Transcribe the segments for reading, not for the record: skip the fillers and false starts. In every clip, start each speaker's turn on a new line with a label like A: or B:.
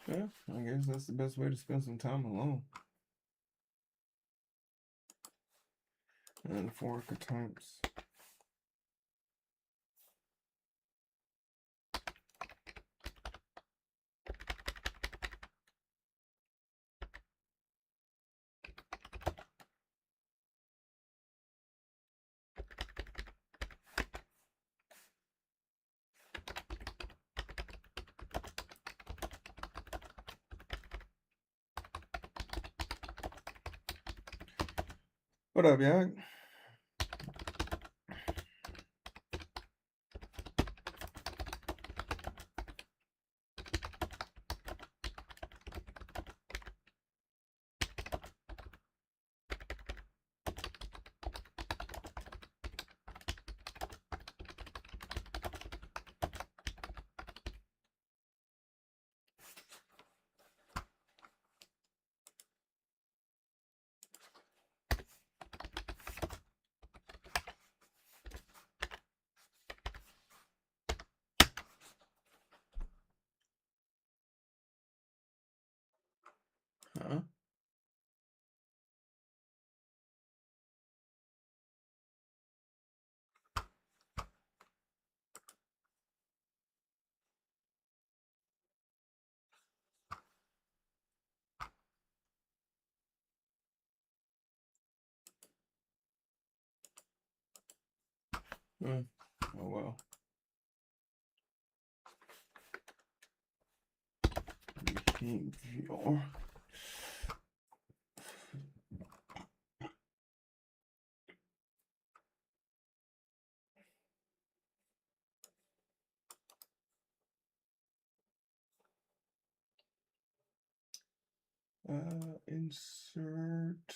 A: Yeah, I guess that's the best way to spend some time alone. And 4 types. What up, Yak? Huh? Oh well. Behavior. Insert.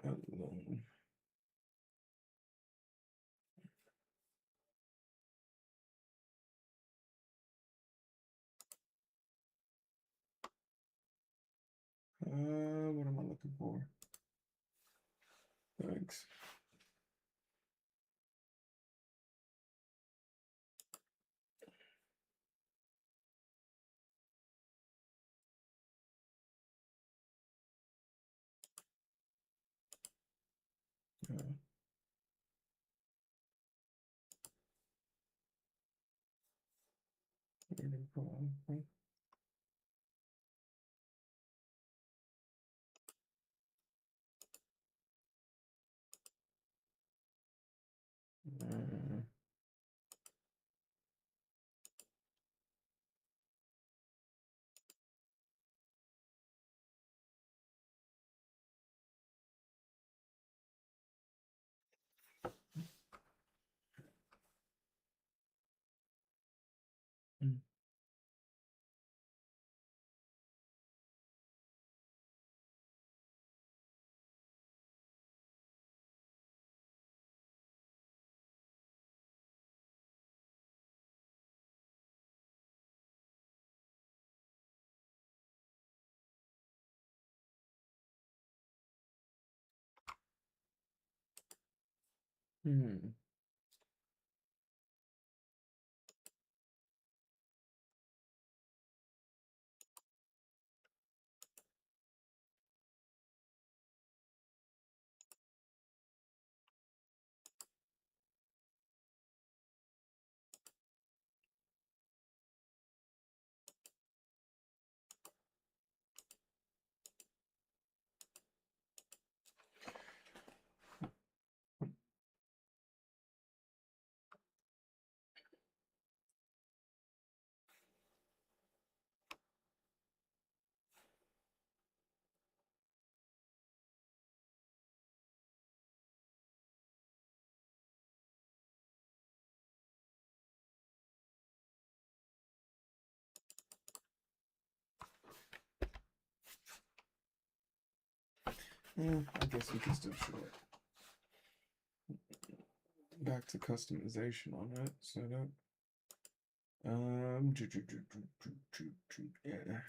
A: Alone. What am I looking for? Thanks. Yeah, I guess we can still show it. Back to customization on that setup. Yeah.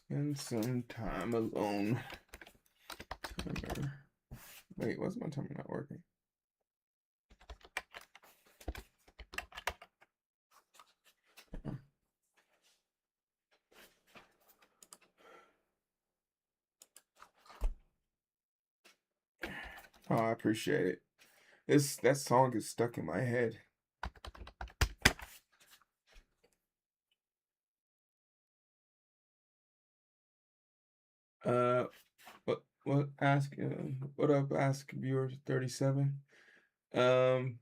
A: And some time alone. Timer. Wait, why's my timer not working? Oh, I appreciate it. That song is stuck in my head. What ask what up, ask viewer 37. The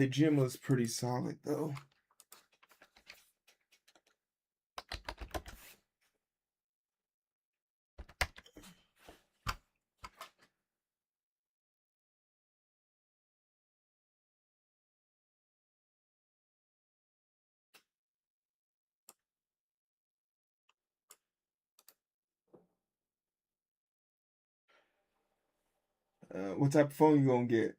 A: gym was pretty solid though. What type of phone you gonna get?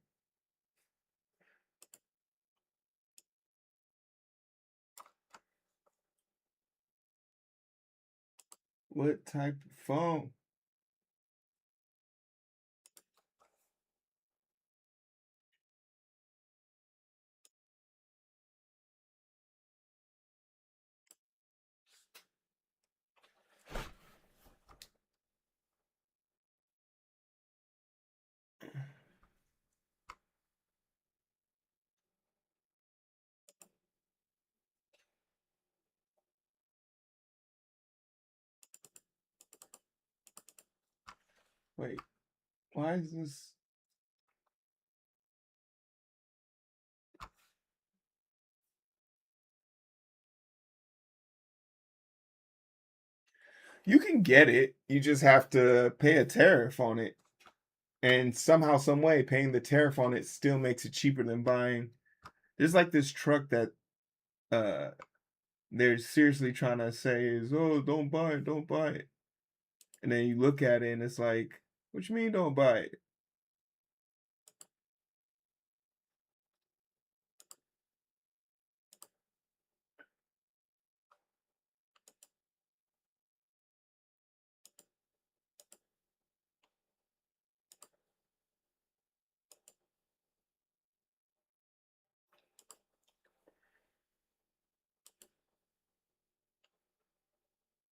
A: What type of phone? Wait, why is this? You can get it. You just have to pay a tariff on it. And somehow, some way, paying the tariff on it still makes it cheaper than buying. There's like this truck that uh they're seriously trying to say is, oh, don't buy it, don't buy it. And then you look at it and it's like, what you mean don't buy it?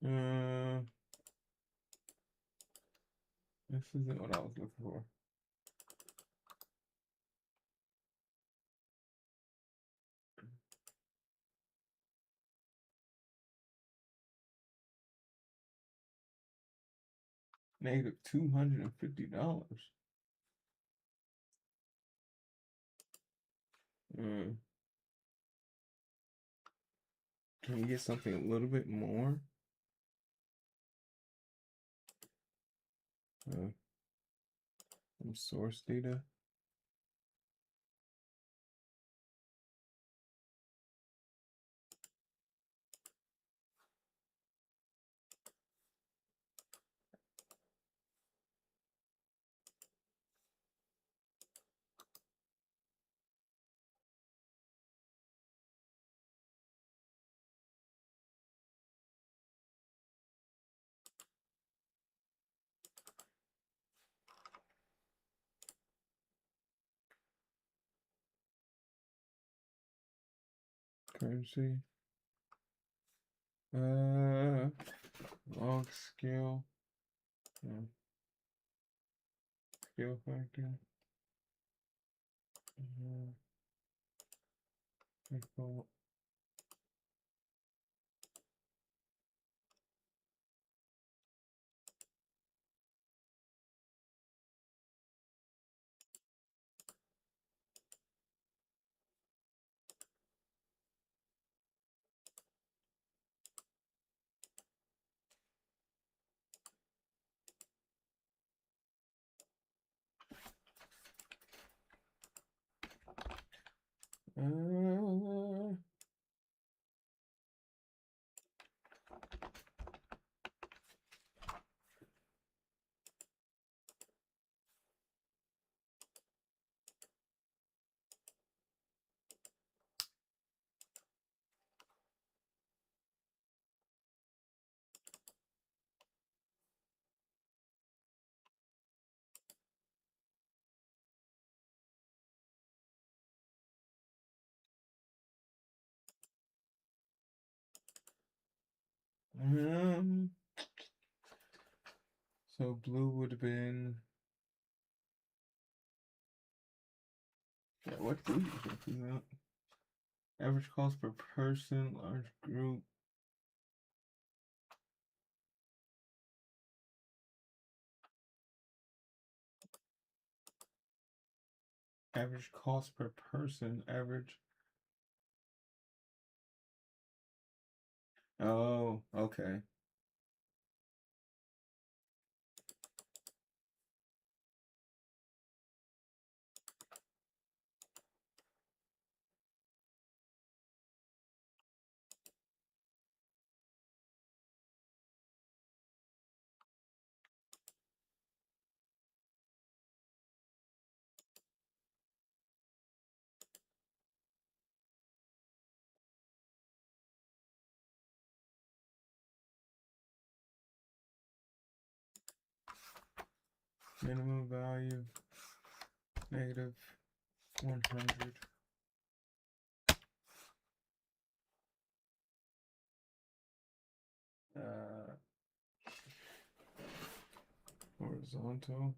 A: Uh, this isn't what I was looking for. Negative $250. Mm. Can you get something a little bit more? Some source data. Currency. Log scale. Scale factor. Default. Uh, So blue would have been. Yeah, what do you represent? Average cost per person, large group. Average cost per person, average. Oh, okay. Minimum value, negative 100. Horizontal.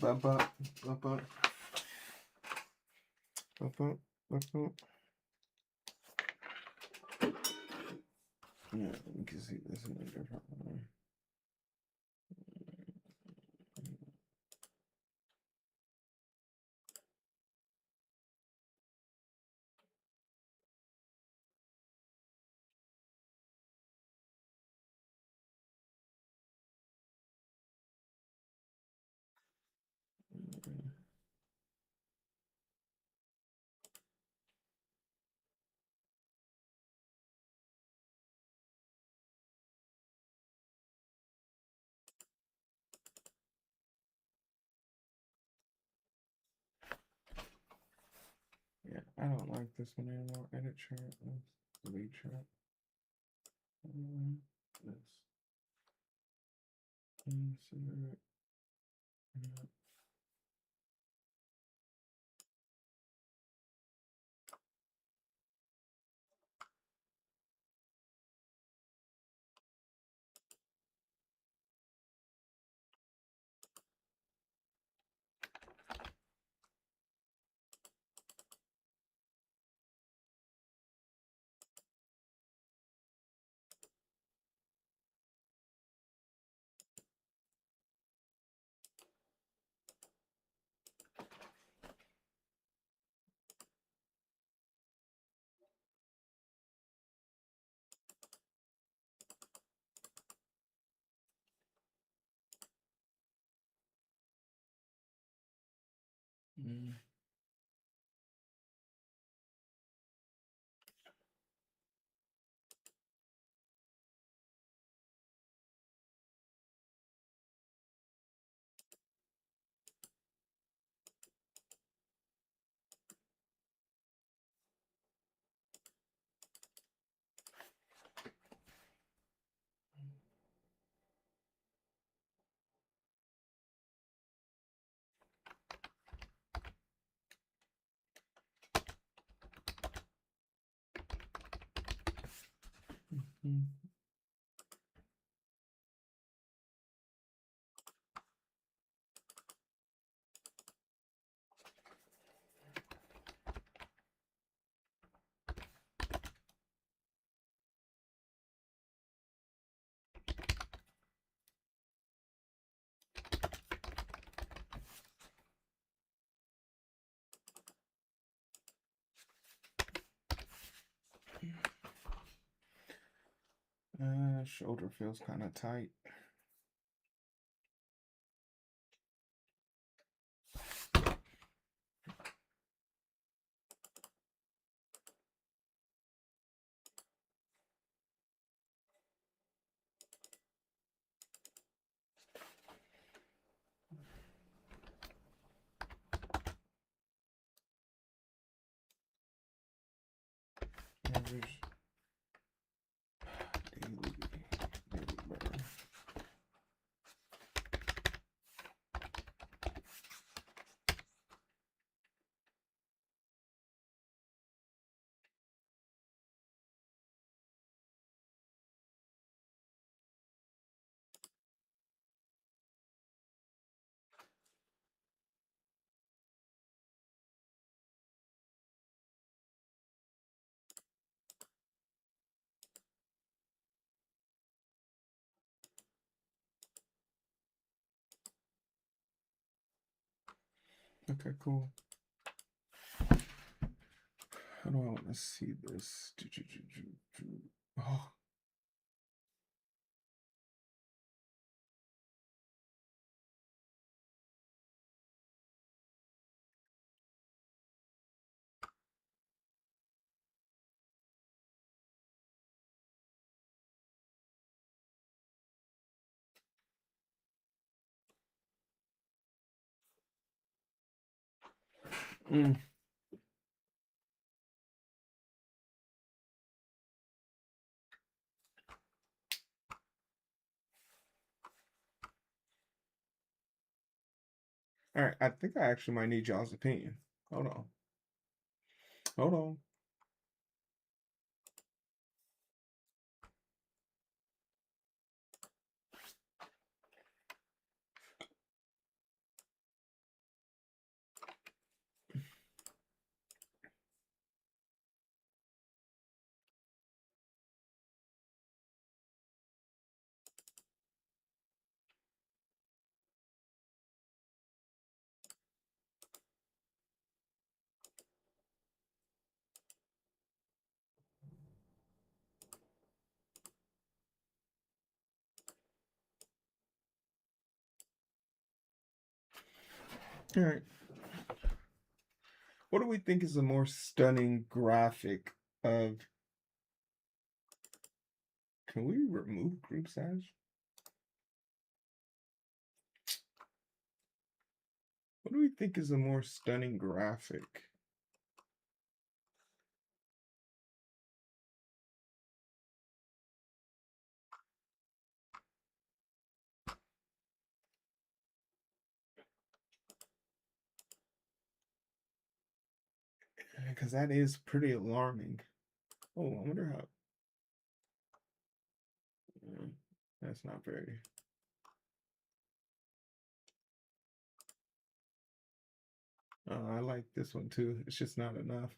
A: Bump up, bump up, bump up, bump up. Yeah, we can see this in a different way. Yeah, I don't like this one anymore. Edit chart, delete chart. This. Insert. Mm. My shoulder feels kind of tight. Average daily burn. Okay, cool. How do I want to see this? Oh. Mm. All right, I think I actually might need y'all's opinion. Hold on. Hold on. All right. What do we think is a more stunning graphic of? Can we remove group size? What do we think is a more stunning graphic? Because that is pretty alarming. Oh, I wonder how. That's not very. I like this one too. It's just not enough.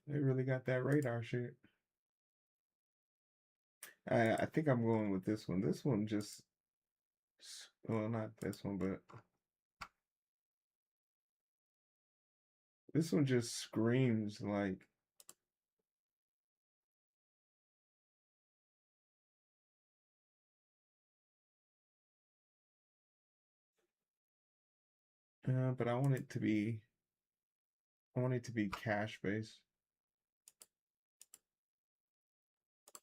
A: They really got that radar shit. I think I'm going with this one. This one just, well, not this one, but this one just screams like. But I want it to be. I want it to be cash based.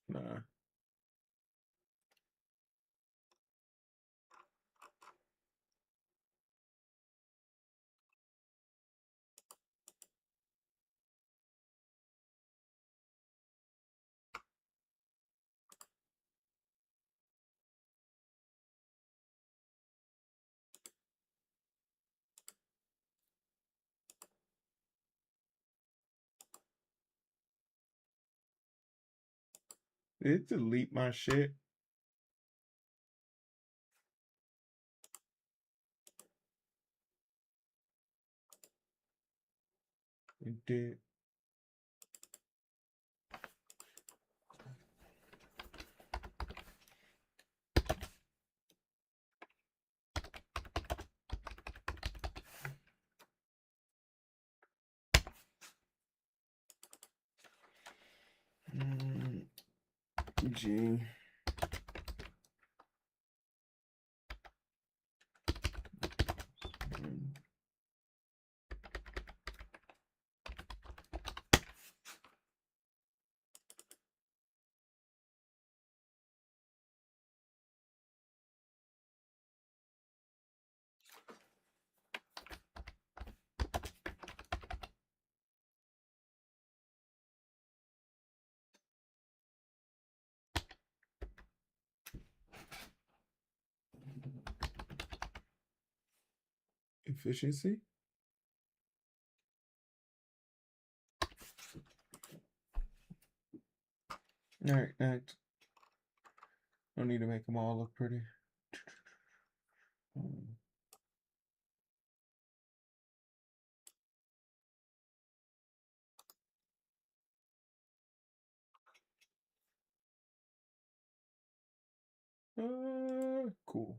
A: Nah. It delete my shit. It did. PG. Efficiency. All right, next. Don't need to make them all look pretty. Cool.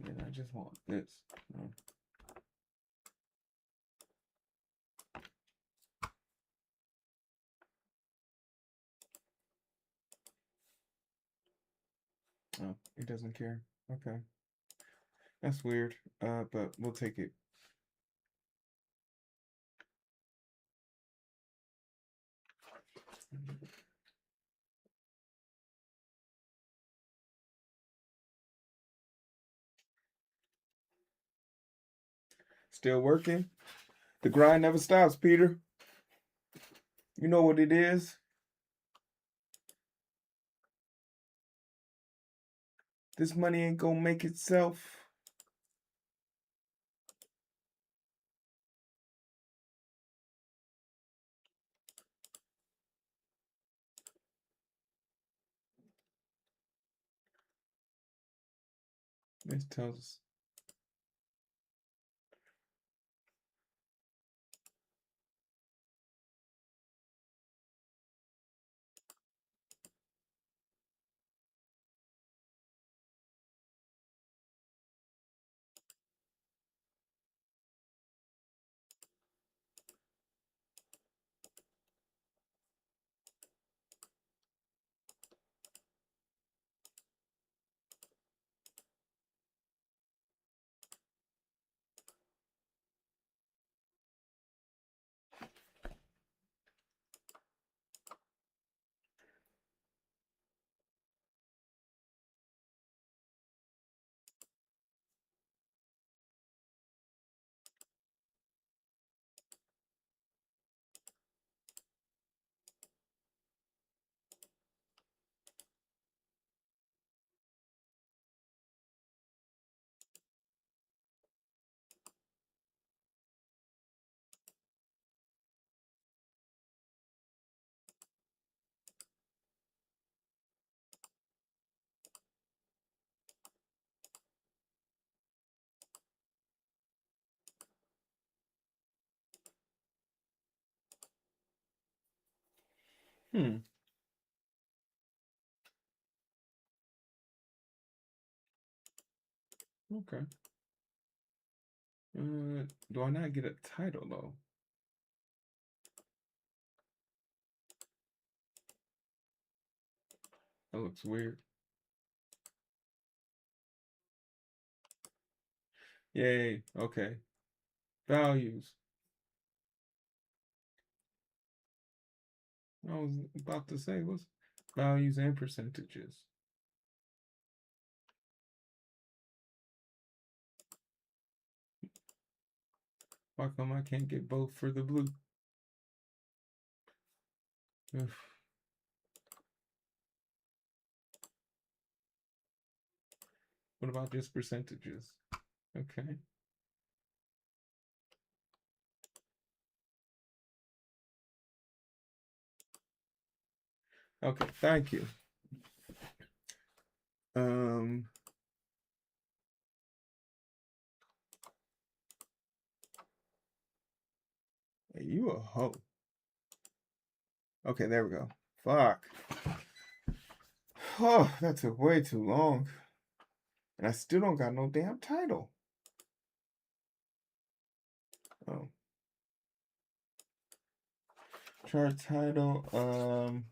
A: And I just want this. Oh, it doesn't care. Okay. That's weird. But we'll take it. Still working? The grind never stops, Peter. You know what it is? This money ain't gonna make itself. This tells us. Okay. Do I not get a title though? That looks weird. Yay. Okay. Values. I was about to say, what's values and percentages? Why come I can't get both for the blue? Ugh. What about just percentages? Okay. Okay, thank you. Hey, you a hoe. Okay, there we go. Fuck. Oh, that took way too long. And I still don't got no damn title. Oh. Chart title.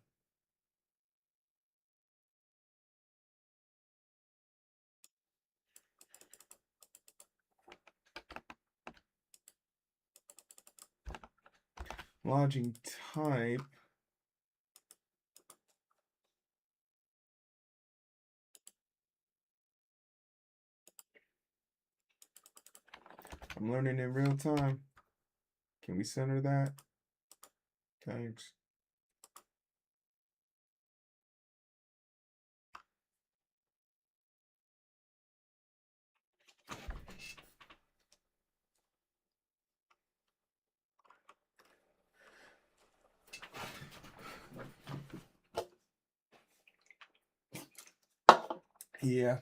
A: Lodging type. I'm learning in real time. Can we center that? Thanks. Yeah.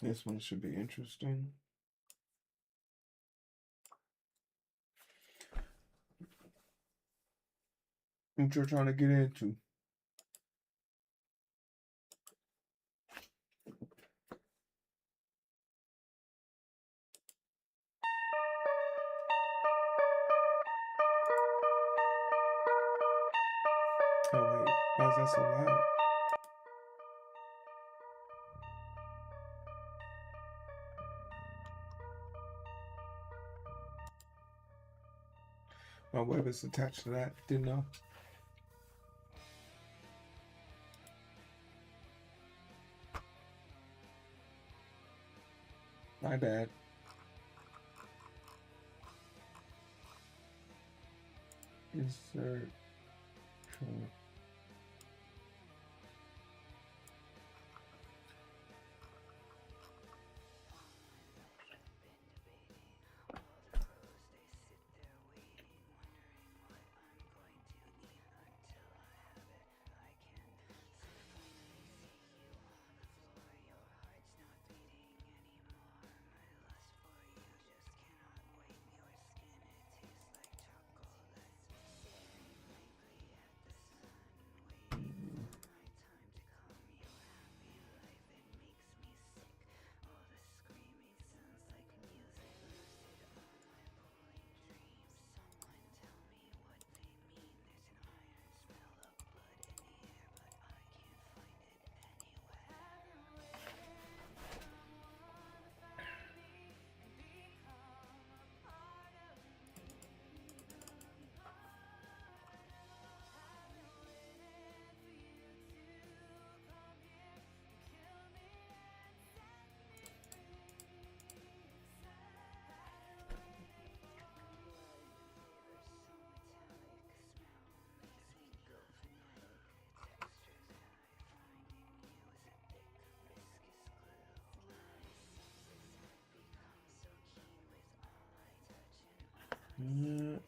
A: This one should be interesting. What you're trying to get into? Oh wait, why is that so loud? My web is attached to that. Didn't know. My bad. Insert.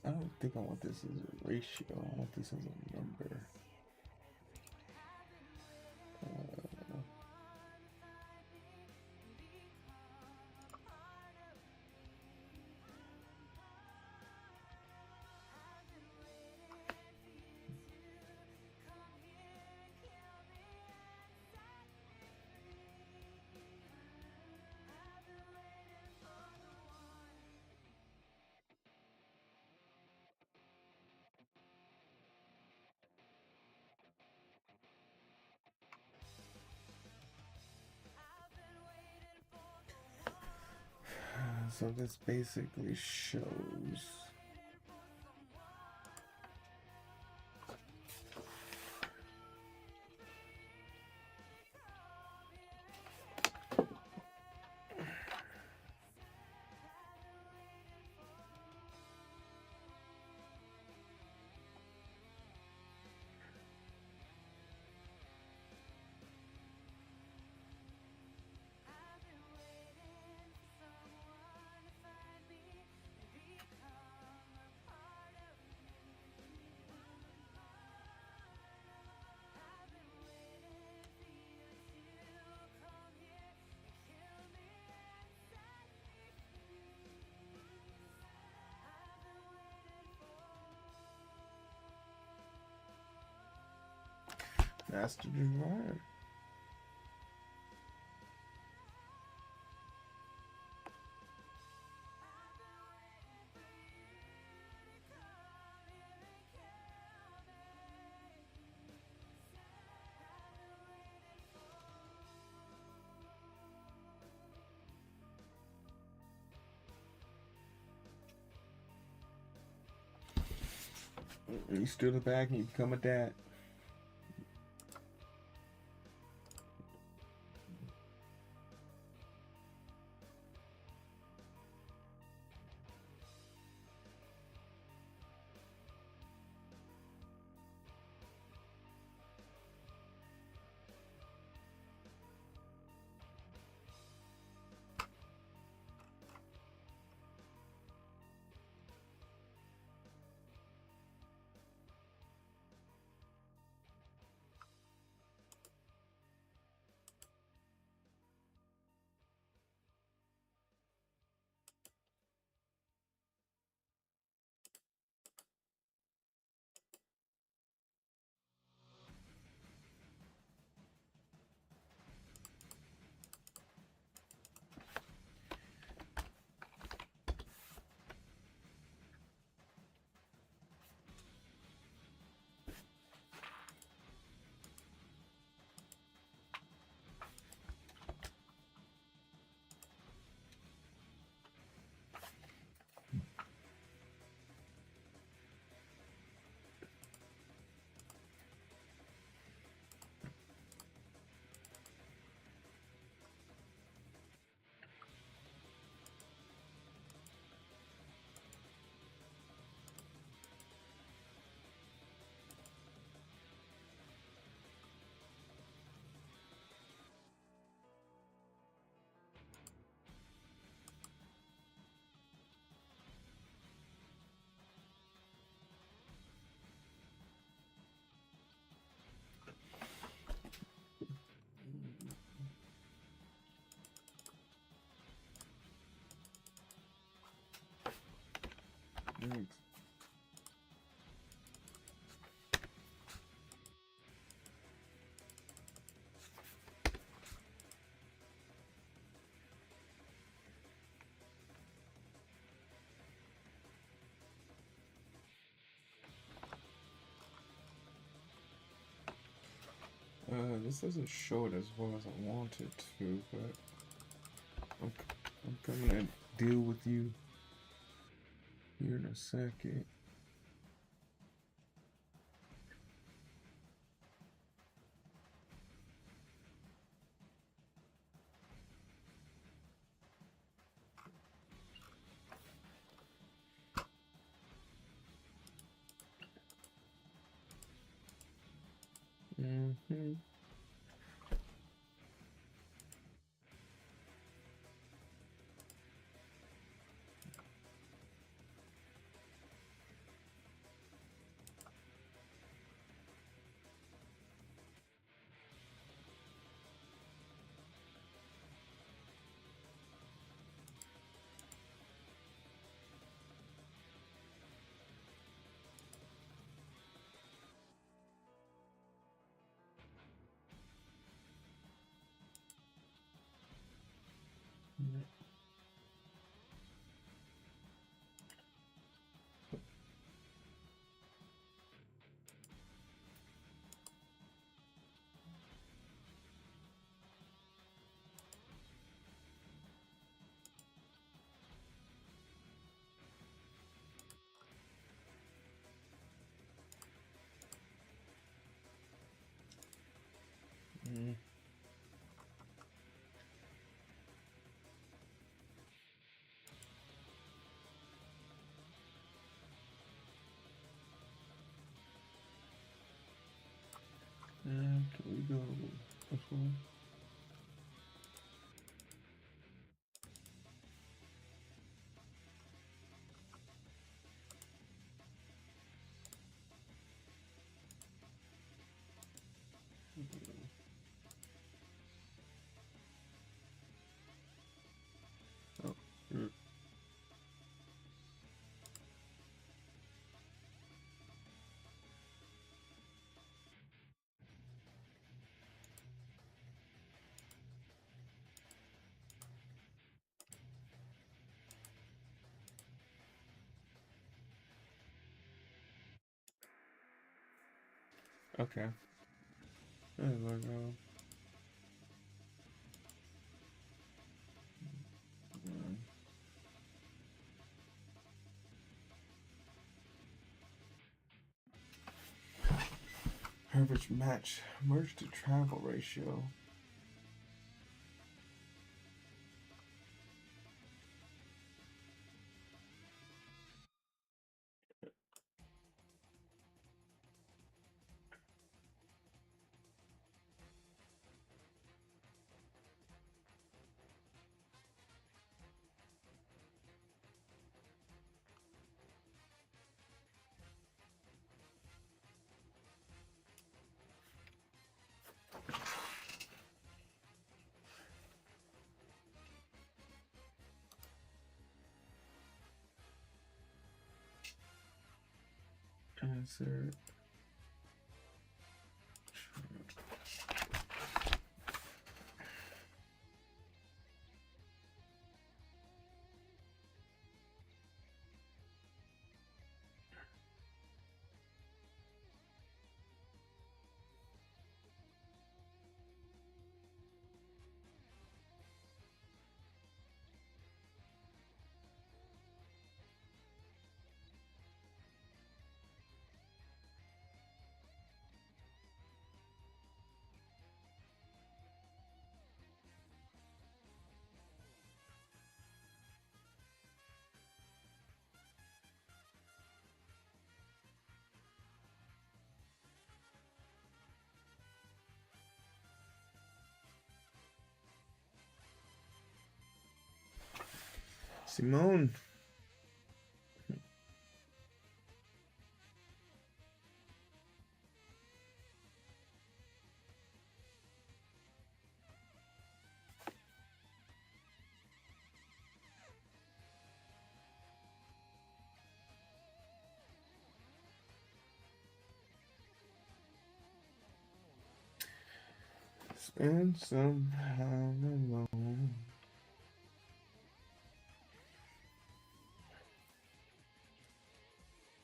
A: I don't think I want this as a ratio. I want this as a number. So this basically shows Master Divine. You steal the bag and you become a dad. Thanks. This doesn't show it as well as I want it to, but I'm coming to deal with you here in a second. Mm-hmm. Can we go this one? Oh, okay. There we go. Average match merge to travel ratio. Insert. Simone. Spend some time alone.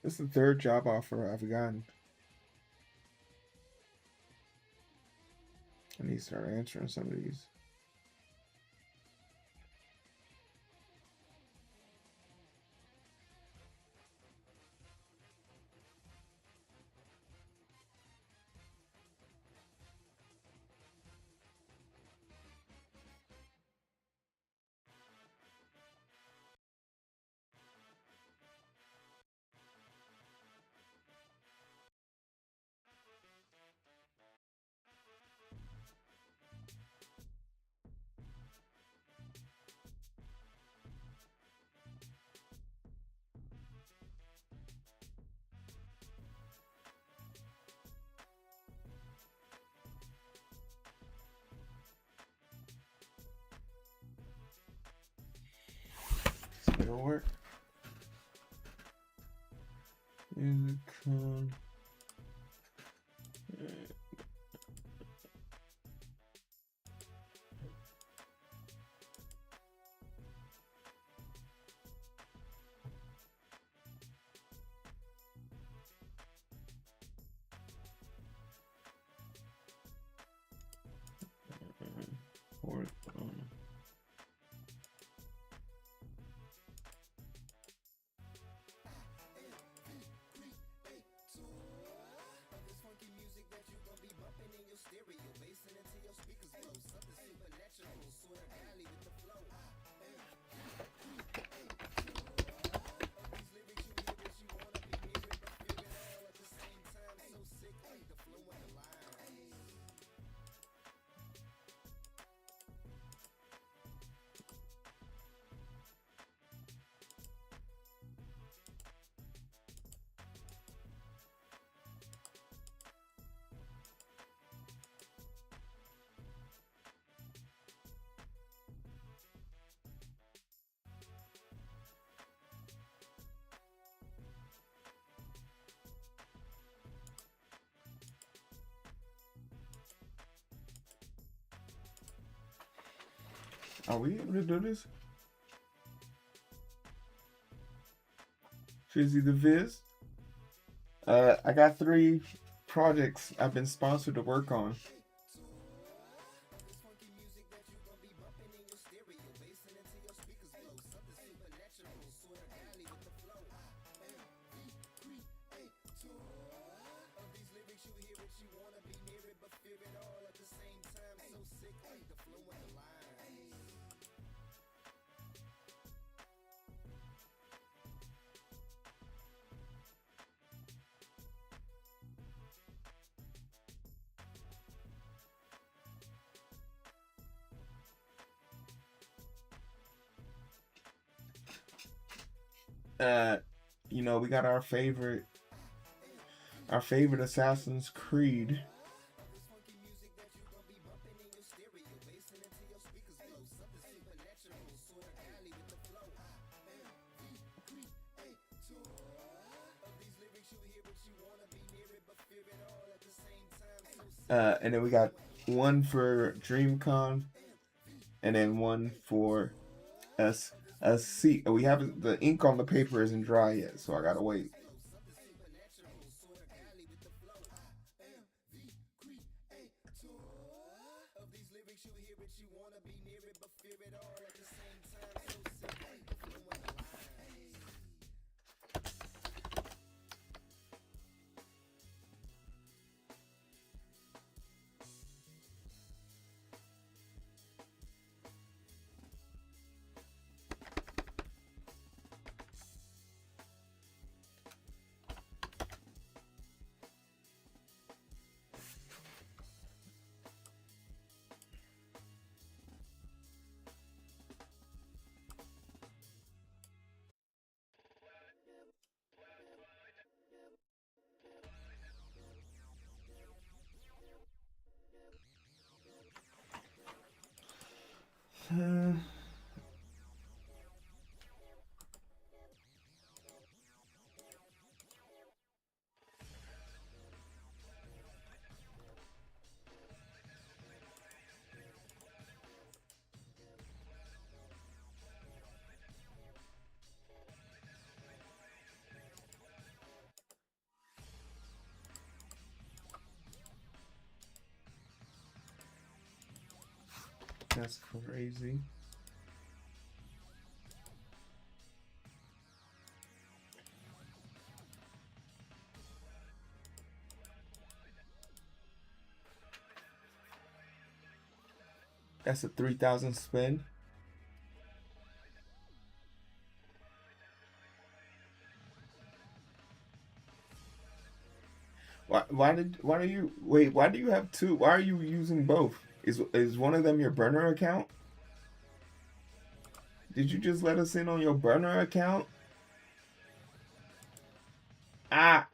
A: This is the third job offer I've gotten. I need to start answering some of these. It'll work. In the con. Fourth. Are we able to do this? Fizzy the Viz. I got 3 projects I've been sponsored to work on. You know, we got our favorite Assassin's Creed. And then we got one for DreamCon, and then one for us. See, we haven't. The ink on the paper isn't dry yet, so I gotta wait. That's crazy. That's a 3,000 spend. Why do you wait? Why do you have 2? Why are you using both? Is one of them your burner account? Did you just let us in on your burner account? Ah.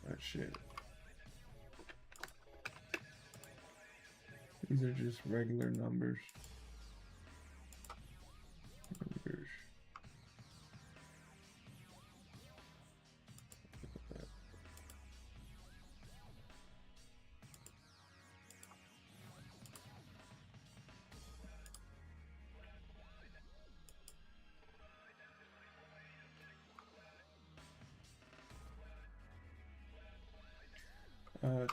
A: Oh, shit. These are just regular numbers.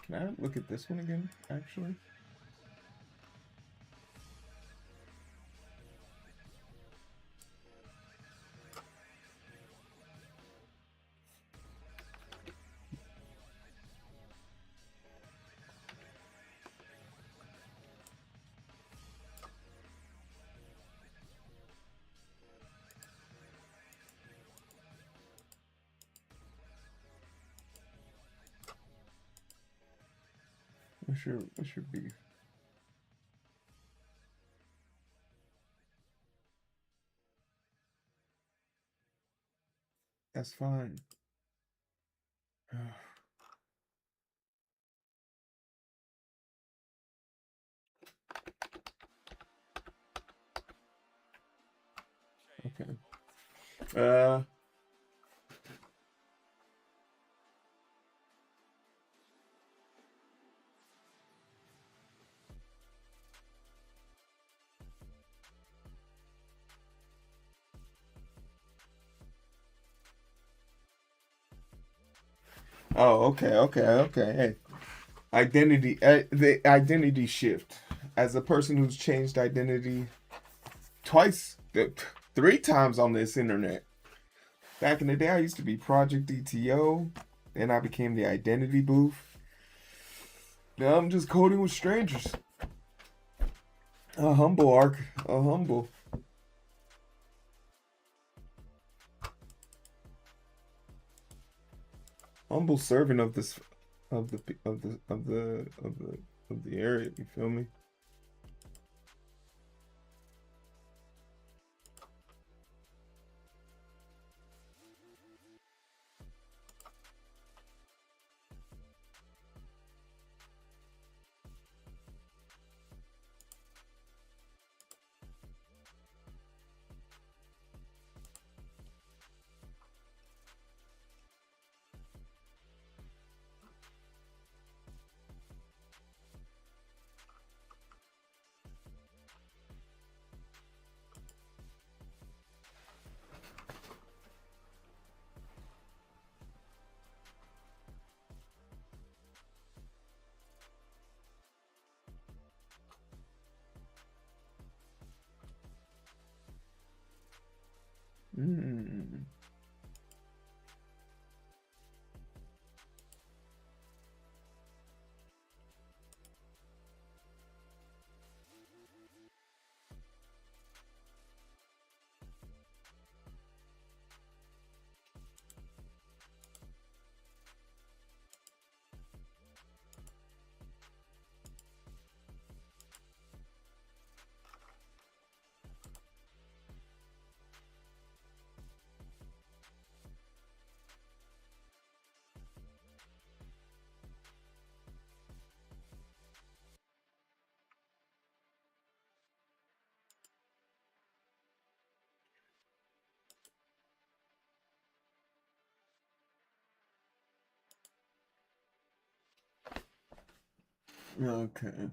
A: Can I look at this one again, actually? What's your beef? That's fine. Okay. Oh, okay. Hey, identity, the identity shift. As a person who's changed identity twice, 3 times on this internet. Back in the day, I used to be Project DTO, then I became the identity booth. Now I'm just coding with strangers. A humble arc, a humble servant of this, of the area. You feel me? Mm. Okay.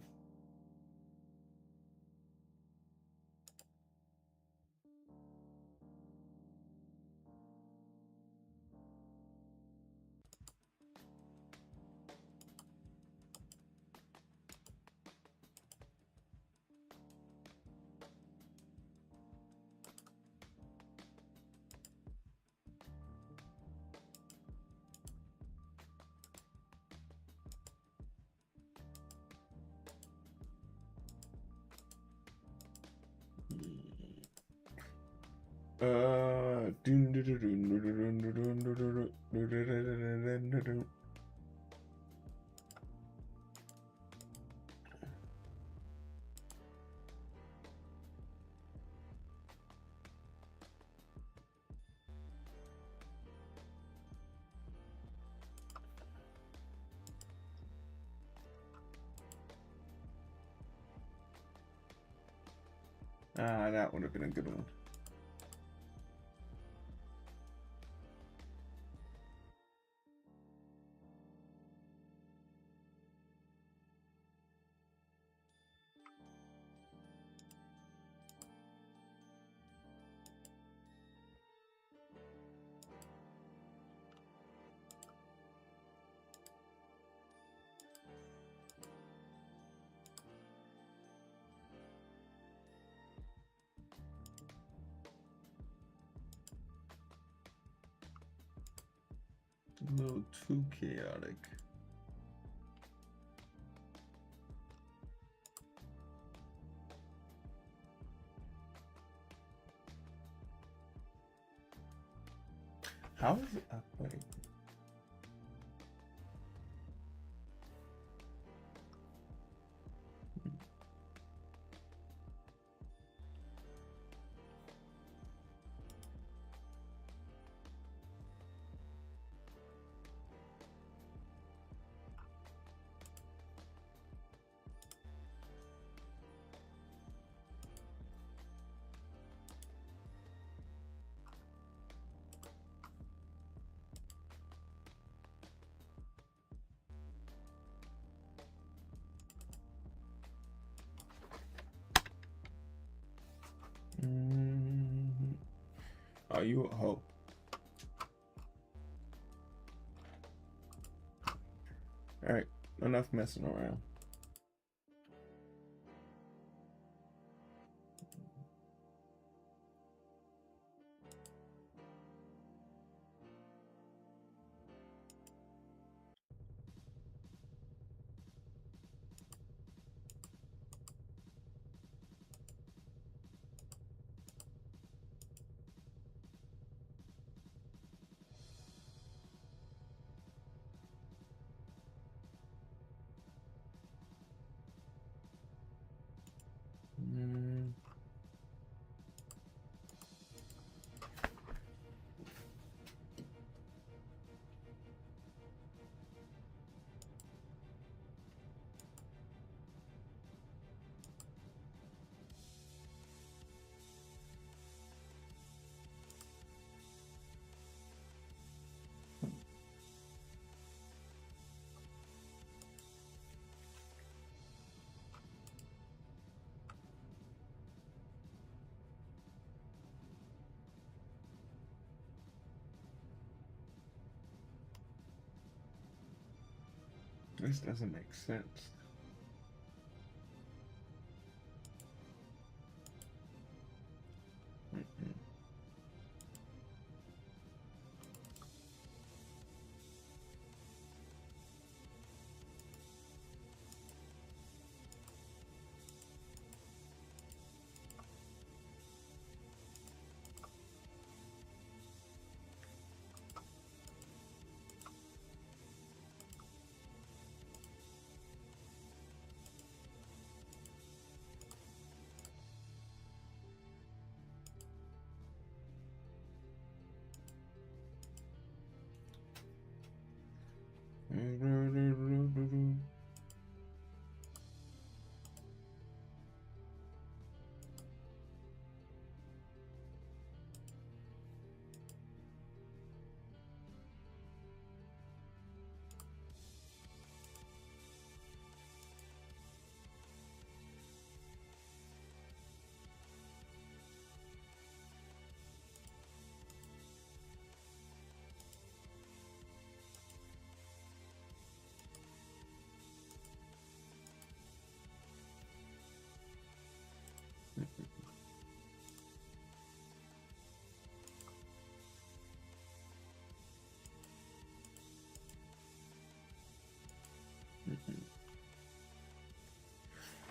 A: That would have been a good one. A little too chaotic. How is it? Wait. Oh, you a hoe. Alright, enough messing around. This doesn't make sense.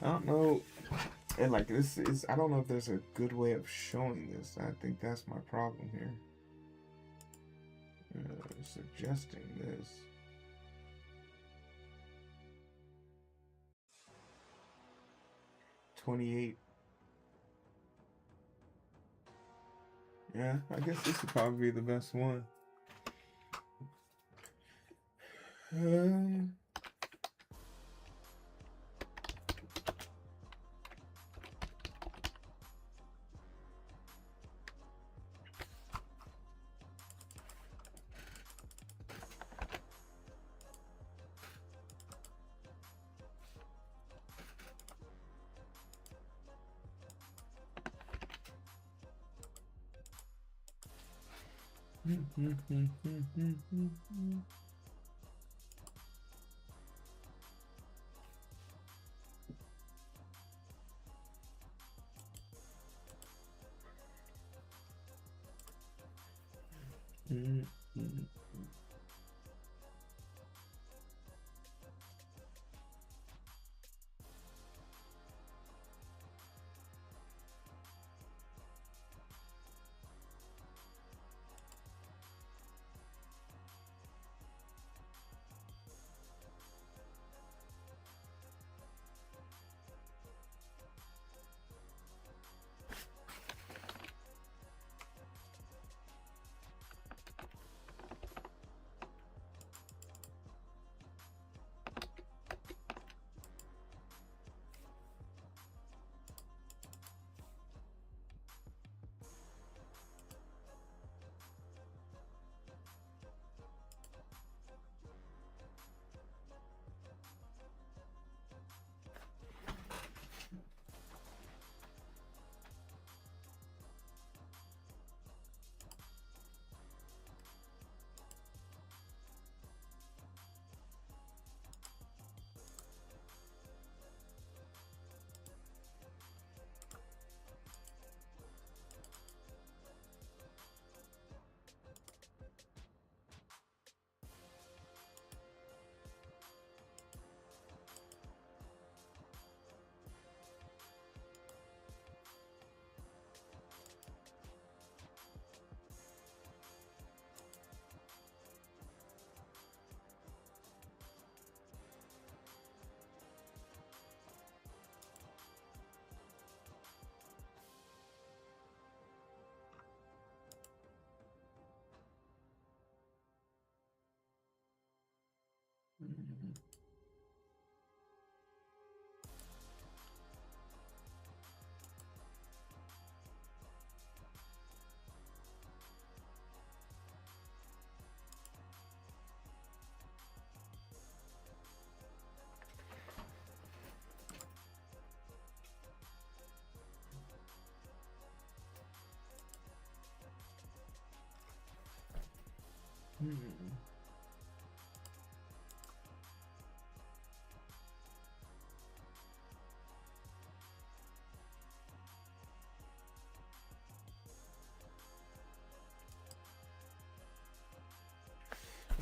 A: I don't know. And like this is, I don't know if there's a good way of showing this. I think that's my problem here. Suggesting this. $28. Yeah, I guess this would probably be the best one.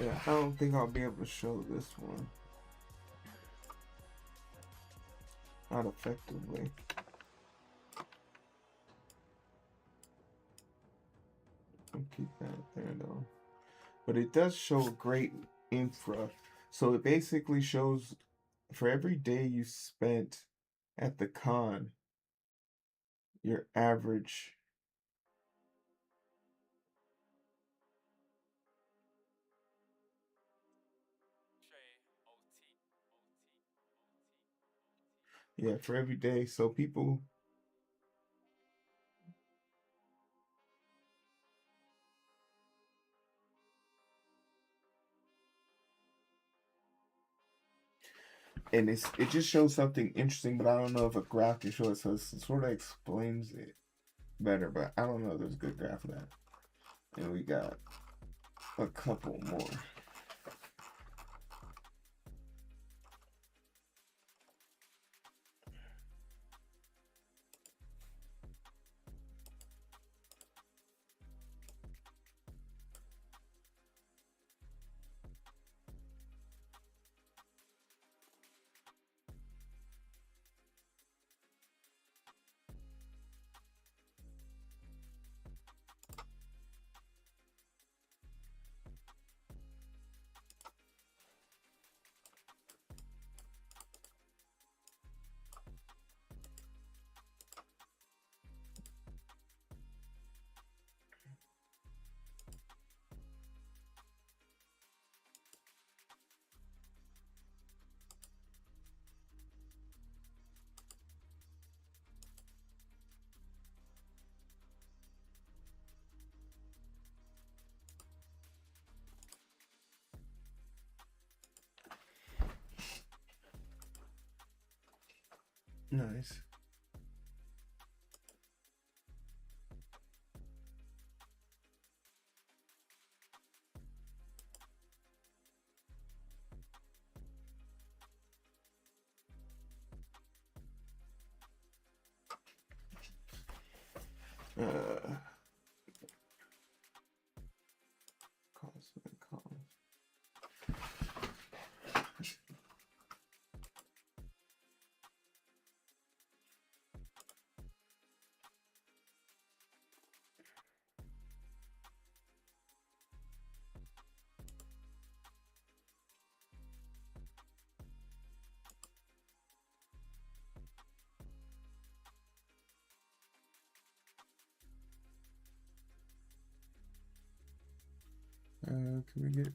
A: Yeah, I don't think I'll be able to show this one. Not effectively. I'll keep that there though. But it does show great infra. So it basically shows for every day you spent at the con, your average. Yeah, for every day. So people. And it just shows something interesting, but I don't know if a graph can show it. So it sort of explains it better, but I don't know if there's a good graph for that. And we got a couple more. Nice. Cosmic columns. Can we get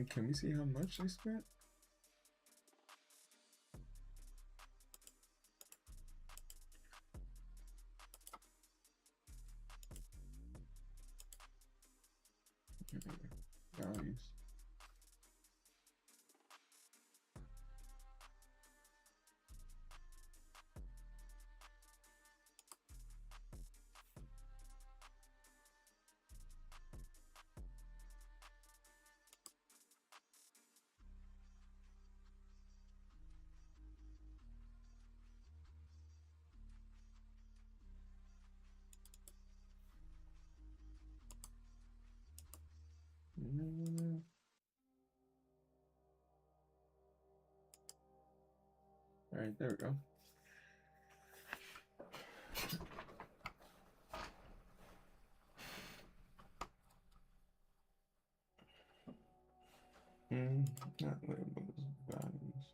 A: And can we see how much they spent? Values. All right, there we go. Not labels, values.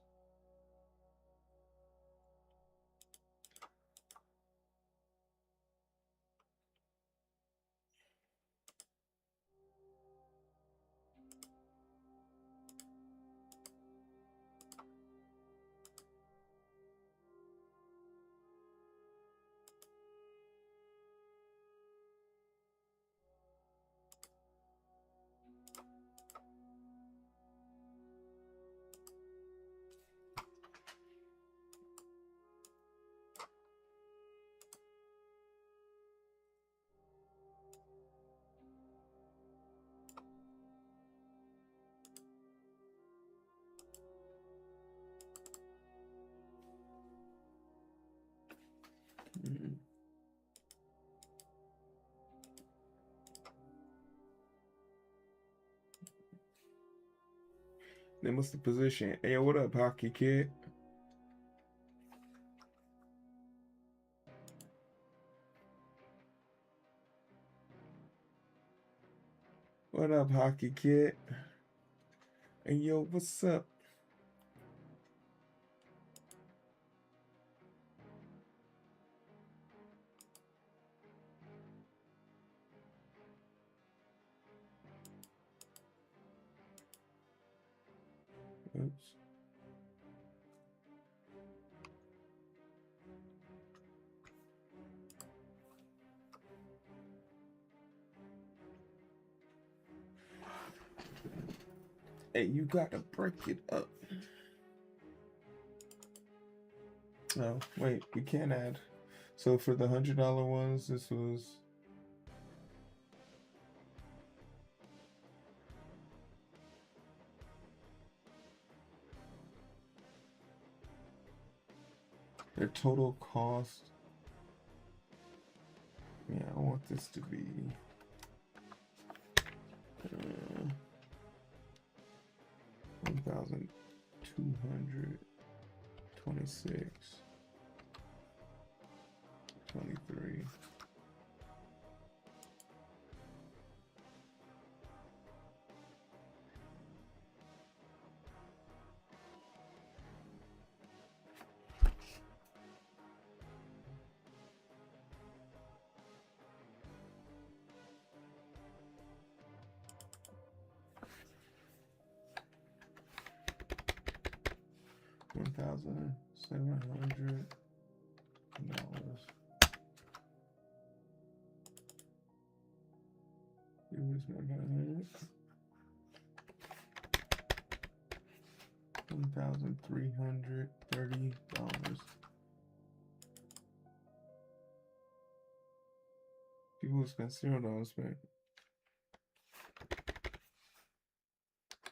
A: Then what's the position? Hey, what up, hockey kid? What up, hockey kid? Hey, yo, what's up? Oops. Hey, you gotta break it up. Oh, wait, we can't add. So for the $100 ones, this was. Their total cost. Yeah, I want this to be 1,226, 23. $1,700. Here's my balance. $1,330. People spend $0 spent.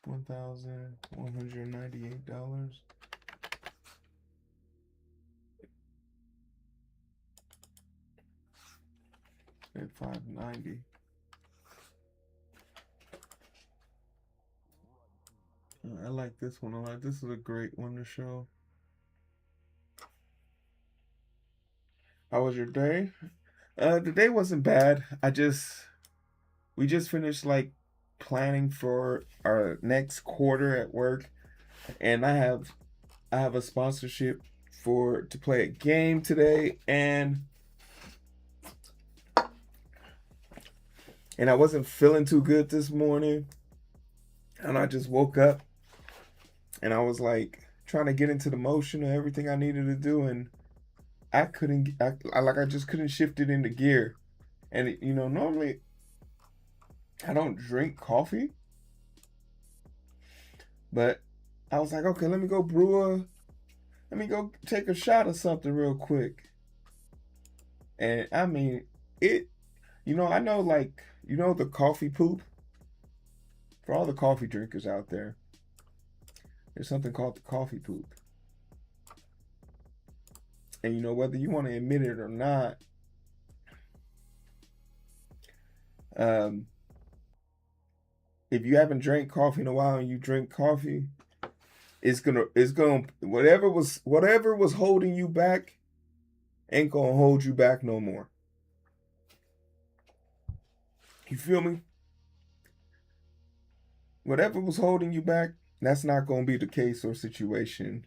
A: $1,198. Spent $590. I like this one a lot. This is a great one to show. How was your day? The day wasn't bad. We just finished like planning for our next quarter at work, and I have a sponsorship to play a game today, and I wasn't feeling too good this morning. And I just woke up and I was like trying to get into the motion of everything I needed to do, and I couldn't. I just couldn't shift it into gear. And normally I don't drink coffee, but I was like, okay, let me go take a shot of something real quick. And I mean, it. I know, like, the coffee poop. For all the coffee drinkers out there, there's something called the coffee poop. And whether you want to admit it or not, um, if you haven't drank coffee in a while and you drink coffee, it's gonna whatever was holding you back ain't gonna hold you back no more. You feel me? Whatever was holding you back, that's not gonna be the case or situation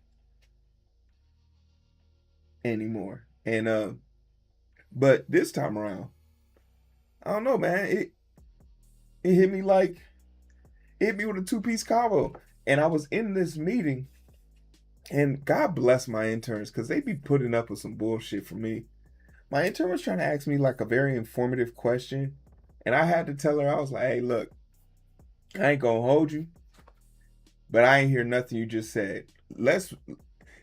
A: anymore. And but this time around, I don't know, man. It hit me with a two-piece combo. And I was in this meeting, and God bless my interns, because they be putting up with some bullshit for me. My intern was trying to ask me like a very informative question, and I had to tell her, I was like, hey, look, I ain't gonna hold you, but I ain't hear nothing you just said.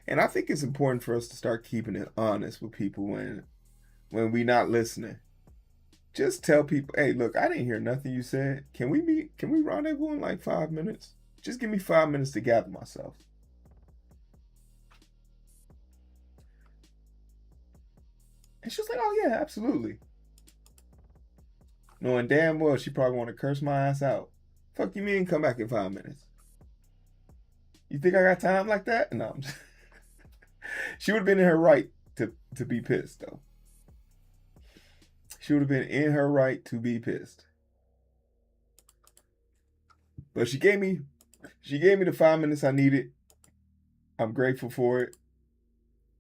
A: And I think it's important for us to start keeping it honest with people when we not listening. Just tell people, hey, look, I didn't hear nothing you said. Can we meet? Can we rendezvous in like 5 minutes? Just give me 5 minutes to gather myself. And she was like, oh yeah, absolutely. Knowing damn well she probably want to curse my ass out. Fuck you mean come back in 5 minutes? You think I got time like that? No. She would have been in her right to be pissed though. She would have been in her right to be pissed. But she gave me the 5 minutes I needed. I'm grateful for it.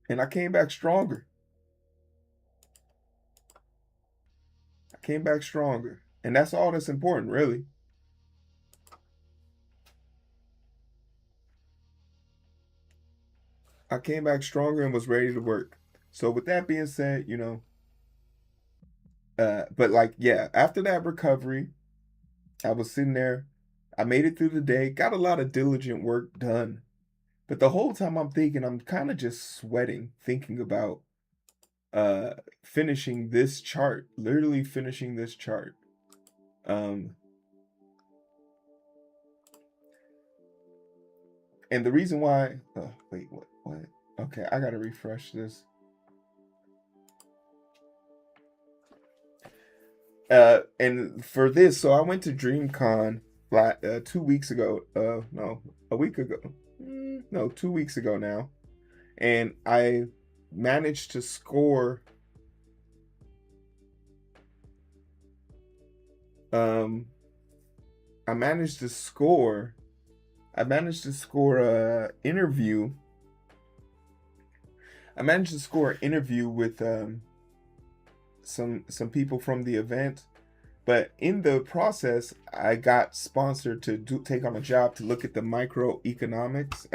A: And I came back stronger. And that's all that's important, really. I came back stronger and was ready to work. So with that being said, but like, yeah, after that recovery, I was sitting there. I made it through the day, got a lot of diligent work done. But the whole time I'm thinking, I'm kind of just sweating, thinking about uh finishing this chart, literally finishing this chart. Um and the reason why wait, what? Okay, I gotta refresh this. And for this, so I went to DreamCon 2 weeks ago. No, a week ago. No, 2 weeks ago now, and I managed to score. I managed to score. I managed to score a interview. I managed to score an interview with some people from the event, but in the process, I got sponsored to take on a job to look at the economics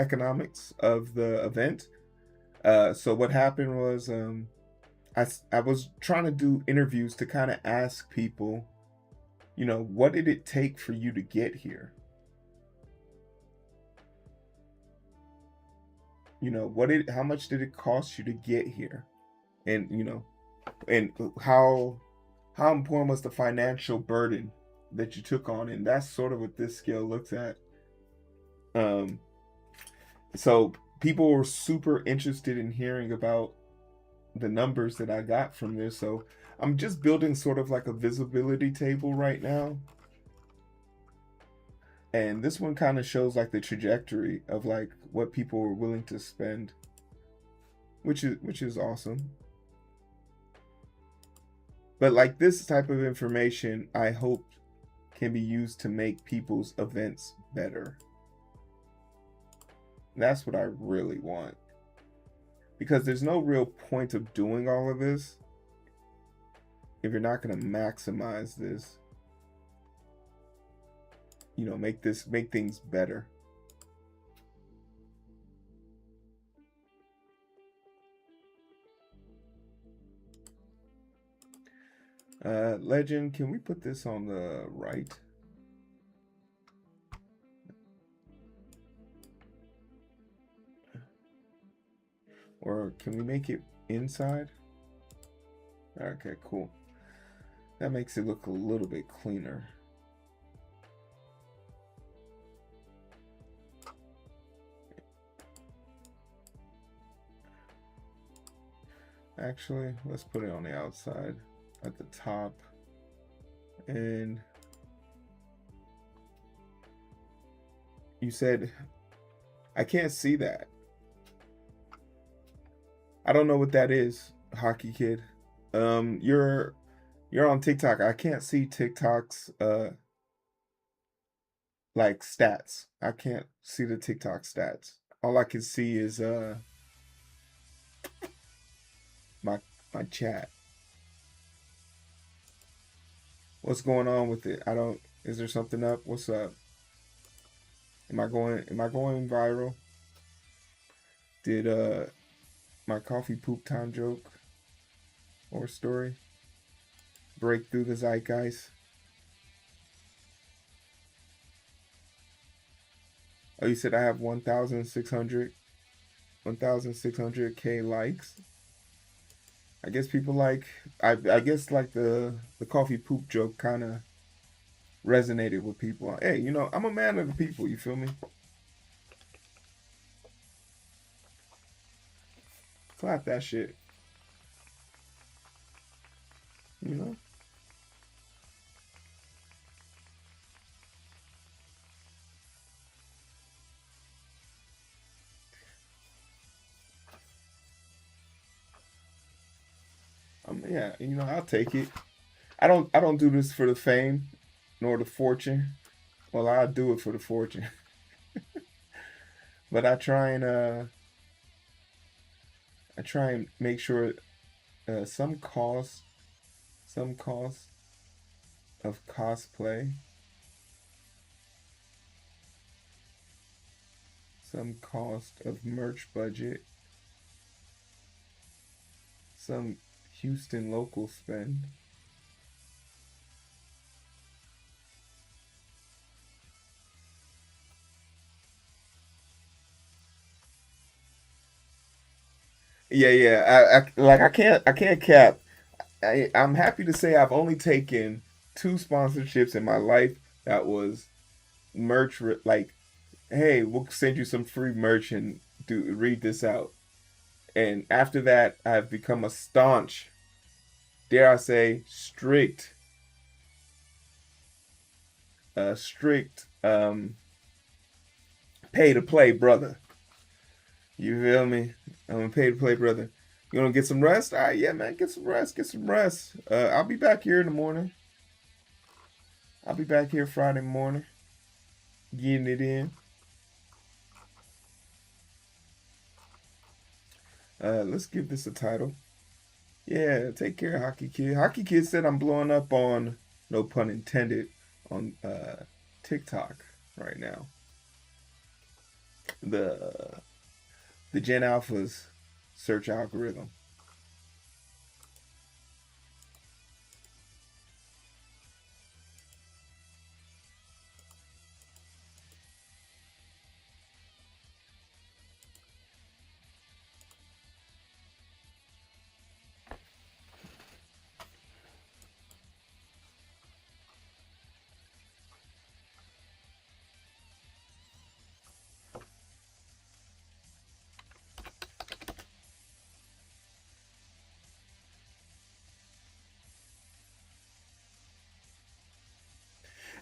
A: of the event. So what happened was, I was trying to do interviews to kind of ask people, what did it take for you to get here? How much did it cost you to get here? And and how important was the financial burden that you took on? And that's sort of what this skill looks at. So people were super interested in hearing about the numbers that I got from this. So I'm just building sort of like a visibility table right now. And this one kind of shows like the trajectory of like what people were willing to spend, which is awesome. But like this type of information, I hope can be used to make people's events better. That's what I really want. Because there's no real point of doing all of this if you're not going to maximize this. you know, make things better. Legend, can we put this on the right? Or can we make it inside? Okay, cool. That makes it look a little bit cleaner. Actually, let's put it on the outside at the top. And you said I can't see that. I don't know what that is, Hockey Kid. You're on TikTok. I can't see TikTok's like stats. I can't see the TikTok stats. All I can see is my chat. What's going on with it? I don't. Is there something up? What's up? Am I going viral? Did my coffee poop time joke or story break through the zeitgeist? Oh, you said I have 1,600K likes. I guess people like I guess like the coffee poop joke kind of resonated with people. Hey, you know, I'm a man of the people, you feel me? Clap that shit. You know? Yeah, you know, I'll take it. I don't do this for the fame nor the fortune. Well, I do it for the fortune. But I try and make sure some cost of cosplay, some cost of merch budget, some Houston local spend. Yeah, yeah. I can't cap. I'm happy to say I've only taken 2 sponsorships in my life. That was merch. Like, hey, we'll send you some free merch and do read this out. And after that, I've become a staunch, dare I say, strict pay to play brother. You feel me? I'm a pay to play brother. You gonna get some rest? All right, yeah, man, get some rest. Get some rest. I'll be back here in the morning. I'll be back here Friday morning, getting it in. Let's give this a title. Yeah, take care, Hockey Kid. Hockey Kid said I'm blowing up on, no pun intended, on TikTok right now. The Gen Alpha's search algorithm.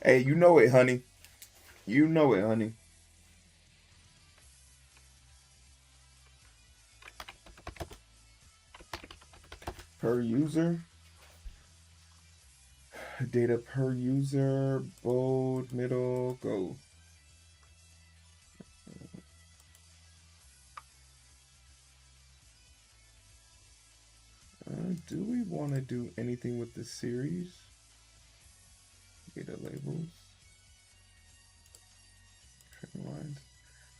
A: Hey, you know it, honey. You know it, honey. Per user. Data per user. Bold, middle, go. Do we want to do anything with the series? Data labels.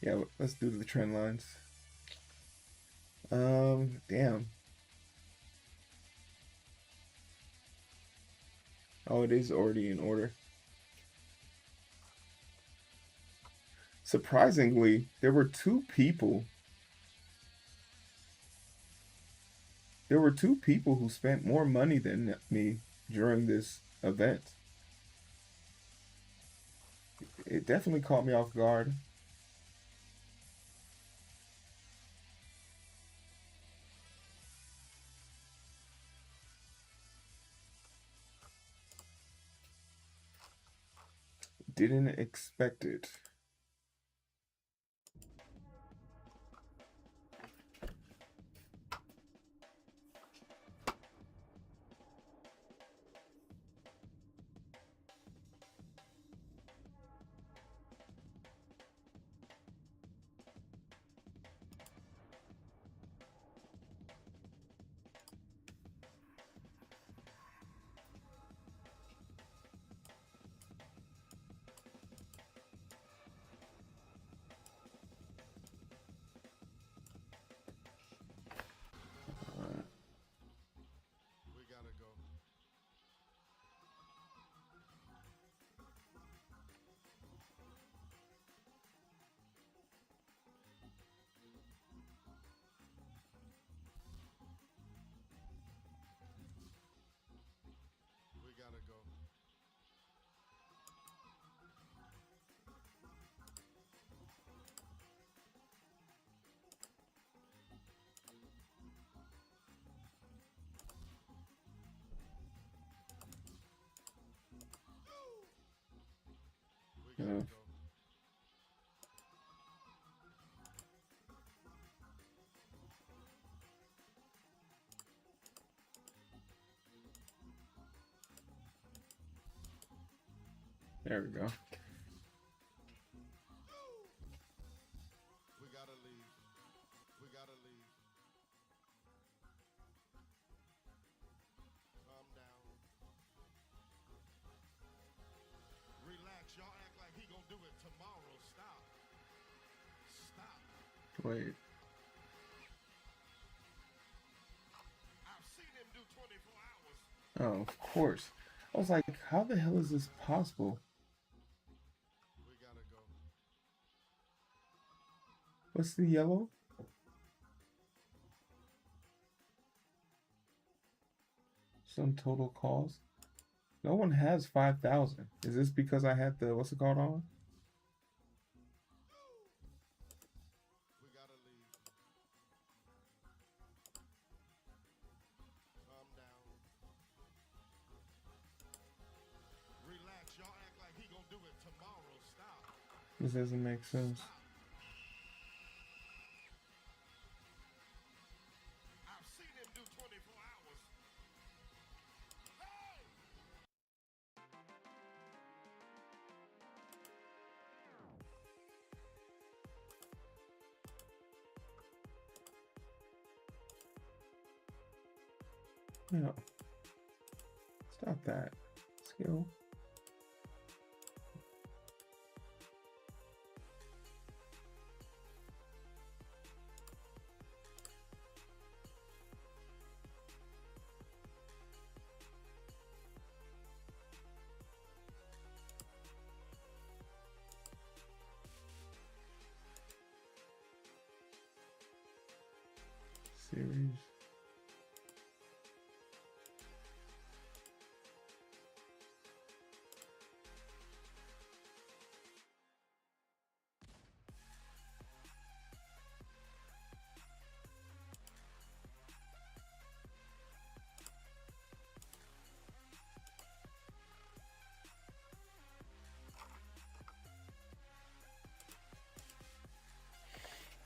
A: Yeah, let's do the trend lines. Damn. Oh, it is already in order. Surprisingly, there were two people. There were two people who spent more money than me during this event. It definitely caught me off guard. Didn't expect it.
B: We gotta go. We gotta go. We gotta
A: Uh,
B: go.
A: there we go.
B: We gotta leave. We gotta leave. Calm down. Relax. Y'all act like he gonna do it tomorrow. Stop. Stop.
A: Wait.
B: I've seen him do 24 hours.
A: Oh, of course. I was like, how the hell is this possible?
B: We gotta go.
A: What's the yellow? Some total cost. No one has 5,000. Is this because I had the what's it called on?
B: We gotta leave. Calm down. Relax. Y'all act like he gonna do it tomorrow. Stop.
A: This doesn't make sense.
B: Stop. I've seen him do 24 hours. Hey!
A: No. Stop that. Skill. Series.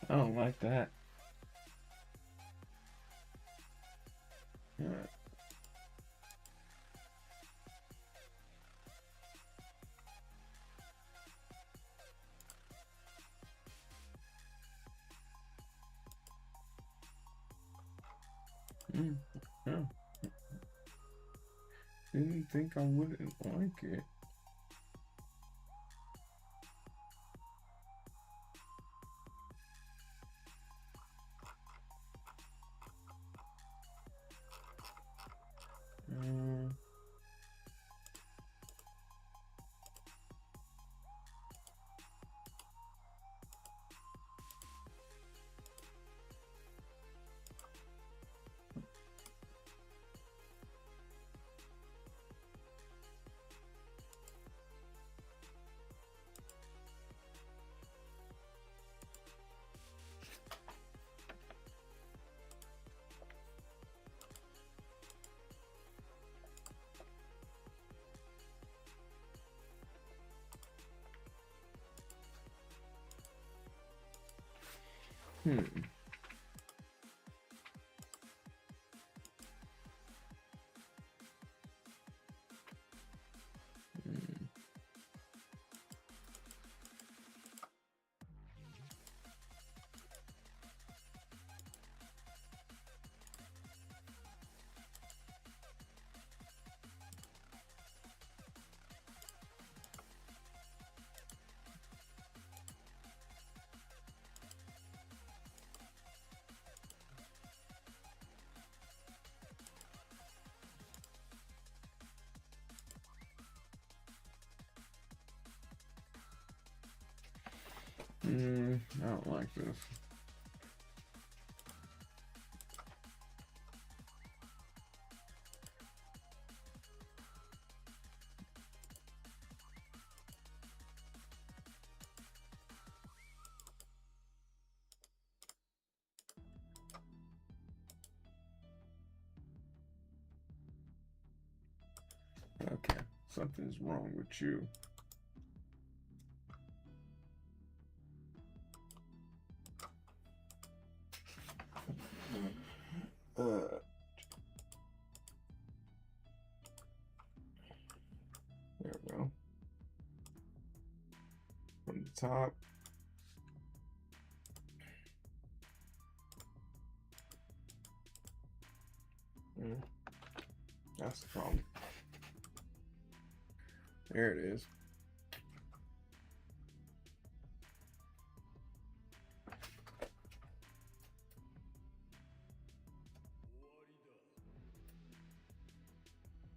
A: I don't like that. Yeah. Yeah. Didn't think I wouldn't like it. Hmm. I don't like this. Okay, something's wrong with you. There we go. From the top. That's the problem. There it is.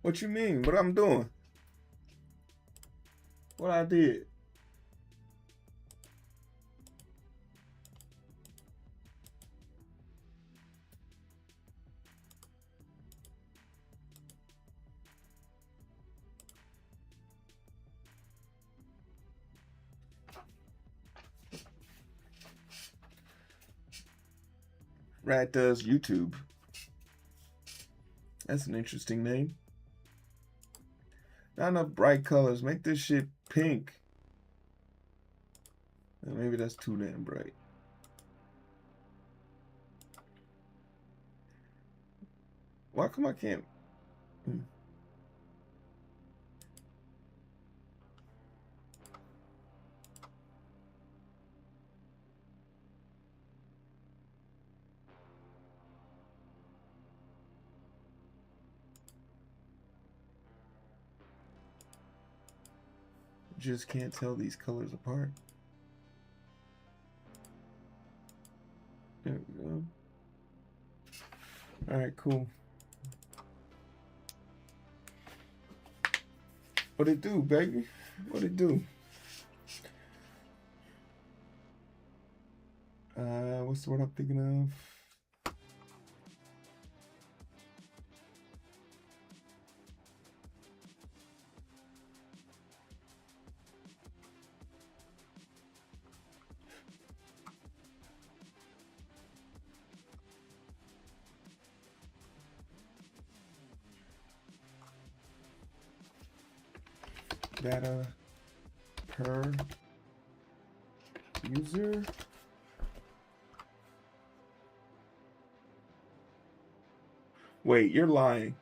A: What you mean? What I'm doing? What I did? Rat does YouTube. That's an interesting name. Not enough bright colors. Make this shit pink. Maybe that's too damn bright. Why come I can't? Just can't tell these colors apart. There we go. All right, cool. What it do, baby? What it do? What's the word I'm thinking of? Data per user. Wait, you're lying.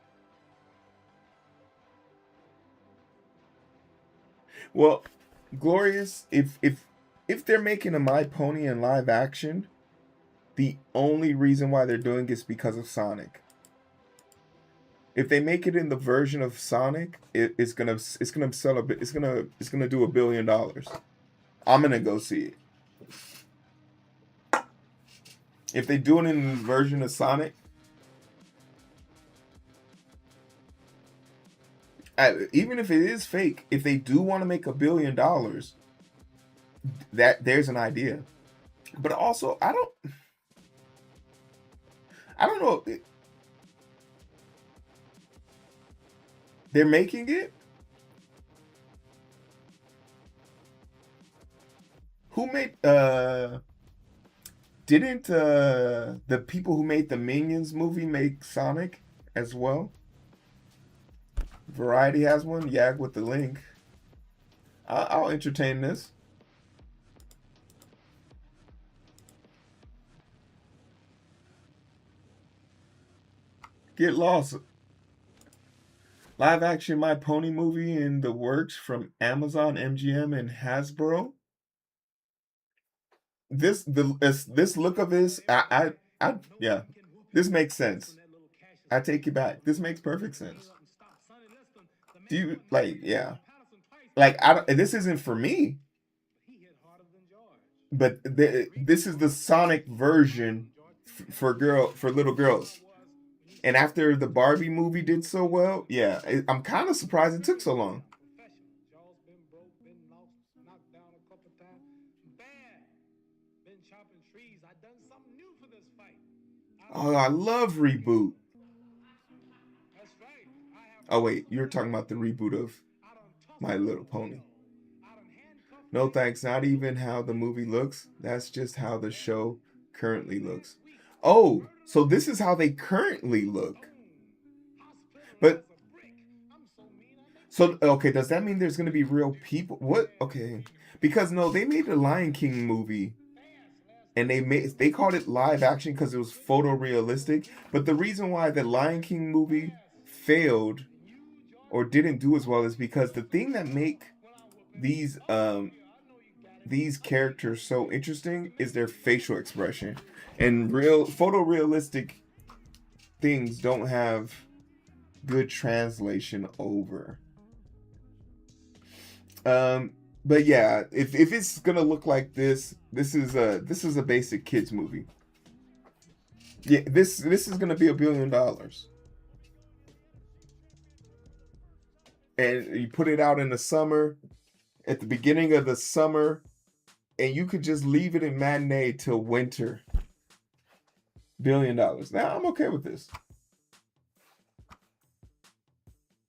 A: Well, Glorious, if they're making a My Pony in live action, the only reason why they're doing it is because of Sonic. If they make it in the version of Sonic, it's gonna sell a bit. It's gonna do $1 billion. I'm gonna go see it. If they do it in the version of Sonic, even if it is fake, if they do want to make $1 billion, that there's an idea. But also, I don't know. They're making it. Who made? Didn't the people who made the Minions movie make Sonic as well? Variety has one. Yag with the link. I'll entertain this. Get lost. Live action My Pony movie in the works from Amazon, MGM, and Hasbro. This look of this, yeah, this makes sense. I take it back. This makes perfect sense. Do you like? Yeah, like this isn't for me, but this is the Sonic version for little girls. And after the Barbie movie did so well, yeah, I'm kind of surprised it took so long. Oh, I love Reboot. Oh wait, you're talking about the reboot of My Little Pony. No thanks, not even how the movie looks. That's just how the show currently looks. Oh, so this is how they currently look. But so okay, does that mean there's going to be real people? What? Okay. Because no, they made the Lion King movie and they called it live action because it was photorealistic. But the reason why the Lion King movie failed or didn't do as well is because the thing that make these these characters so interesting is their facial expression. And real photorealistic things don't have good translation over. But yeah, if it's gonna look like this is a basic kids movie. Yeah, this is gonna be $1 billion, and you put it out in the summer, at the beginning of the summer, and you could just leave it in matinee till winter. $1 billion. Now I'm okay with this.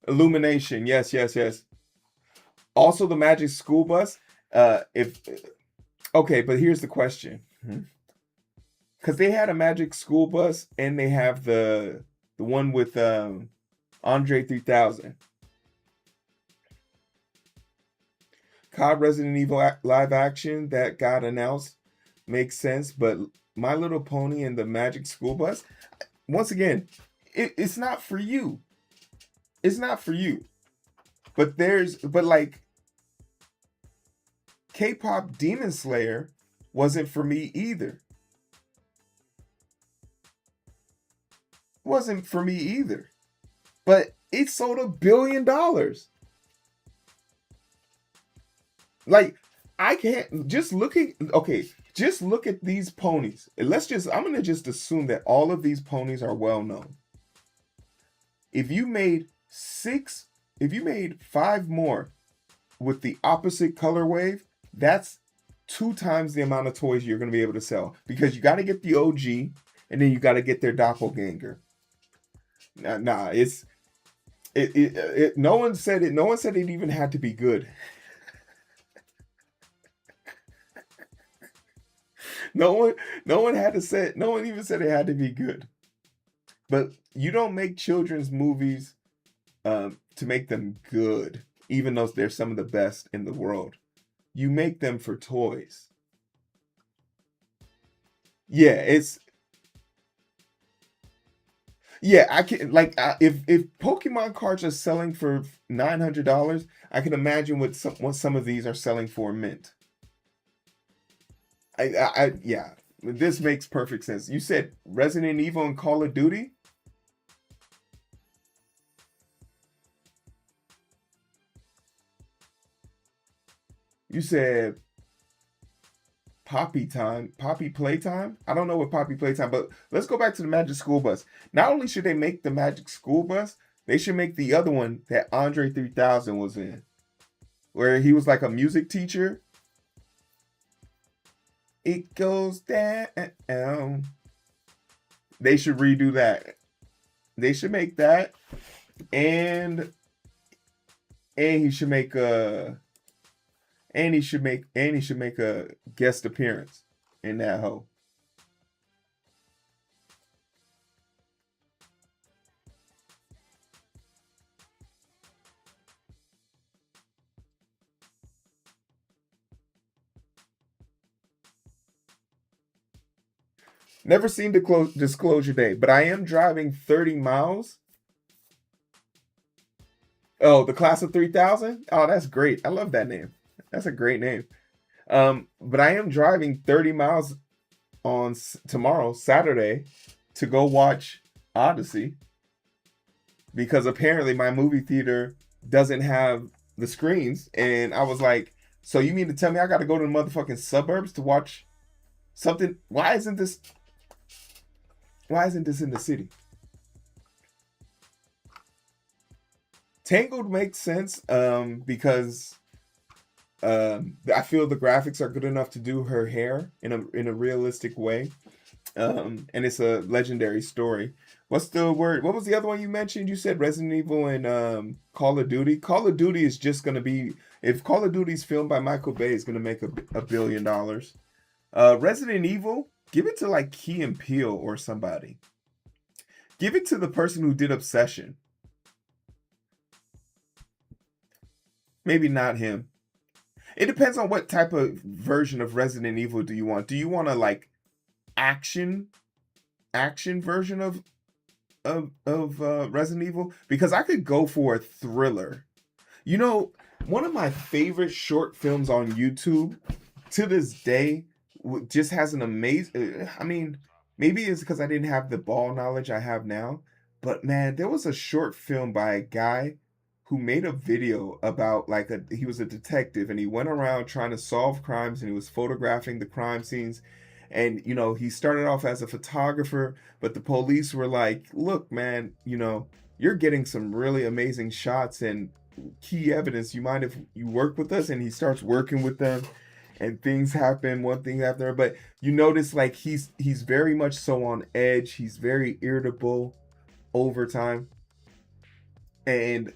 A: Illumination, yes, yes, yes. Also, the Magic School Bus. If okay, but here's the question. Because they had a Magic School Bus and they have the one with Andre 3000. COD Resident Evil live action that got announced makes sense, but My Little Pony and the Magic School Bus, once again, it's not for you. It's not for you. But like K-pop Demon Slayer wasn't for me either. Wasn't for me either. But it sold $1 billion. Like, I can't just looking okay, just look at these ponies. I'm gonna just assume that all of these ponies are well known. If you made five more with the opposite color wave, that's 2 times the amount of toys you're gonna be able to sell. Because you gotta get the OG and then you gotta get their doppelganger. Nah, no one said it even had to be good. No one even said it had to be good. But you don't make children's movies to make them good, even though they're some of the best in the world. You make them for toys. Yeah, I can if Pokemon cards are selling for $900, I can imagine what some of these are selling for mint. Yeah, this makes perfect sense. You said Resident Evil and Call of Duty? You said Poppy Playtime? I don't know what Poppy Playtime, but let's go back to the Magic School Bus. Not only should they make the Magic School Bus, they should make the other one that Andre 3000 was in, where he was like a music teacher. It goes down. They should redo that. They should make that, and he should make a he should make a guest appearance in that hoe. Never seen Disclosure Day, but I am driving 30 miles. Oh, the class of 3000? Oh, that's great. I love that name. That's a great name. But I am driving 30 miles on tomorrow, Saturday, to go watch Odyssey because apparently my movie theater doesn't have the screens. And I was like, so you mean to tell me I got to go to the motherfucking suburbs to watch something? Why isn't this in the city? Tangled makes sense because I feel the graphics are good enough to do her hair in a realistic way. And it's a legendary story. What's the word? What was the other one you mentioned? You said Resident Evil and Call of Duty. Call of Duty is just gonna be, if Call of Duty is filmed by Michael Bay, it's gonna make $1 billion. Resident Evil, give it to like Key and Peele or somebody. Give it to the person who did Obsession. Maybe not him. It depends on what type of version of Resident Evil do you want. Do you want a like action version of Resident Evil? Because I could go for a thriller. You know, one of my favorite short films on YouTube to this day just has an amazing. I mean, maybe it's because I didn't have the ball knowledge I have now, but man, there was a short film by a guy who made a video about like he was a detective and he went around trying to solve crimes and he was photographing the crime scenes. And he started off as a photographer, but the police were like, "Look, man, you're getting some really amazing shots and key evidence. You mind if you work with us?" And he starts working with them, and things happen, one thing after. But you notice like he's very much so on edge. He's very irritable over time, and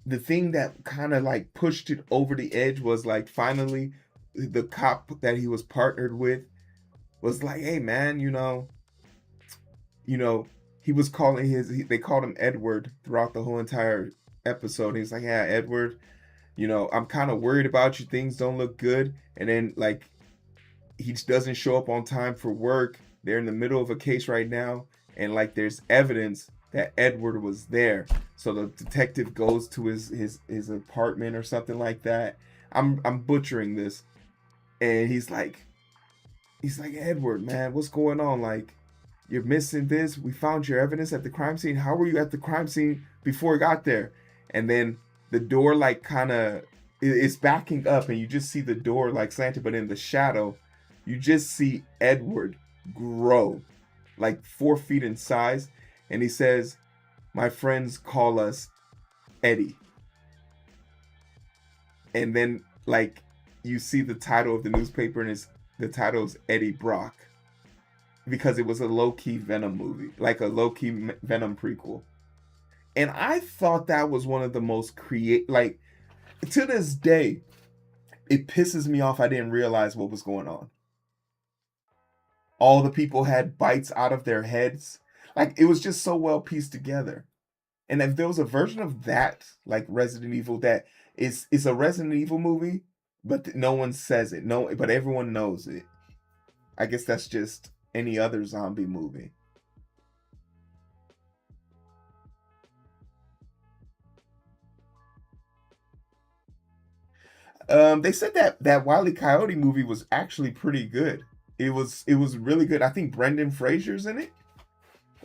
A: the thing that kind of like pushed it over the edge was like finally the cop that he was partnered with was like, "Hey man, you know, he was calling they called him Edward throughout the whole entire episode. He's like, yeah, Edward, I'm kind of worried about you. Things don't look good." And then like he just doesn't show up on time for work. They're in the middle of a case right now, and like there's evidence that Edward was there. So the detective goes to his apartment or something like that. I'm butchering this, and he's like, "Edward, man, what's going on? Like, you're missing this. We found your evidence at the crime scene. How were you at the crime scene before it got there?" And then the door like kind of is backing up, and you just see the door like slanted, but in the shadow, you just see Edward grow like 4 feet in size, and he says, "My friends call us Eddie." And then like you see the title of the newspaper, and the title is Eddie Brock, because it was a low-key Venom movie, like a low-key Venom prequel. And I thought that was one of the most like, to this day, it pisses me off I didn't realize what was going on. All the people had bites out of their heads. Like, it was just so well pieced together. And if there was a version of that, like Resident Evil, that is a Resident Evil movie, but no one says it. No, but everyone knows it. I guess that's just any other zombie movie. They said that Wile E. Coyote movie was actually pretty good. It was really good. I think Brendan Fraser's in it.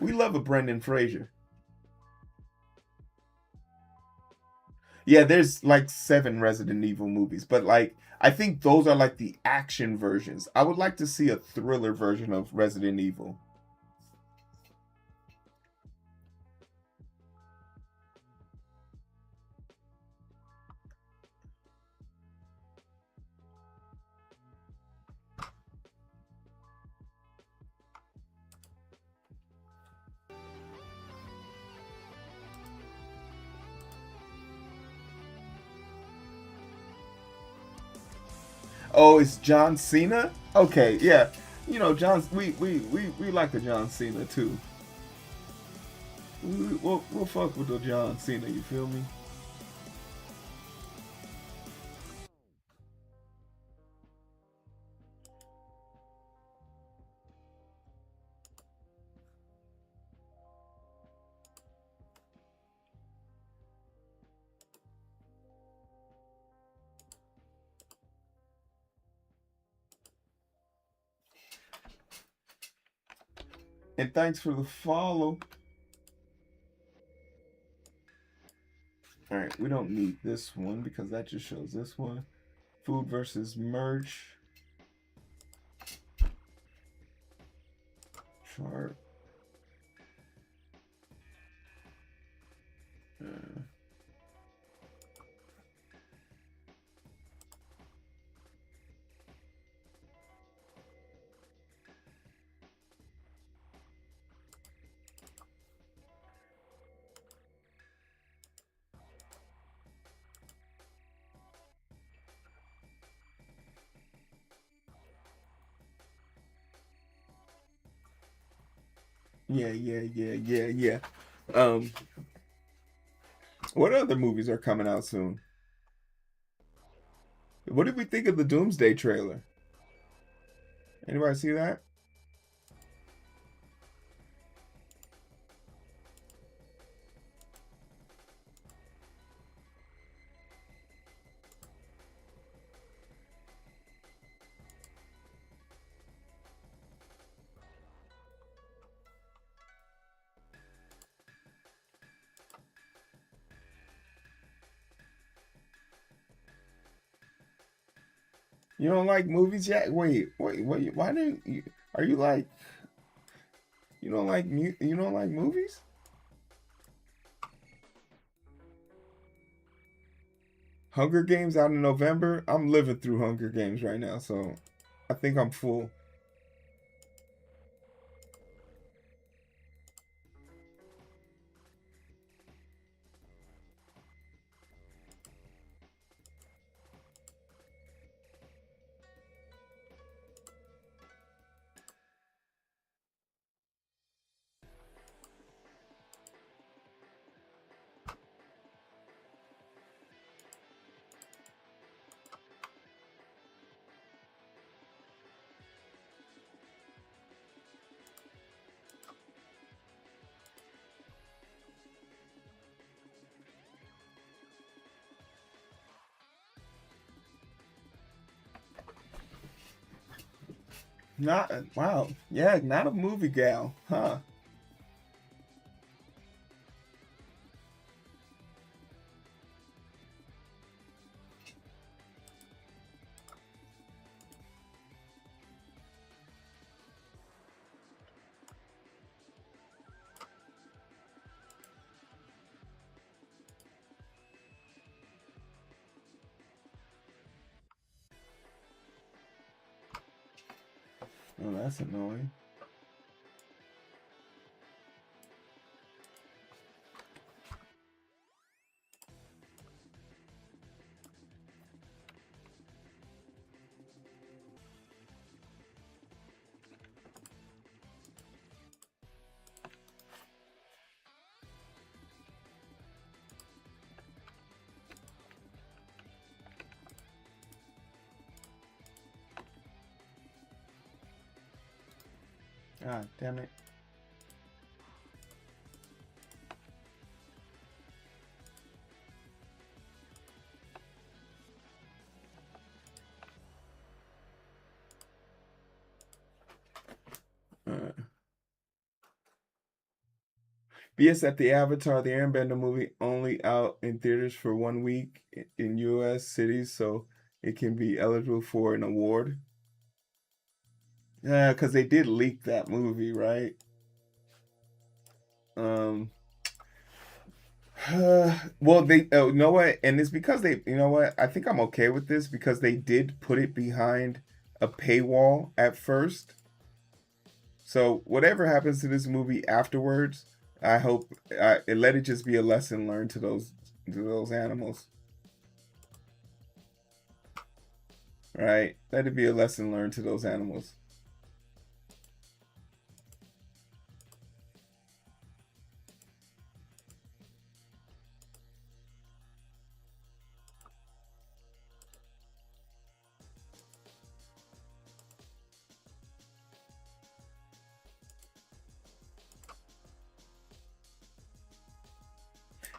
A: We love a Brendan Fraser. Yeah, there's like 7 Resident Evil movies, but like I think those are like the action versions. I would like to see a thriller version of Resident Evil. Oh, it's John Cena? Okay, yeah. John, we like the John Cena too. We'll fuck with the John Cena, you feel me? And thanks for the follow. All right, we don't need this one because that just shows this one. Food versus merch. Chart. Yeah. Um, what other movies are coming out soon? What did we think of the Doomsday trailer? Anybody see that? You don't like movies yet? Wait. Why didn't you? Are you like you don't like you don't like movies? Hunger Games out in November. I'm living through Hunger Games right now, so I think I'm full. Not wow. Yeah, not a movie gal, huh? Oh, that's annoying. God damn it. Uh, BS at the Avatar, the Airbender movie, only out in theaters for 1 week in U.S. cities, so it can be eligible for an award. Yeah, because they did leak that movie, right? Um, well, they, oh, you know what? And it's because they, you know what? I think I'm okay with this because they did put it behind a paywall at first. So whatever happens to this movie afterwards, I hope let it just be a lesson learned to those animals, right? Let it be a lesson learned to those animals.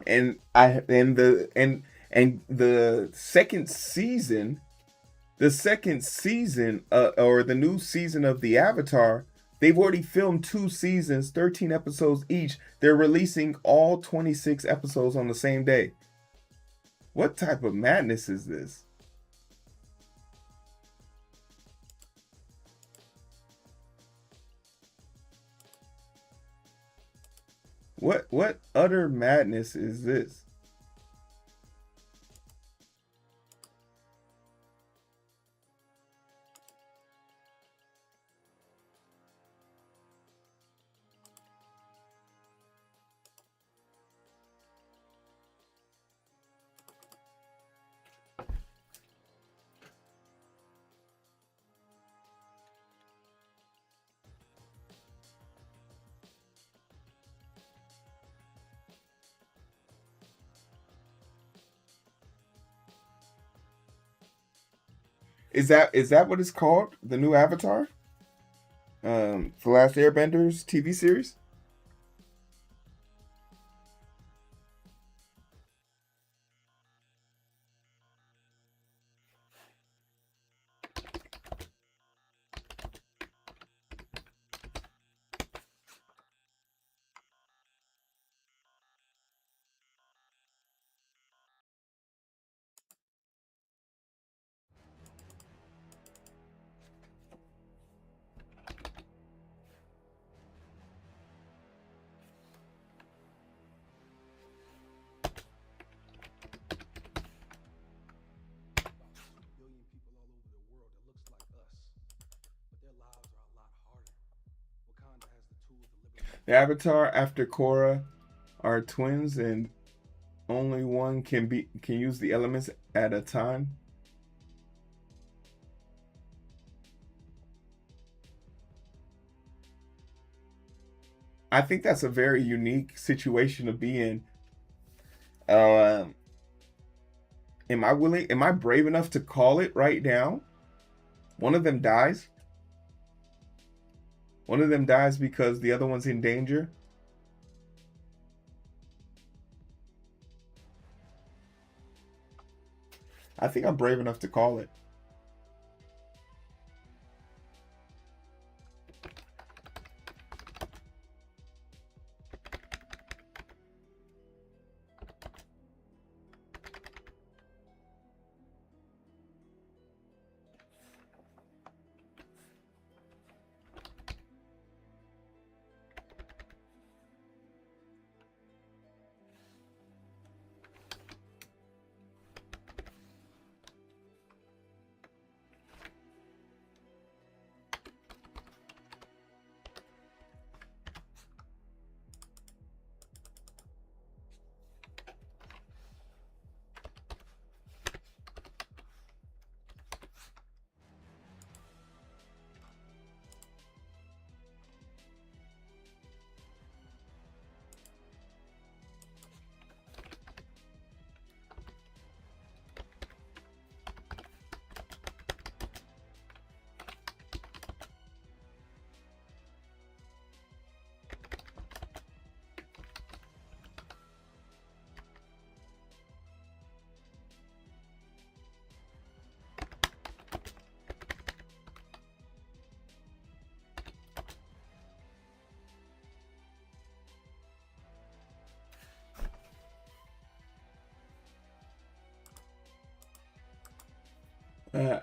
A: And the second season or the new season of the Avatar, They've already filmed 2 seasons, 13 episodes each. They're releasing all 26 episodes on the same day. What type of madness is this? What utter madness is this? Is that what it's called? The new Avatar? The Last Airbenders TV series?
B: Billion people all over the world that looks like us, but their lives are a lot harder. Wakanda has the tools to liberate.
A: The Avatar after Korra are twins, and only one can use the elements at a time. I think that's a very unique situation to be in. Uh, am I brave enough to call it right now? One of them dies. One of them dies because the other one's in danger. I think I'm brave enough to call it.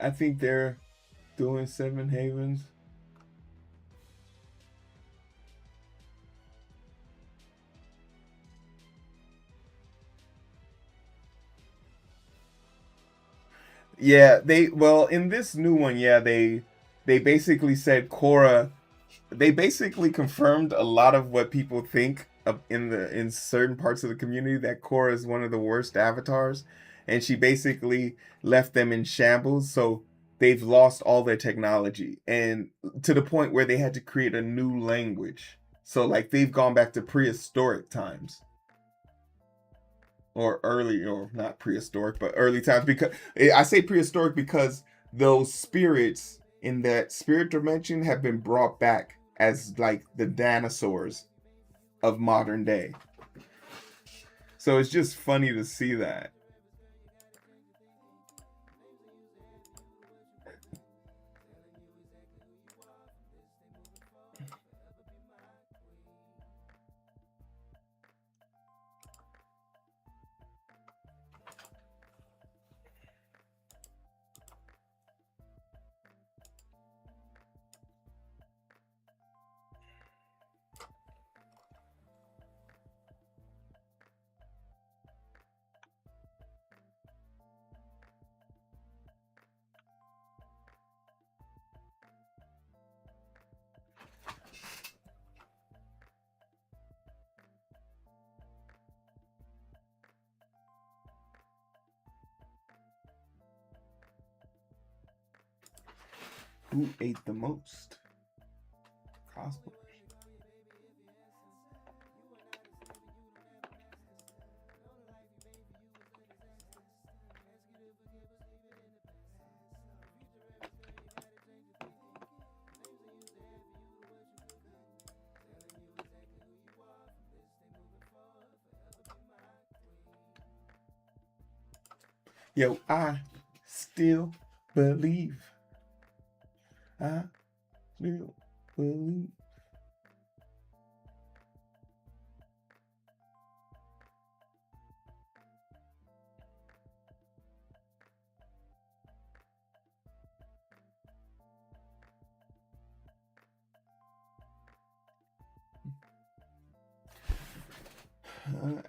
A: I think they're doing Seven Havens. Yeah, they well in this new one, yeah, they basically said Korra. They basically confirmed a lot of what people think of in certain parts of the community that Korra is one of the worst avatars, and she basically left them in shambles. So they've lost all their technology, and to the point where they had to create a new language. So like they've gone back to prehistoric times or early, or not prehistoric but early times, because I say prehistoric because those spirits in that spirit dimension have been brought back as like the dinosaurs of modern day. So it's just funny to see that. Who ate the most? Cosplayers. Yo, I still believe. I still believe.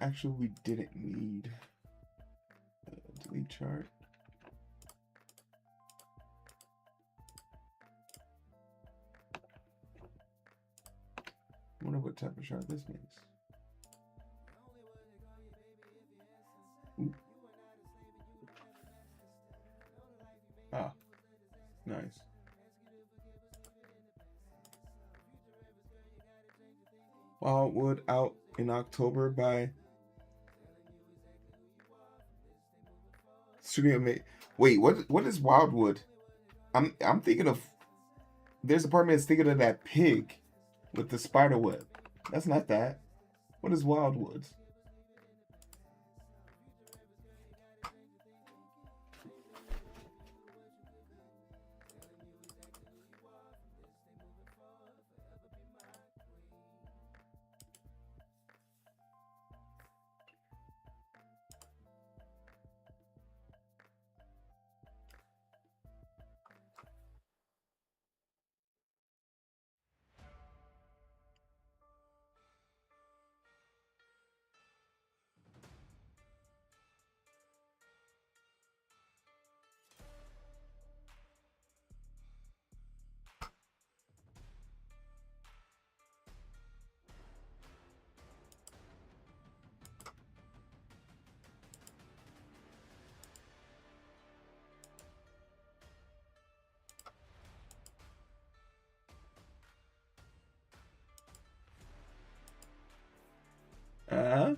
A: Actually, we didn't need a delete chart. I wonder what type of chart this means. Ooh. Ah, nice. Wildwood out in October by Studio Mate. Wait, what is Wildwood? I'm thinking of, there's a part of me that's thinking of that pig with the spider web. That's not that. What is Wildwood? Uh-huh.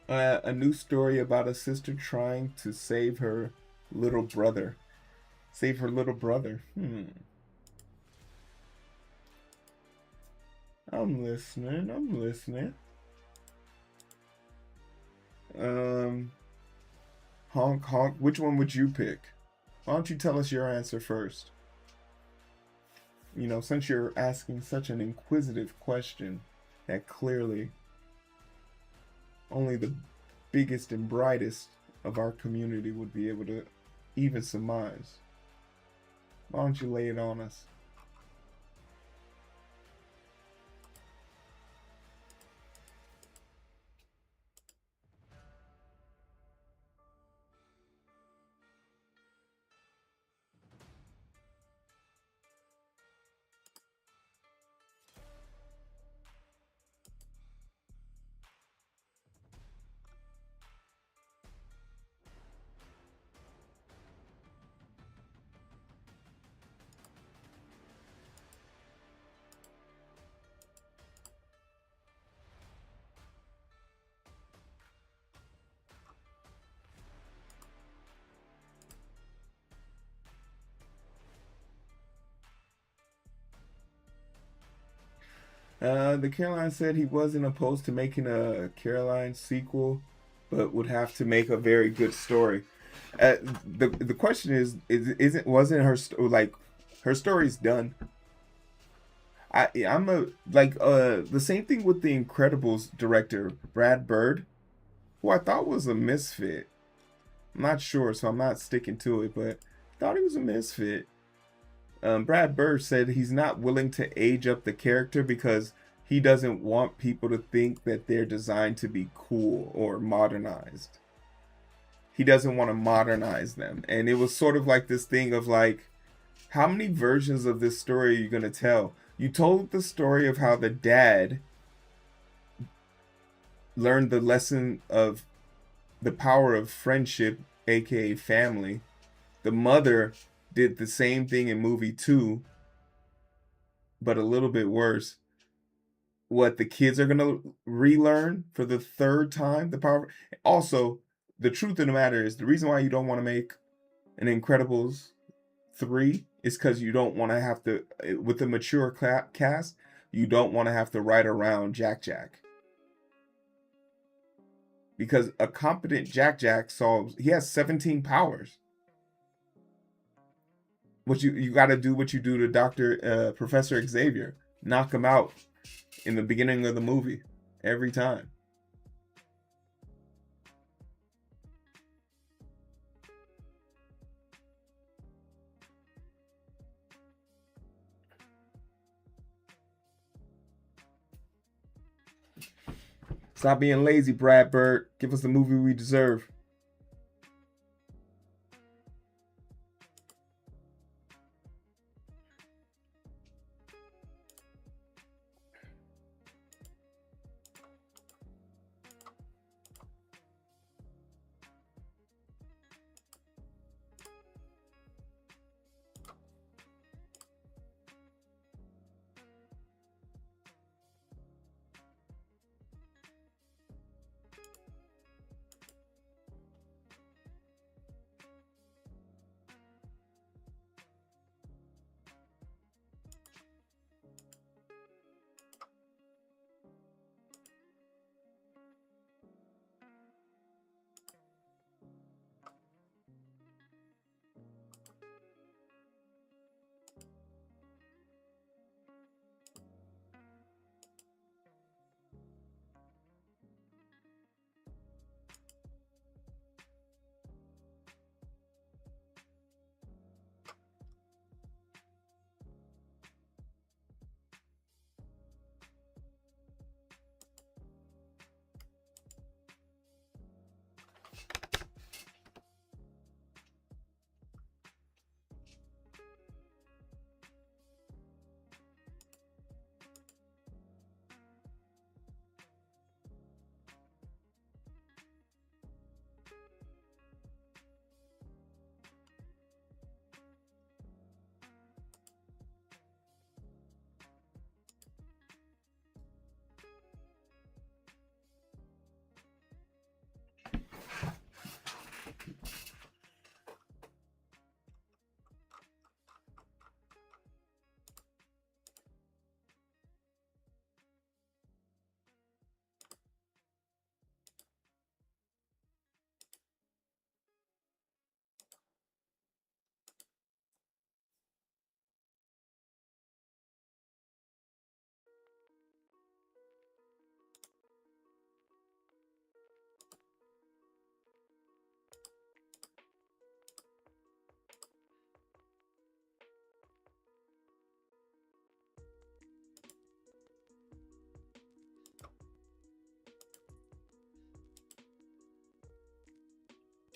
A: A new story about a sister trying to save her little brother. Save her little brother. I'm listening. I'm listening. Honk honk. Which one would you pick? Why don't you tell us your answer first? You know, since you're asking such an inquisitive question that clearly only the biggest and brightest of our community would be able to even surmise. Why don't you lay it on us? The Caroline said he wasn't opposed to making a Caroline sequel, but would have to make a very good story. The question isn't wasn't her like her story's done. I'm a like the same thing with the Incredibles director Brad Bird, who I thought was a misfit. I'm not sure, so I'm not sticking to it, but I thought he was a misfit. Brad Bird said he's not willing to age up the character because he doesn't want people to think that they're designed to be cool or modernized. he doesn't want to modernize them. And it was sort of like this thing of like, how many versions of this story are you going to tell? You told the story of how the dad learned the lesson of the power of friendship, aka family. The mother did the same thing in movie 2, but a little bit worse. What the kids are going to relearn for the third time, the power. Also, the truth of the matter is the reason why you don't want to make an Incredibles 3 is because you don't want to have to, with the mature cast, you don't want to have to write around Jack. Because a competent Jack solves, he has 17 powers. What you got to do what you do to Professor Xavier, knock him out in the beginning of the movie every time. Stop being lazy, Brad Bird. Give us the movie we deserve.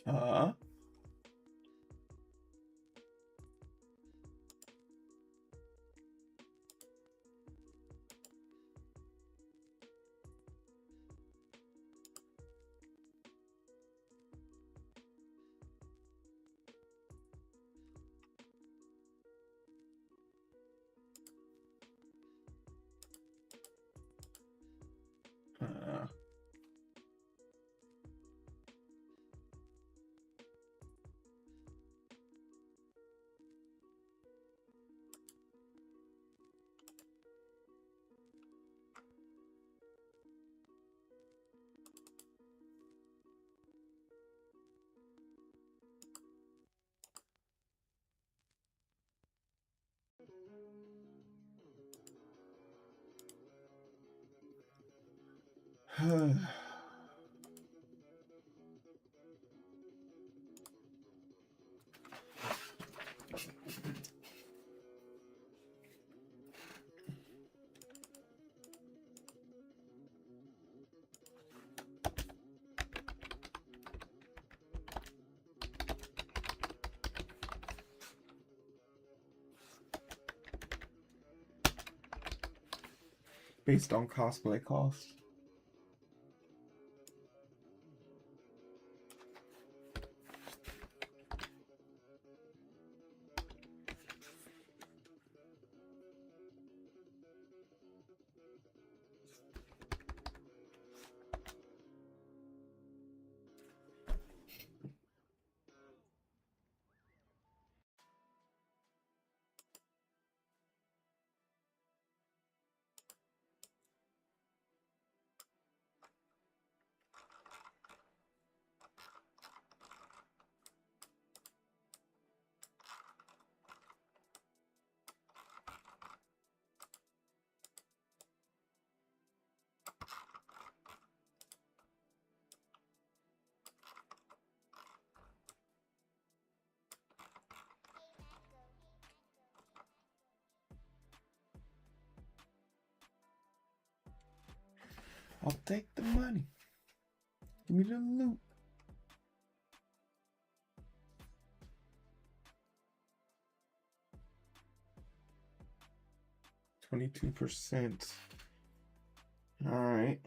A: Uh-huh. Uh-huh. based on cosplay cost. I'll take the money. Give me the loot. %. All right.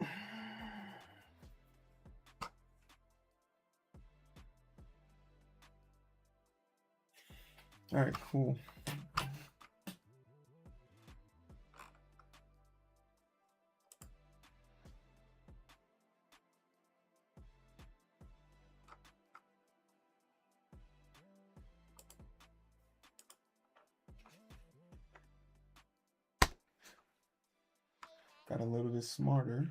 A: All right, cool. Got a little bit smarter.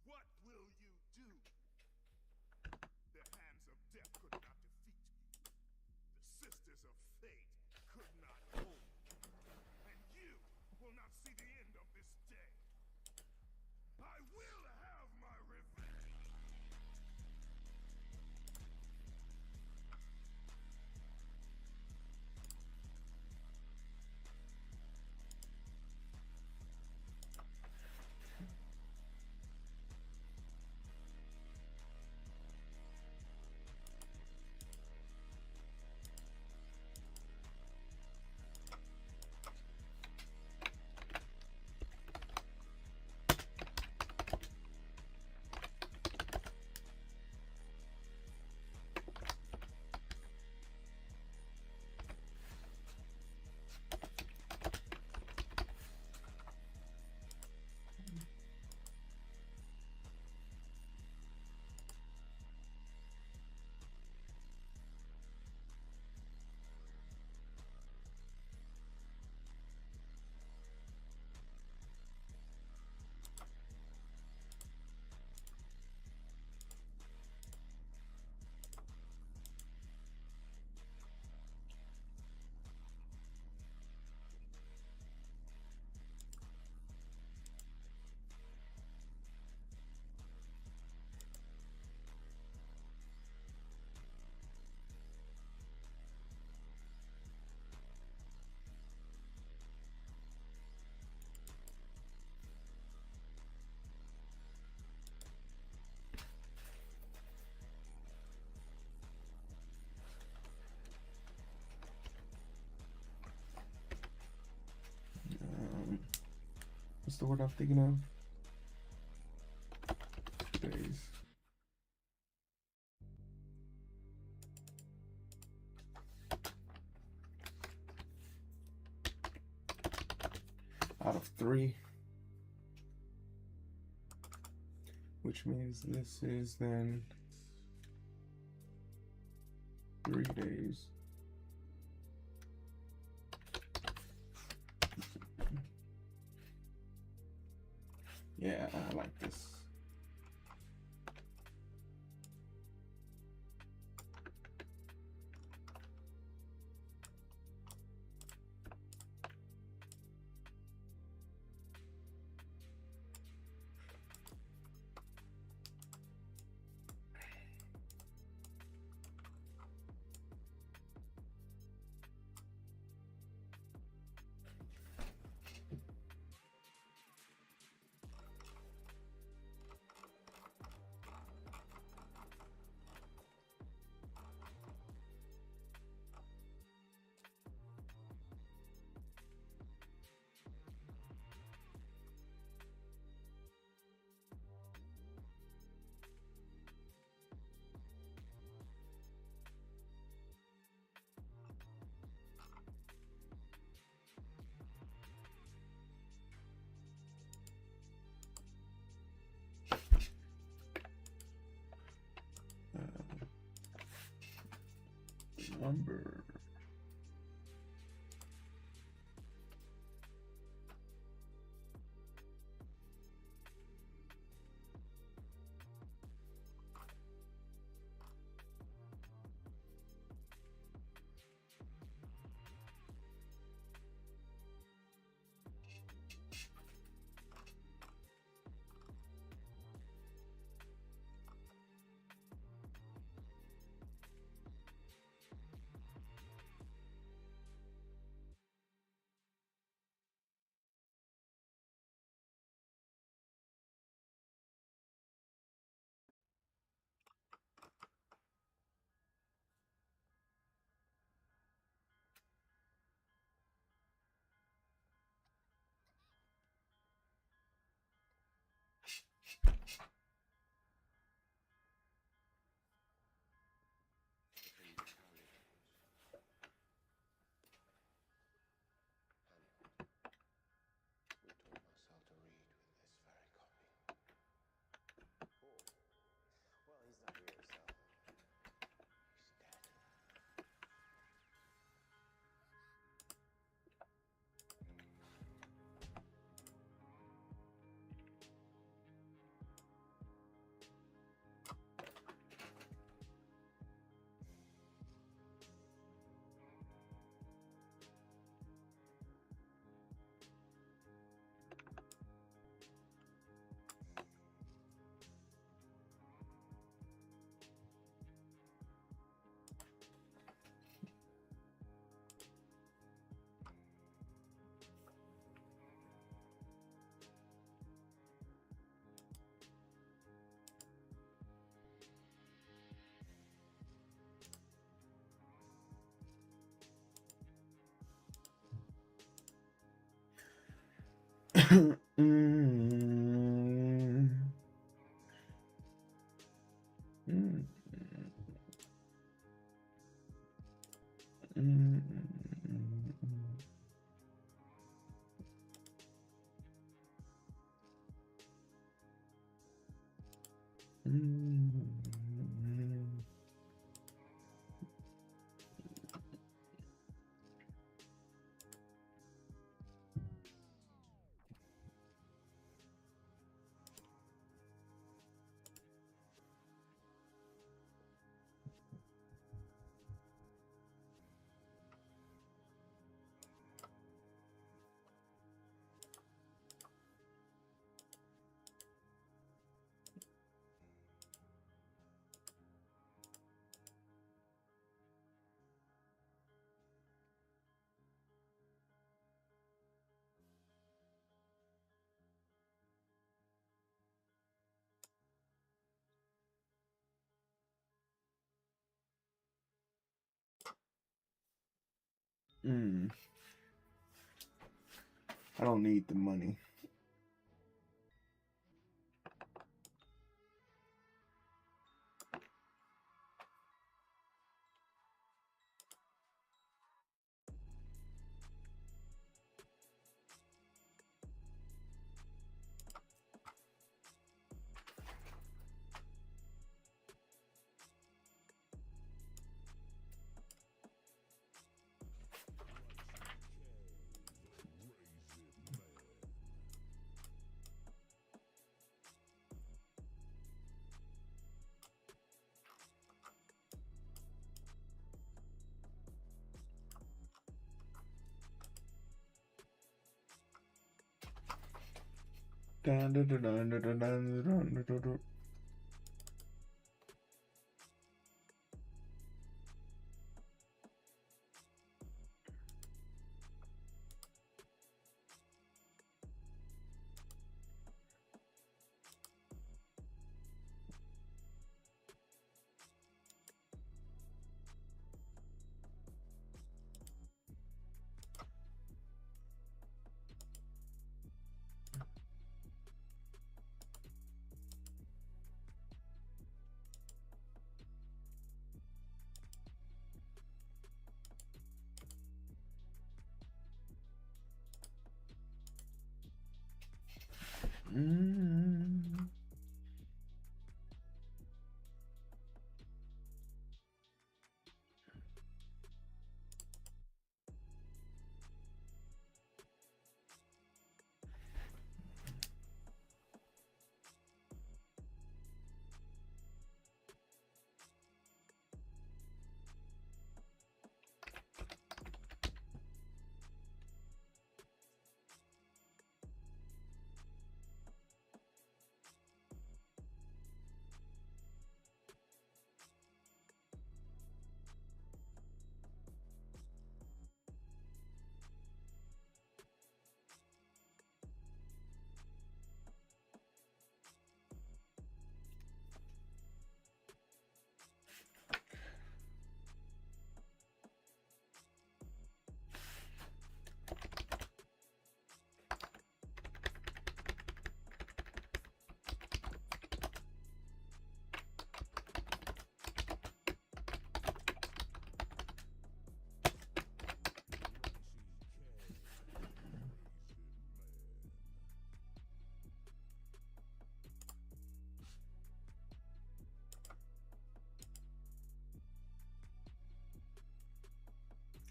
C: What will you do? The hands of death could not defeat me. The sisters of fate could not hold me. And you will not see the end of this day. I will have my revenge.
A: What's the word I'm thinking of? Days. Out of 3. Which means this is then 3 days. Yeah, I like this. Lumber.
D: Well, he's not here, so he's dead.
A: I don't need the money. Dun, dun, dun, dun, dun, dun, dun, dun, dun, dun.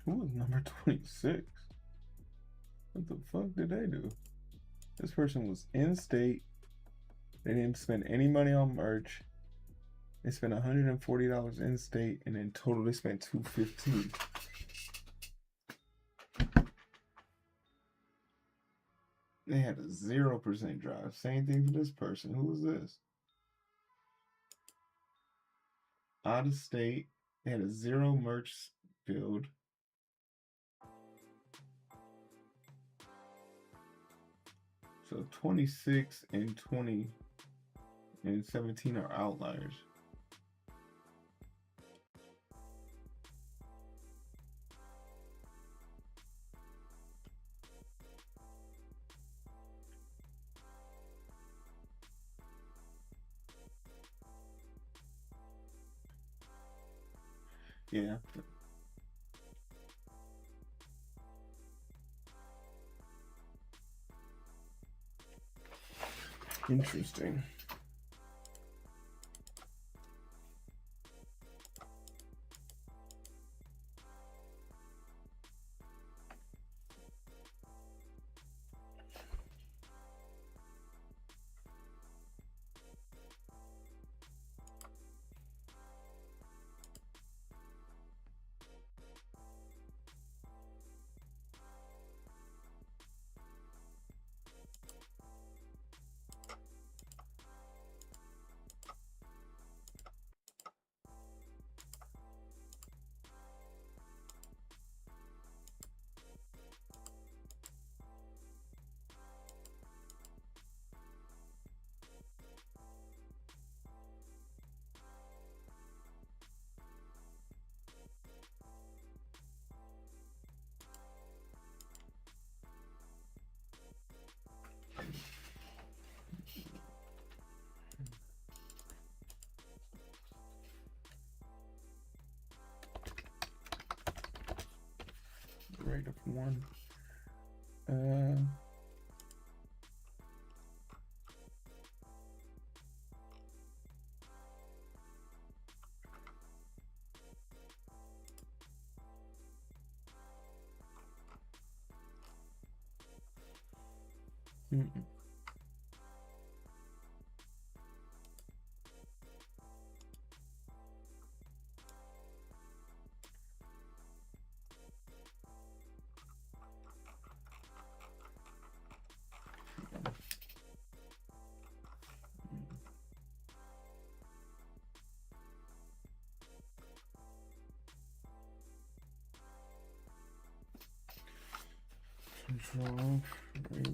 A: Who was number 26? What the fuck did they do? This person was in state. They didn't spend any money on merch. They spent $140 in state, and in total they spent $215. They had a 0% drive. Same thing for this person. Who was this? Out of state. They had a 0 merch build. So 26 and 20 and 17 are outliers. Yeah. Interesting. Rate of 1. Control rate.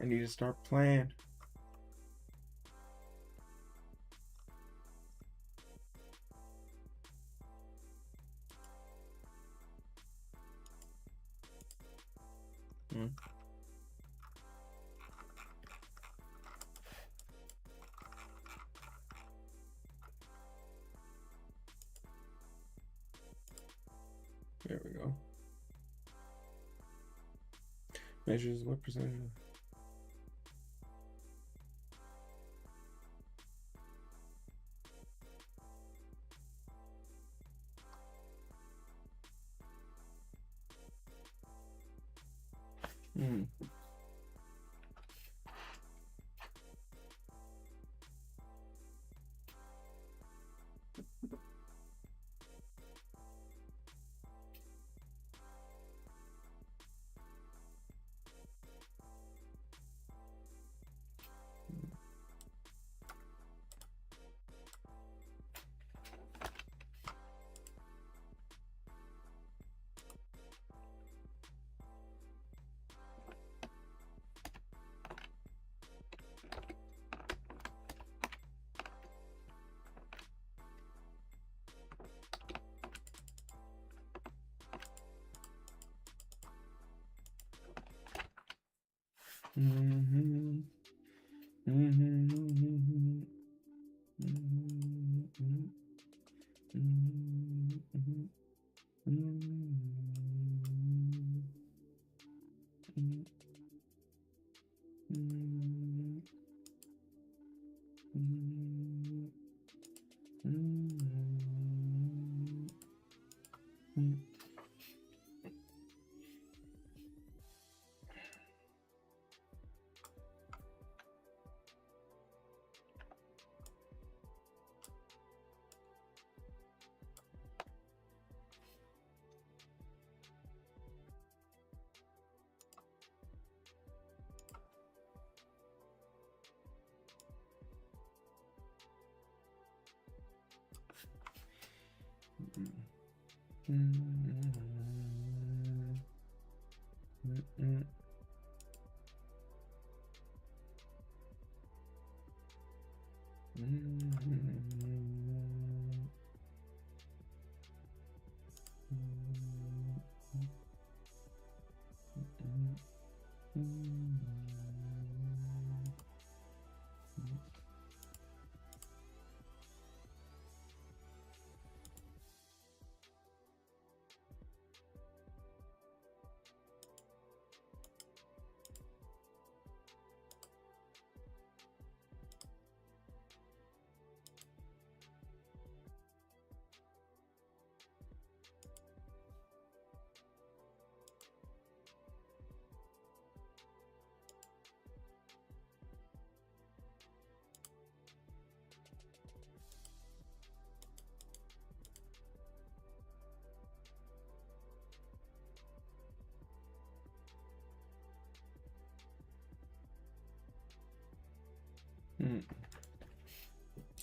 A: I need to start playing. There we go. Measures what percentage of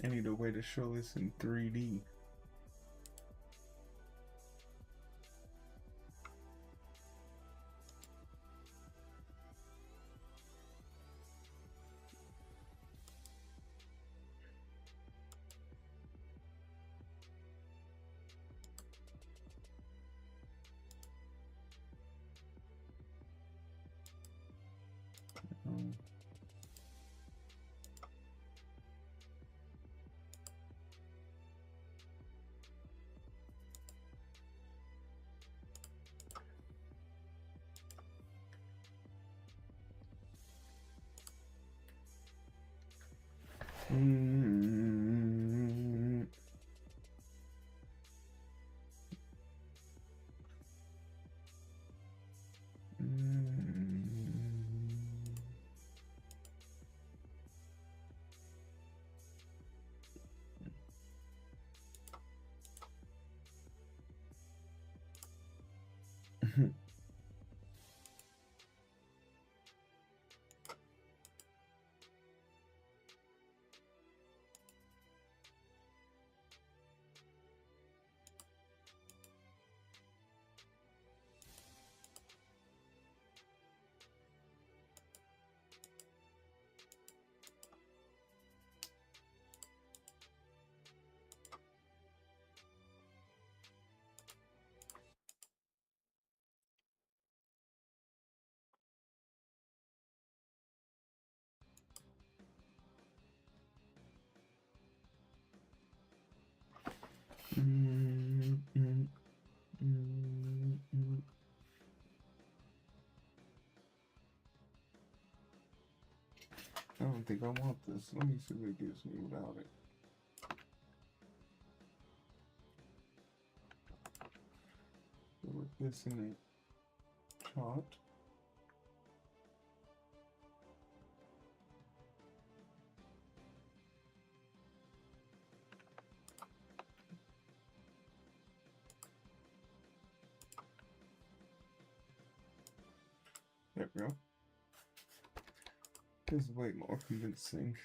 A: I need a way to show this in 3D. I don't think I want this. Let me see what it gives me without it. With this in it. Chart. There we go. This is way more convincing.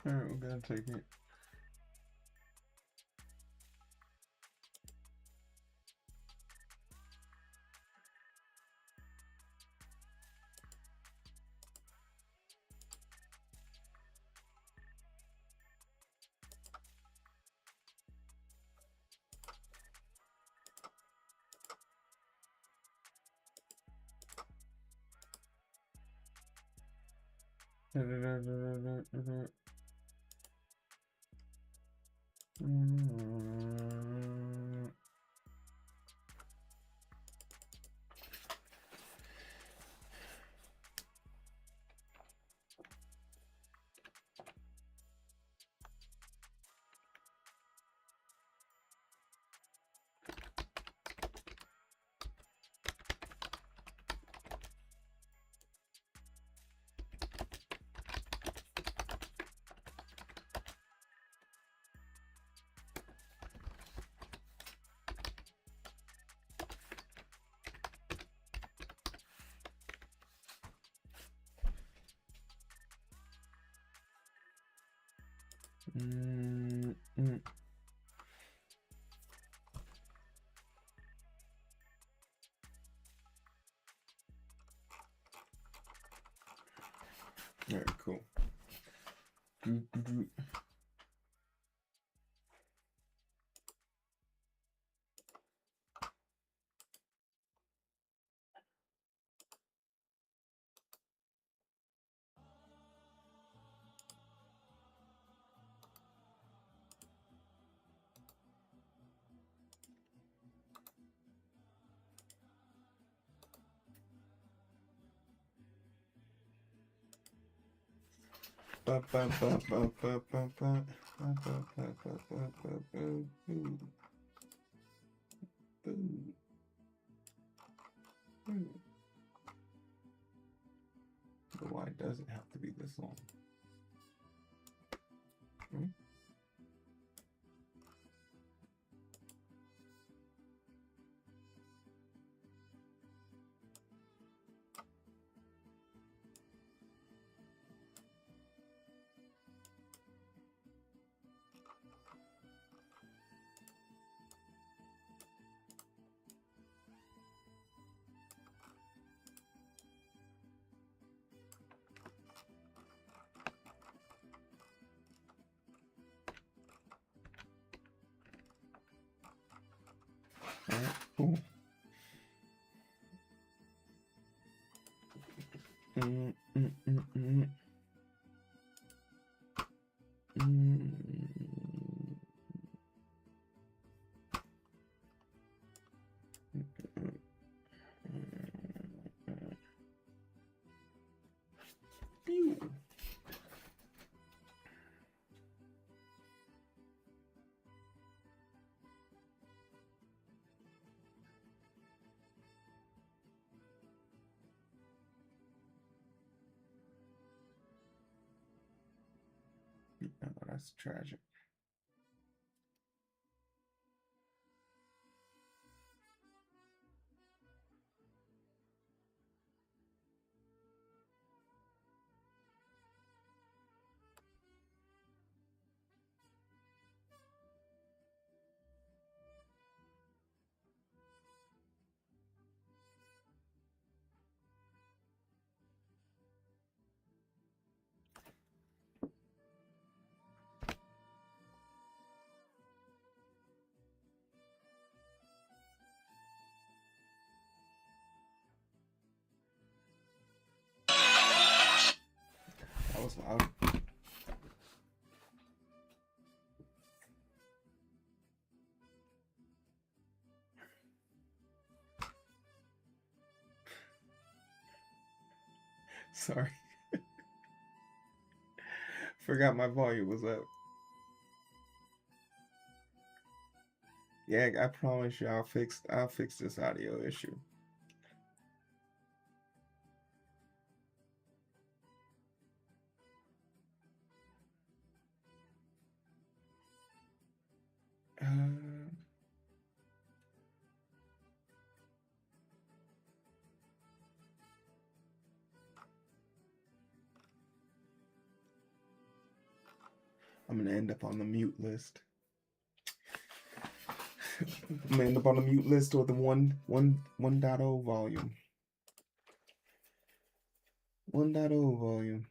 A: All right, we're gonna take it. All right, cool. But why does it have to be this long? All right, cool. Pew. Oh, that's tragic. That was loud. Sorry. Forgot my volume was up. Yeah, I promise you I'll fix this audio issue. I'm gonna end up on the mute list. I'm gonna end up on the mute list or the 1.0 volume. 1.0 volume.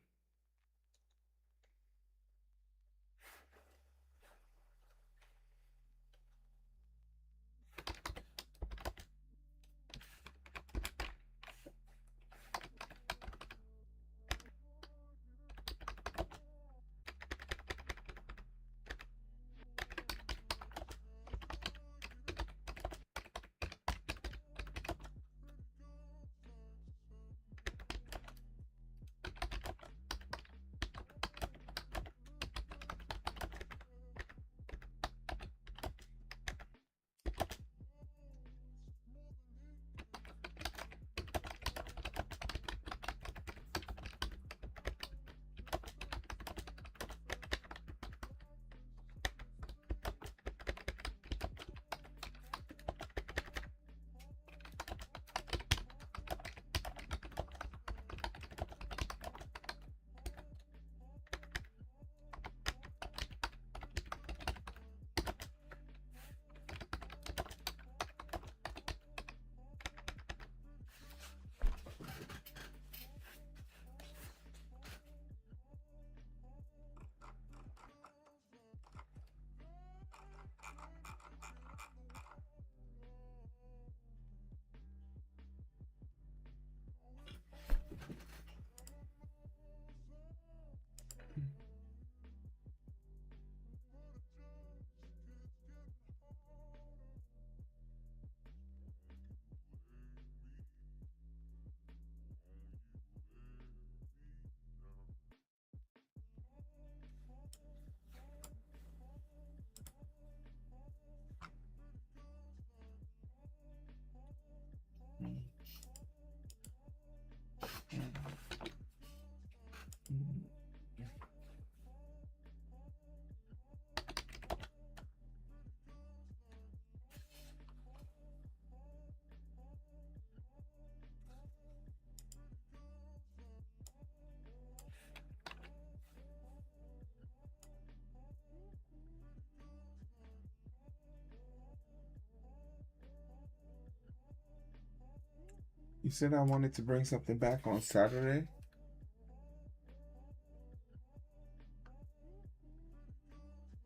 A: You said I wanted to bring something back on Saturday?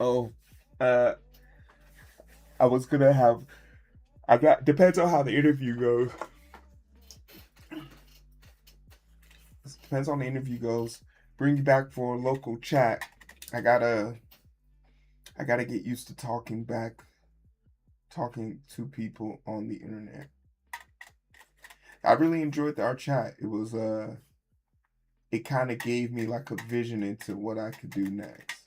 A: Oh, uh, I was gonna have. Depends on how the interview goes. Depends on the interview goes. Bring you back for a local chat. I gotta get used to talking to people on the internet. I really enjoyed our chat. It was it kind of gave me like a vision into what I could do next.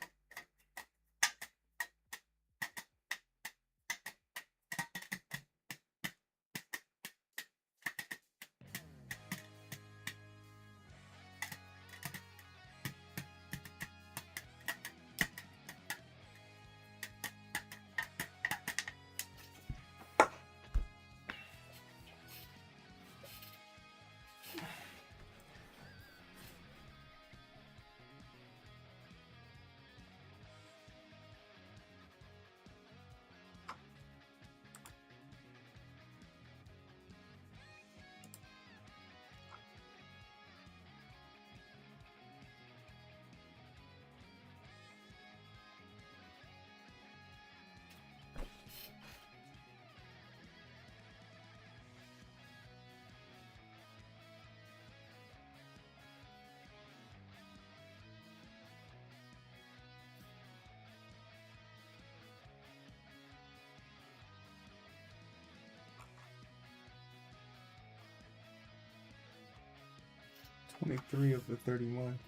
A: $23 of the 31.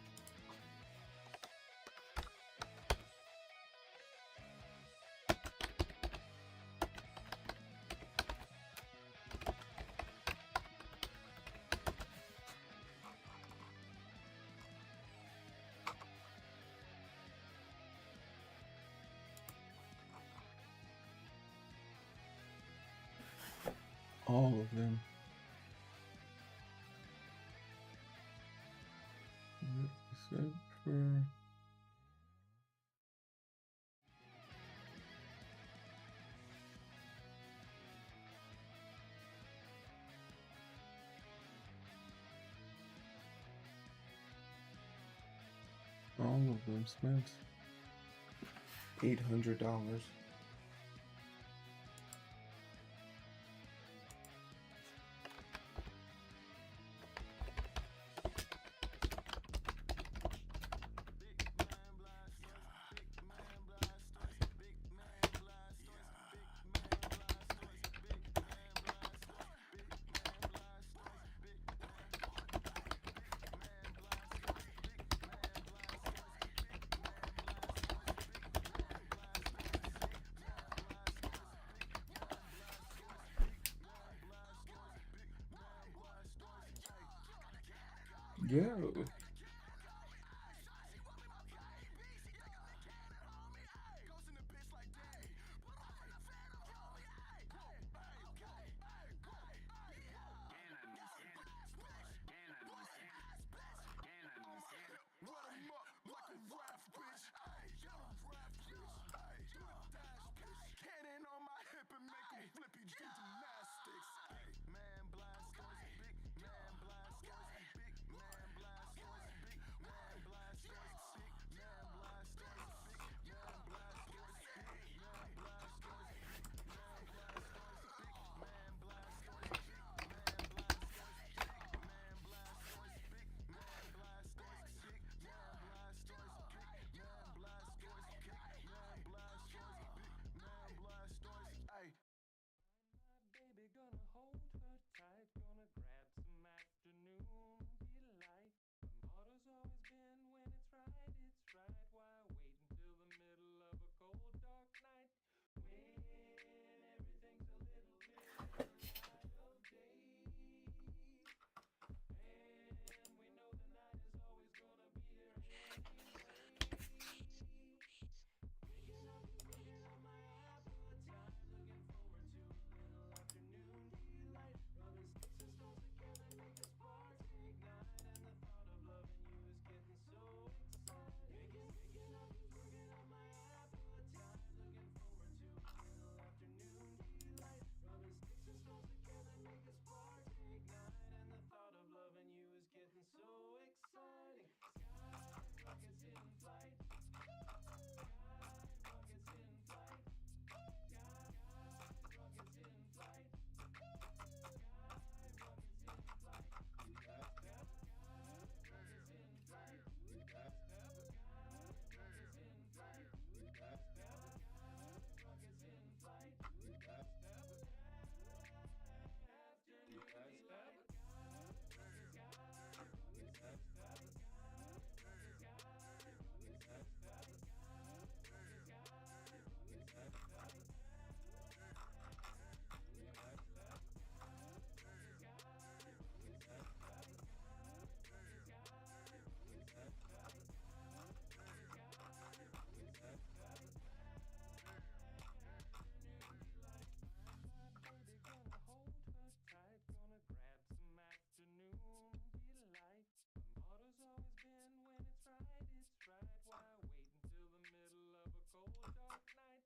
A: All of them. Except for Some of them spent $800. Yo.
C: Cannon on my hip and make him flippy do gymnastics. Man blasters, big man blasters, big man blasters, big man blasters, big man blasters, big man blasters, big man blasters, big man blasters, big man blasters, big man blasters, big man blasters, big man blasters, big man blasters, big man blasters, big man blasters, ay.
B: My baby gonna hold her tight, gonna grab some afternoon delight. My motto's always been when it's right, why wait until the middle of a cold dark night? When everything's a little bit light of day. And we know the night is always gonna be here anyway. Cooking up my appetite, looking forward to a little afternoon delight. Rubbing sticks and stones together, make a spark ignite. And the thought of loving you is getting so exciting. Cooking up my appetite, looking forward to a little afternoon delight. Rubbing sticks and stones together, make a spark ignite. And the thought of loving you is getting so exciting. Sky rockets in flight. Rockets in flight. Sky rockets in flight. Sky rockets in flight. You got rockets in flight. You got rockets in flight. You got rockets in flight. You got afternoon delight. Gonna grab some afternoon delight. My motto's always been when it's right. Why wait until the middle of a cold dark night?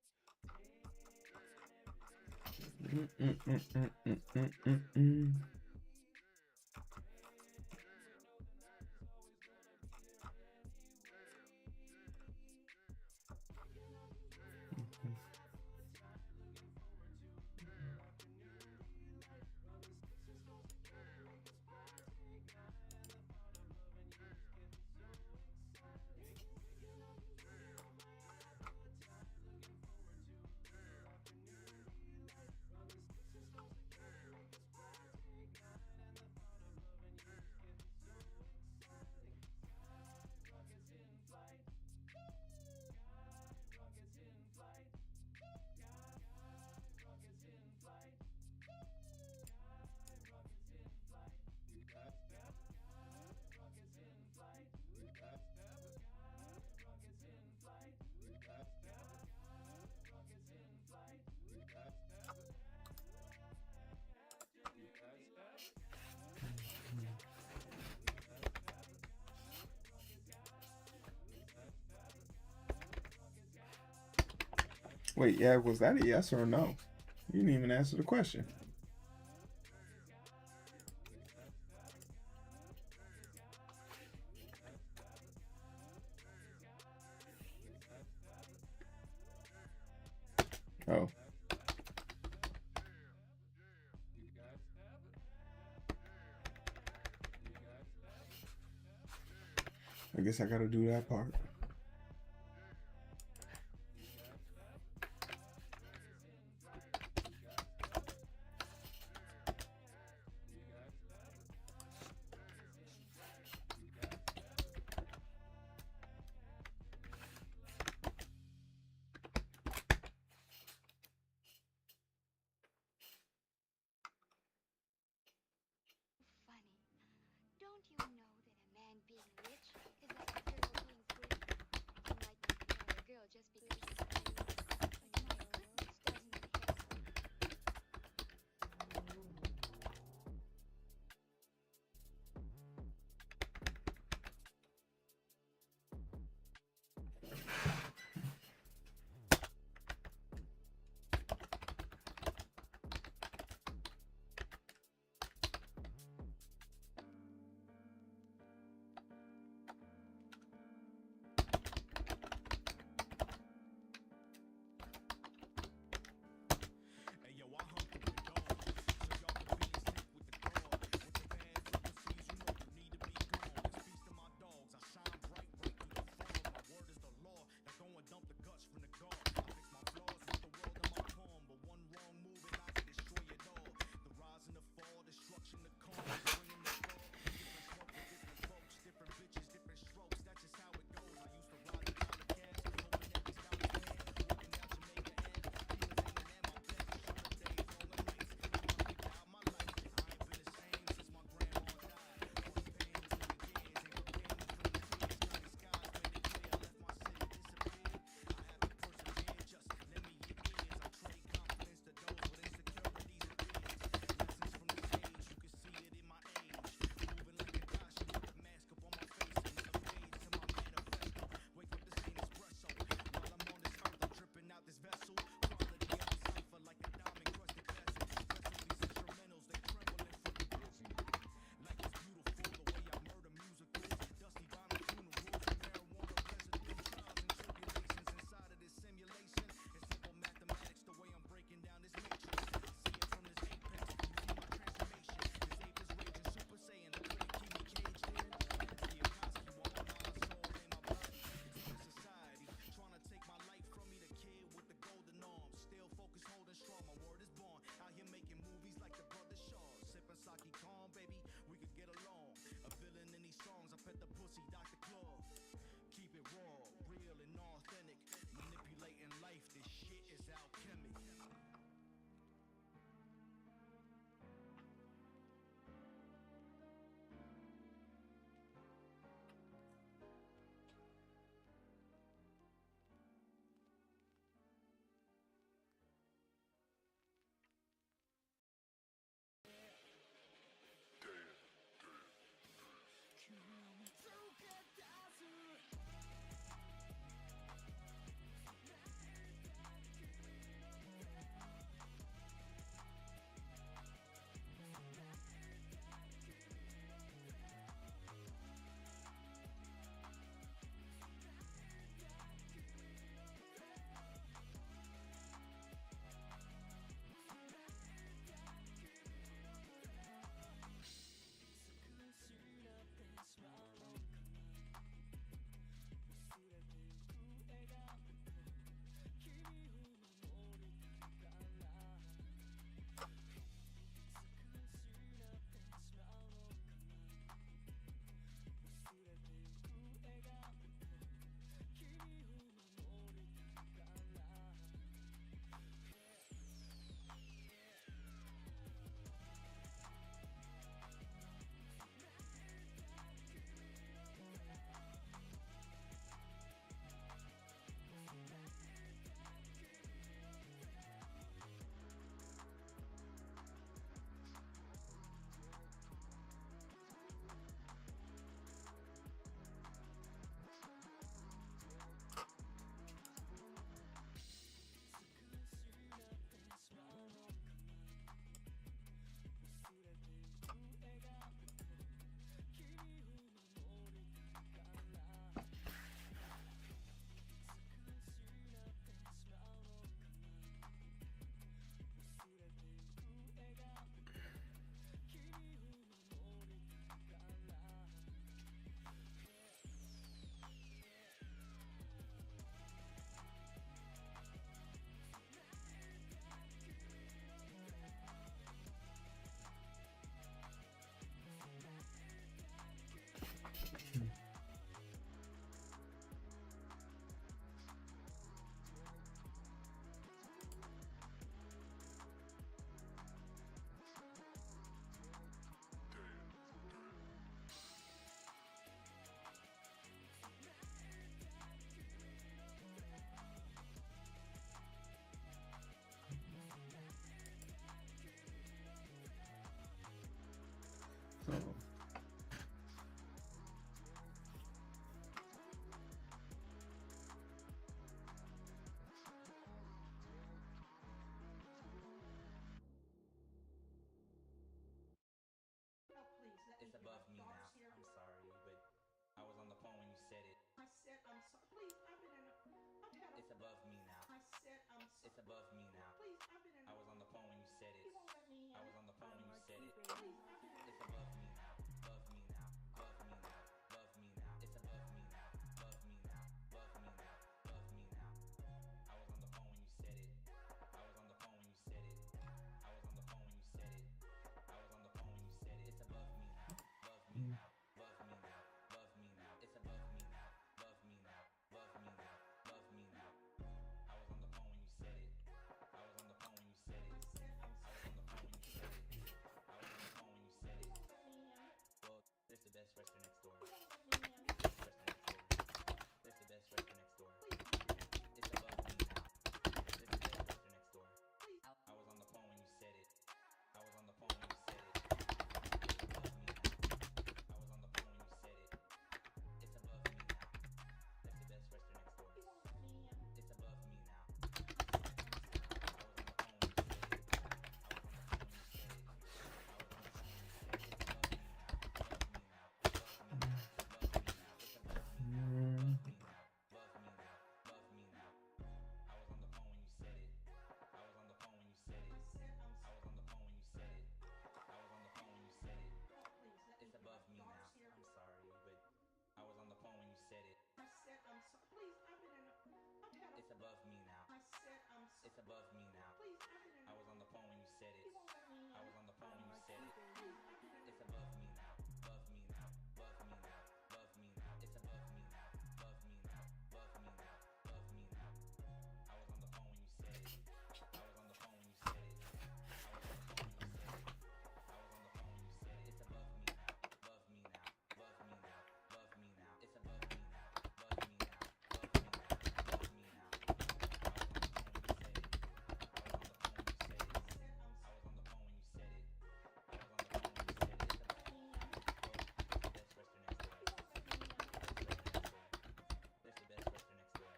A: Wait, yeah, was that a yes or a no? You didn't even answer the question. Oh. I guess I gotta do that part.
E: Funny. Don't you know that a man being rich is like a turtle being free? above me now.
B: Please, I've been in
E: I was on the phone when you said it.
B: You won't let me in.
E: I was on the phone when you said it.
B: Please, I've been in
E: It's above me now, above me now, above me now, above me now. It's above me now, above me now, above me now, above me now. I was on the phone when you said it. I was on the phone when you said it. I was on the phone when you said it. I was on the phone when you said it. It's above me now, above me now, above me now, above me now. It's above me now, above me now, above me now, above me now. I was on the phone when you said it. I was on the phone when you said it. I was on the phone when you said it. I was on the phone when you said it. Well, there's the best restaurant next door. There's the best restaurant next door. There's the best restaurant next door. It's above me now. There's the best restaurant next door. I was on the phone when you said it. I was on the phone when you said it. It's above me now. I was on the phone when you said it. It's above me now. There's the best restaurant next door. It's above me now. I was on the phone when you said it. I was on the phone when you said it. I was on the phone when you said it. It's above me now. Above me now. Above me now. Above me now. It's above me now. Above me now. Above me now. Above me now. I was on the phone when you said it. I was on the phone when you said it. I was on the phone when you said it. I was on the phone when you said it. It's above me now. I'm sorry, but I was on the phone when you said it.
B: I said I'm sorry. Please, I've been in
E: It's above me now.
B: I said I'm sorry.
E: It's above me now.
B: Please, I've been in
E: I was on the phone when you said it.
B: You won't let me in.
E: I was on the phone when you said it.
B: Please, I've been in
E: It's above me now. Above me now. Above me now. Above me now. It's above me now. Above me now. Above me now. Above me now. I was on the phone when you said it. I was on the phone when you said it. I was on the phone when you said it. I was on the phone when you said it. It's above me now. Above me now. Above me now. Above me now. It's above me now. Above me now. Above me now. Above me now. I was on the phone when you said it. I was on the phone when you said it. I was on the phone when you said it. I was on the phone when you said it. It's above me now. Well, there's the best restaurant next door. There's the best restaurant next door.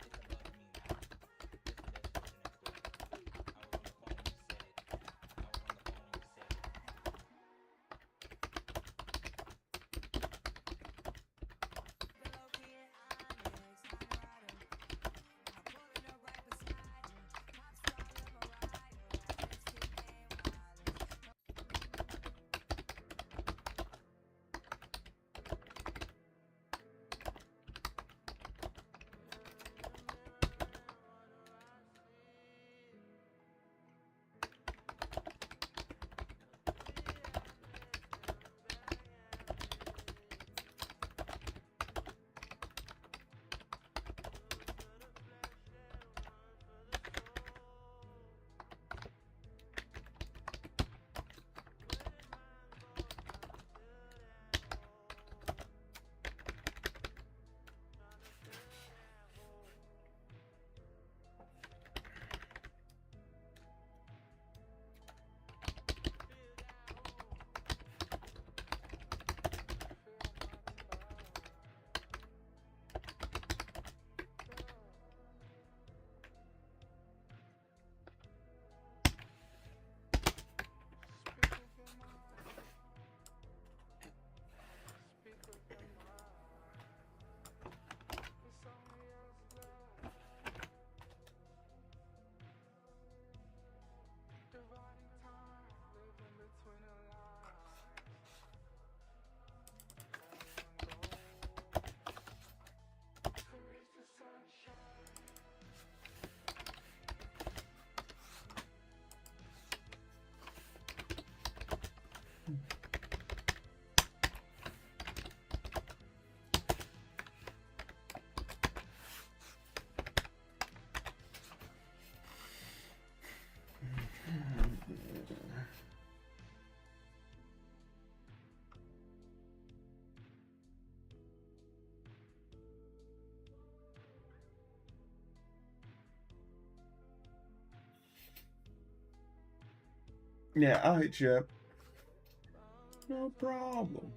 E: It's above me now. There's the best restaurant next door. I was on the phone when you said it. I was on the phone when you said it.
A: Yeah, I'll hit you up. No problem.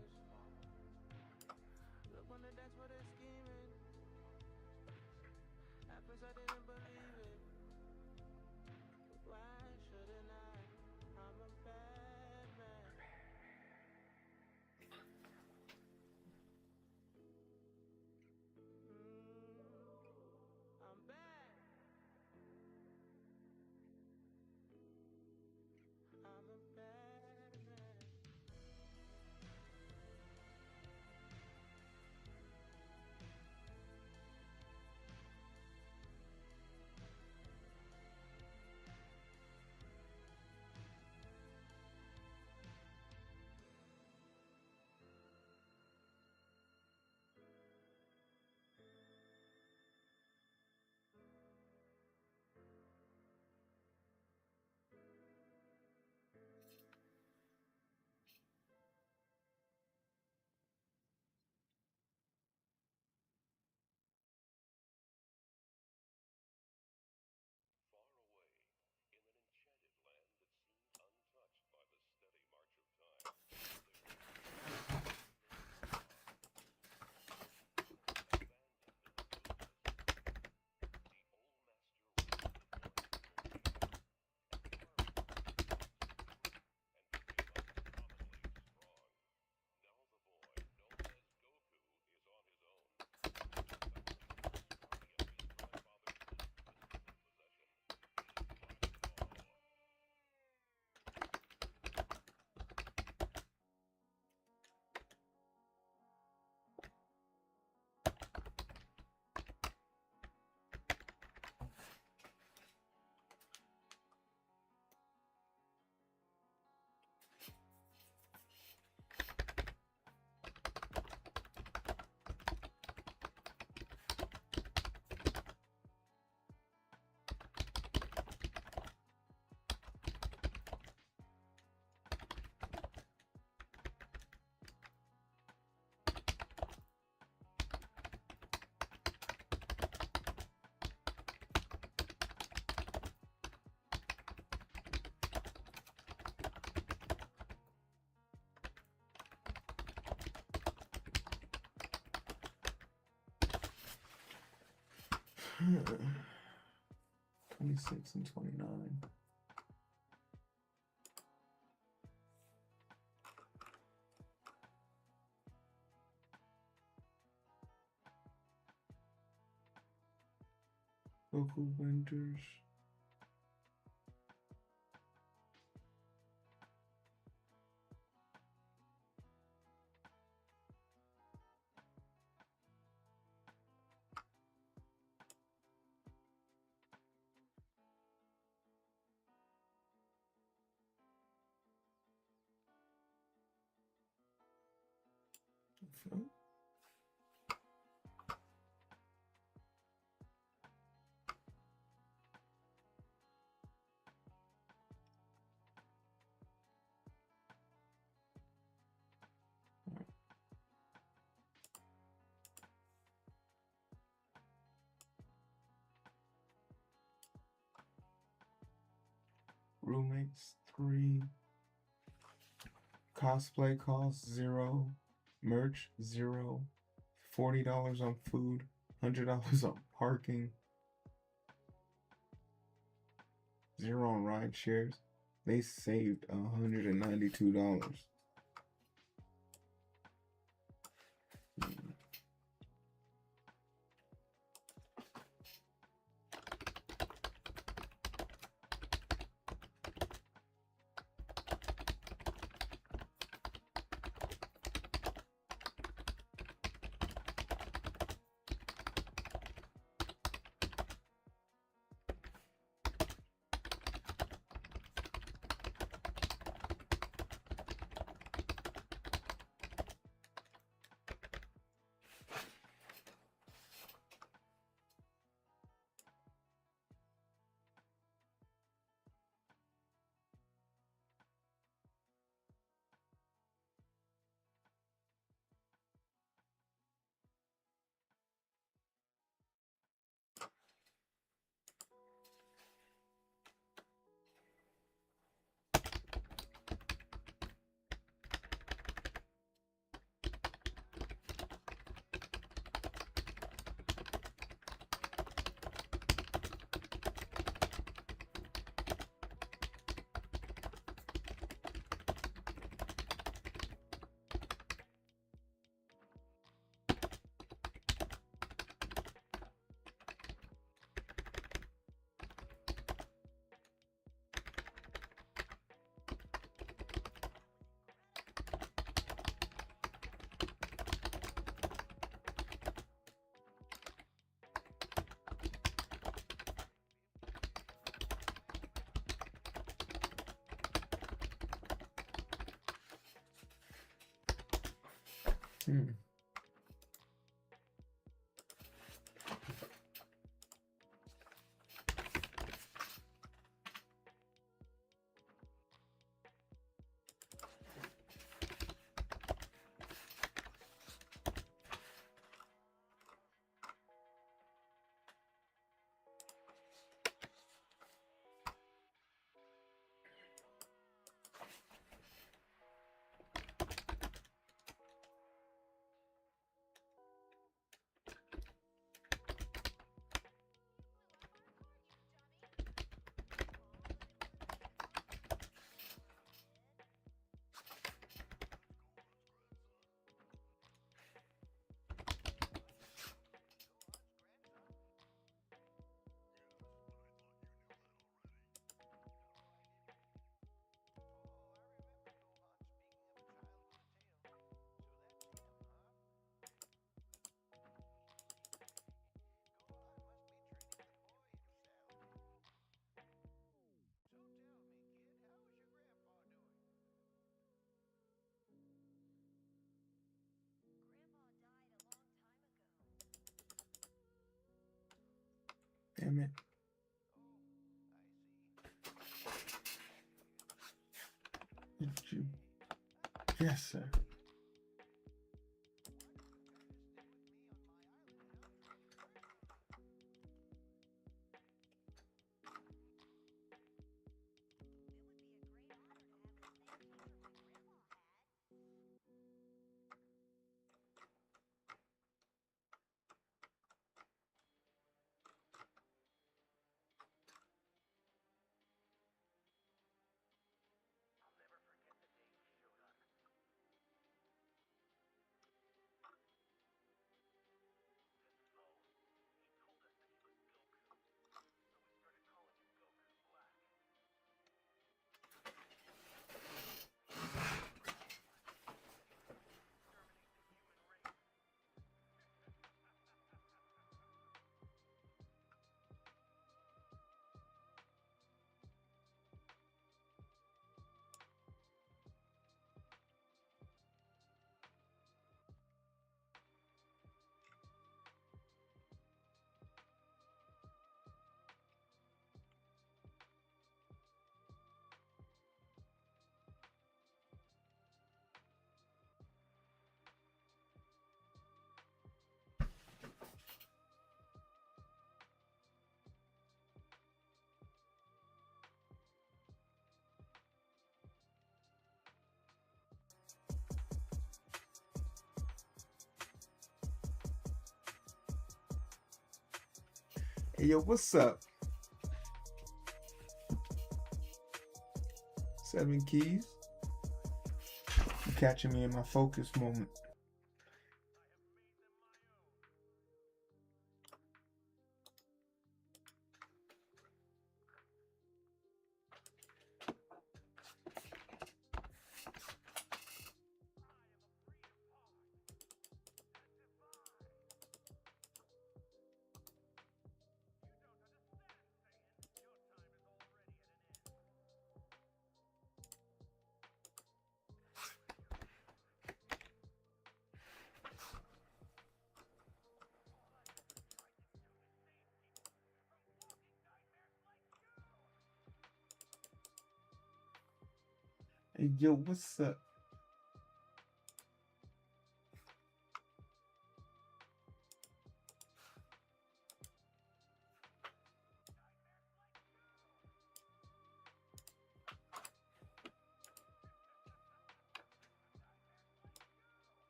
A: 26 and 29. Local vendors. Okay. Roommates 3. Cosplay costs 0. Merch 0. $40 on food. $100 on parking. 0 on ride shares. They saved $192. Damn it. Did you? Yes, sir. Hey, yo, what's up? 7 keys. You catching me in my focus moment. Hey, yo, what's up?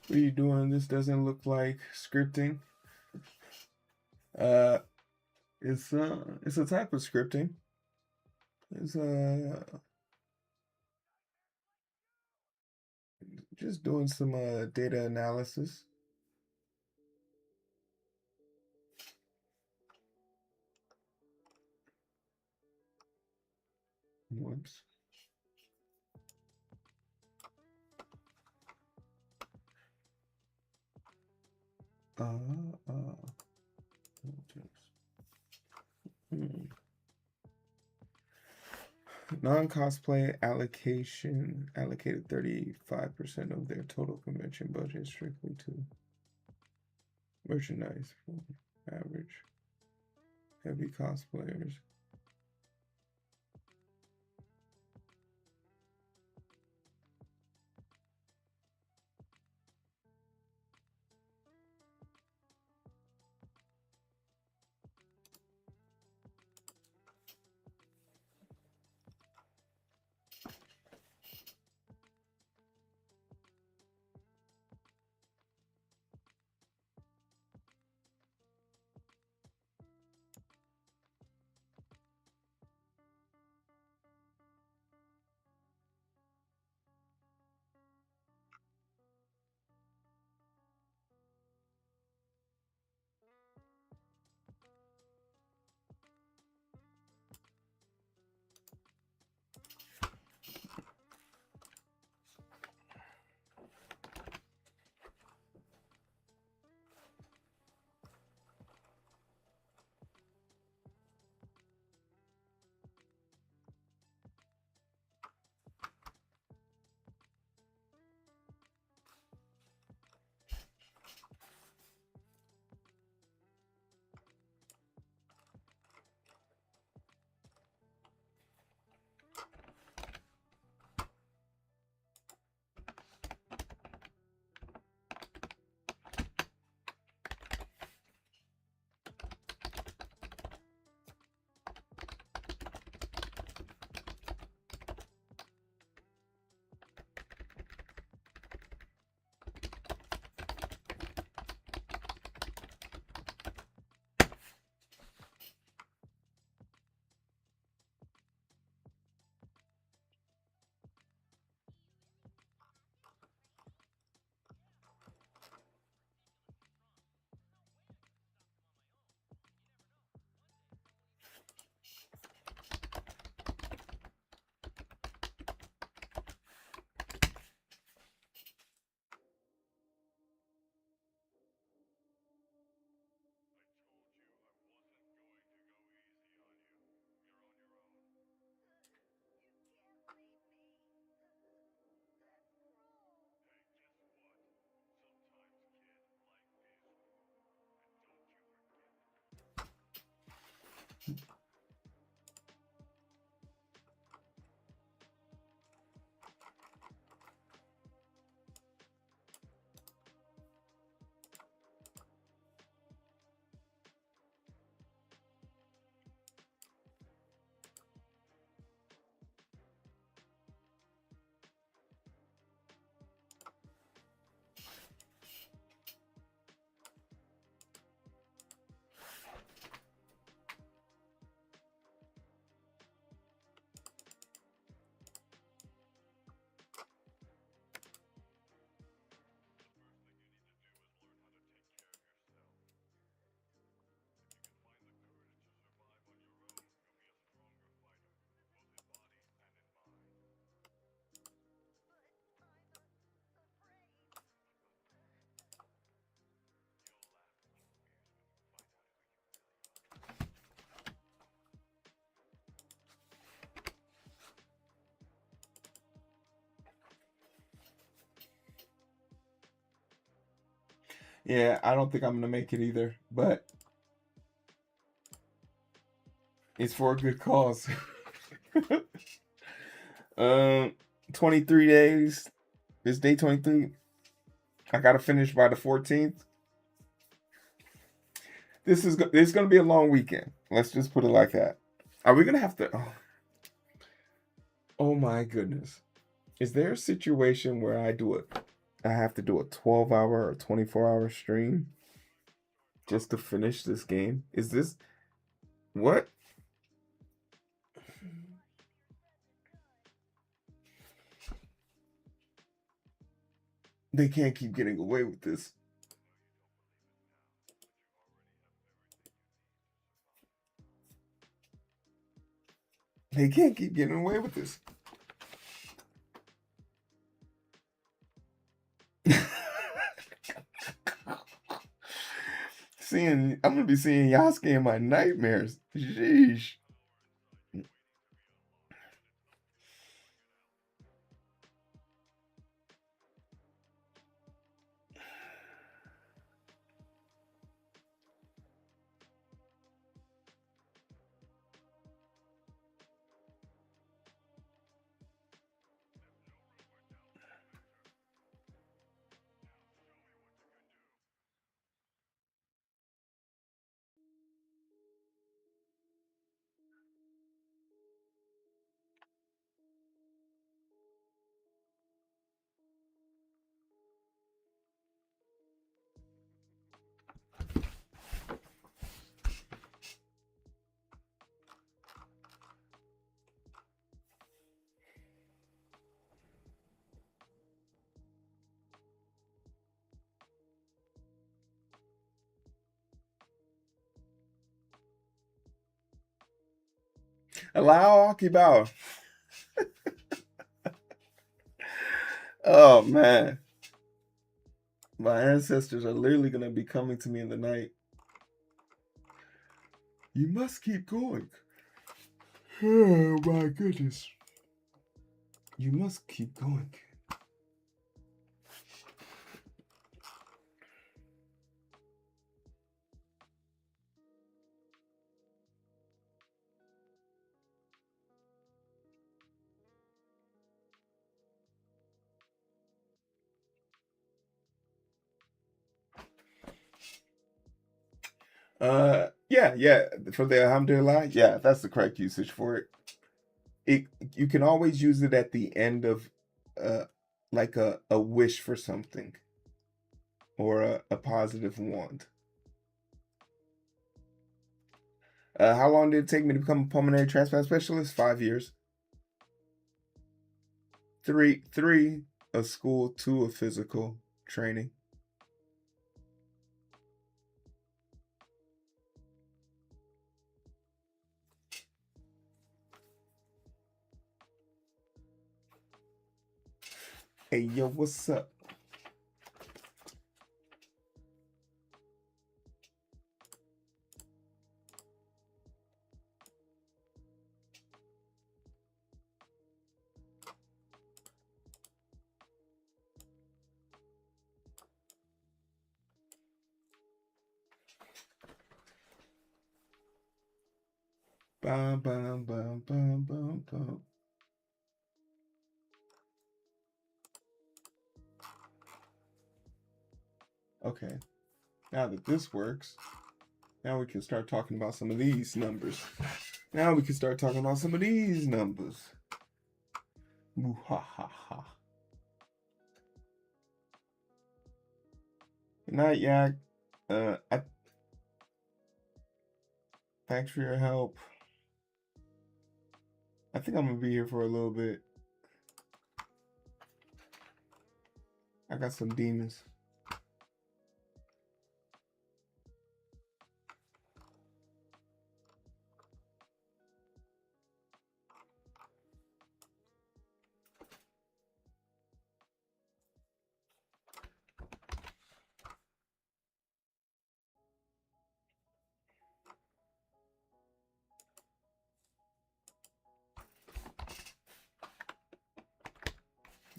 A: What are you doing? This doesn't look like scripting. Uh, it's a type of scripting. It's just doing some data analysis. Once. Non-cosplay allocation allocated 35% of their total convention budget strictly to merchandise for average heavy cosplayers. Yeah, I don't think I'm gonna make it either, but it's for a good cause. 23 days. It's day 23. I gotta finish by the 14th. This is gonna be a long weekend. Let's just put it like that. Are we gonna have to? Oh my goodness! Is there a situation where I have to do a 12-hour or 24-hour stream just to finish this game? Is this what? They can't keep getting away with this. They can't keep getting away with this. I'm gonna be seeing Yasuke in my nightmares. Sheesh. Allow Akibao. Oh man. My ancestors are literally gonna be coming to me in the night. You must keep going. Oh my goodness. You must keep going. Yeah, for the alhamdulillah, yeah, that's the correct usage for it. You can always use it at the end of like a wish for something or a positive want. How long did it take me to become a pulmonary transplant specialist? 5 years. Three of school, 2 of physical training. Hey, yo, what's up? Bum, bum, bum, bum, bum, bum. Okay, now that this works, now we can start talking about some of these numbers. Now we can start talking about some of these numbers. Ooh, ha, ha, ha. Good night, Yak. Thanks for your help. I think I'm gonna be here for a little bit. I got some demons.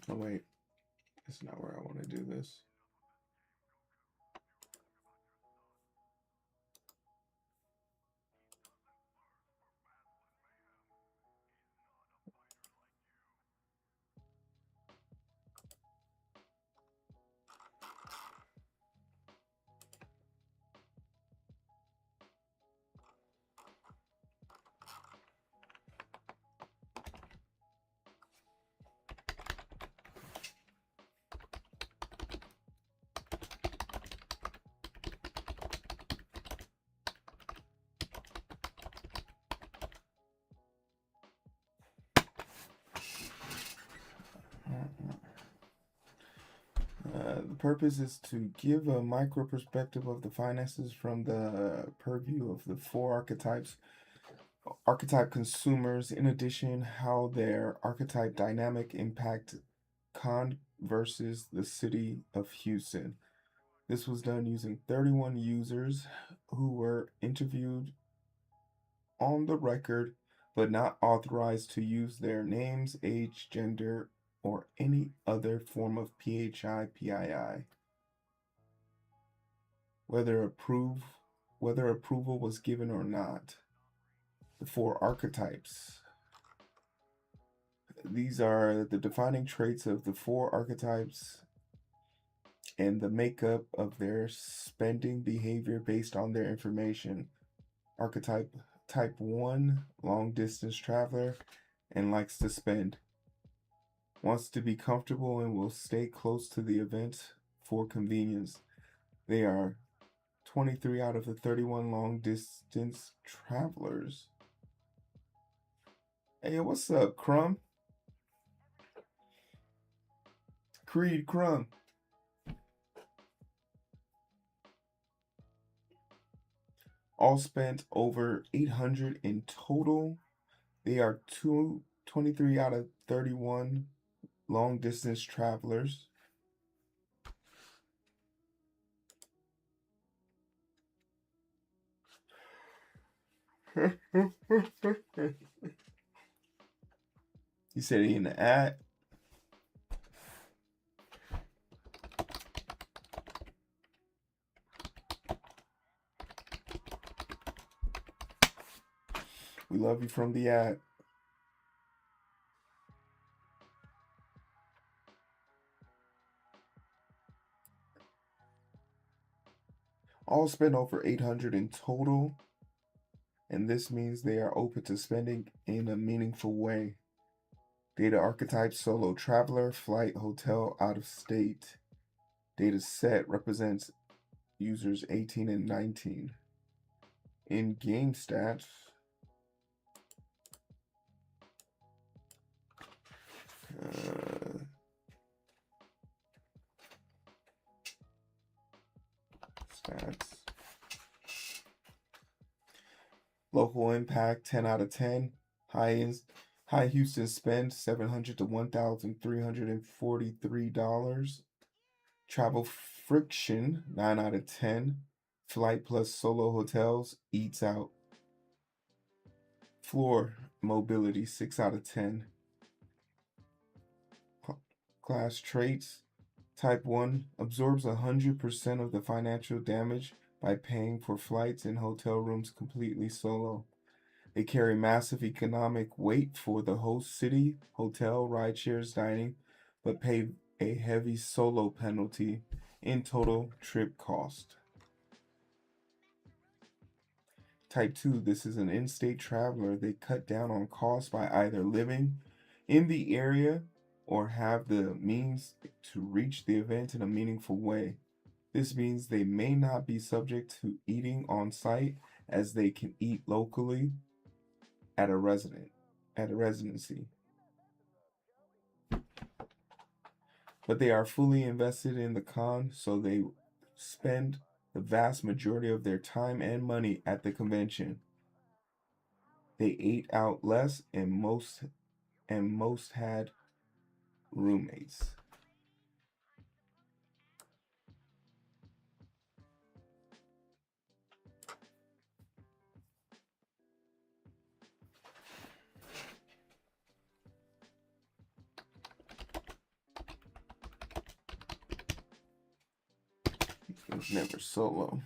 A: Oh wait, that's not where I want to do this. The purpose is to give a micro perspective of the finances from the purview of the four archetype consumers. In addition, how their archetype dynamic impact Con versus the city of Houston. This was done using 31 users who were interviewed on the record but not authorized to use their names, age, gender, or any other form of PHI. Whether approval was given or not. The four archetypes. These are the defining traits of the four archetypes and the makeup of their spending behavior based on their information. Archetype type 1, long distance traveler, and likes to spend. Wants to be comfortable and will stay close to the event for convenience. They are 23 out of the 31 long distance travelers. Hey, what's up, Crumb? Creed Crumb. All spent over 800 in total. They are 23 out of 31 long distance travelers. He said he in the ad. We love you from the ad. All spent over 800 in total, and this means they are open to spending in a meaningful way. Data archetype solo traveler, flight, hotel, out of state. Data set represents users 18 and 19. In game stats, local impact 10 out of 10. High Houston spend $700 to $1,343. Travel friction 9 out of 10. Flight plus solo hotels eats out. Floor mobility 6 out of 10. Class traits type 1 absorbs 100% of the financial damage by paying for flights and hotel rooms completely solo. They carry massive economic weight for the host city, hotel, rideshares, dining, but pay a heavy solo penalty in total trip cost. Type 2, this is an in-state traveler. They cut down on costs by either living in the area or have the means to reach the event in a meaningful way. This means they may not be subject to eating on site as they can eat locally at a residency. But they are fully invested in the con, so they spend the vast majority of their time and money at the convention. They ate out less and most had roommates. It was never solo.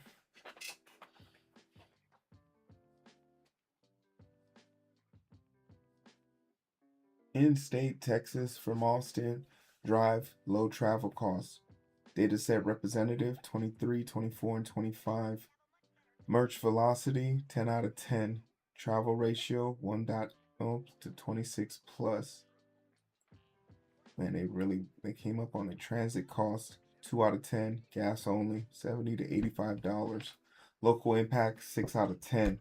A: In-state Texas from Austin, drive, low travel costs. Dataset representative 23, 24, and 25. Merch velocity 10 out of 10. Travel ratio 1.0 to 26 plus. Man, they came up on the transit cost 2 out of 10. Gas only $70 to $85. Local impact 6 out of 10.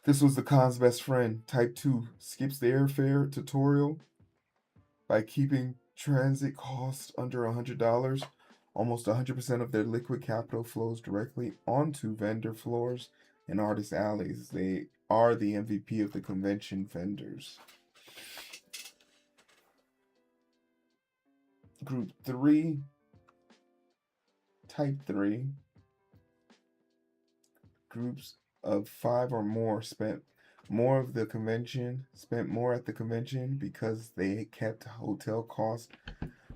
A: This was the con's best friend. Type 2 skips the airfare tutorial by keeping transit costs under $100. Almost 100% of their liquid capital flows directly onto vendor floors and artist alleys. They are the MVP of the convention vendors. Group 3, Type 3. Groups of 5 or more spent more at the convention because they kept hotel costs,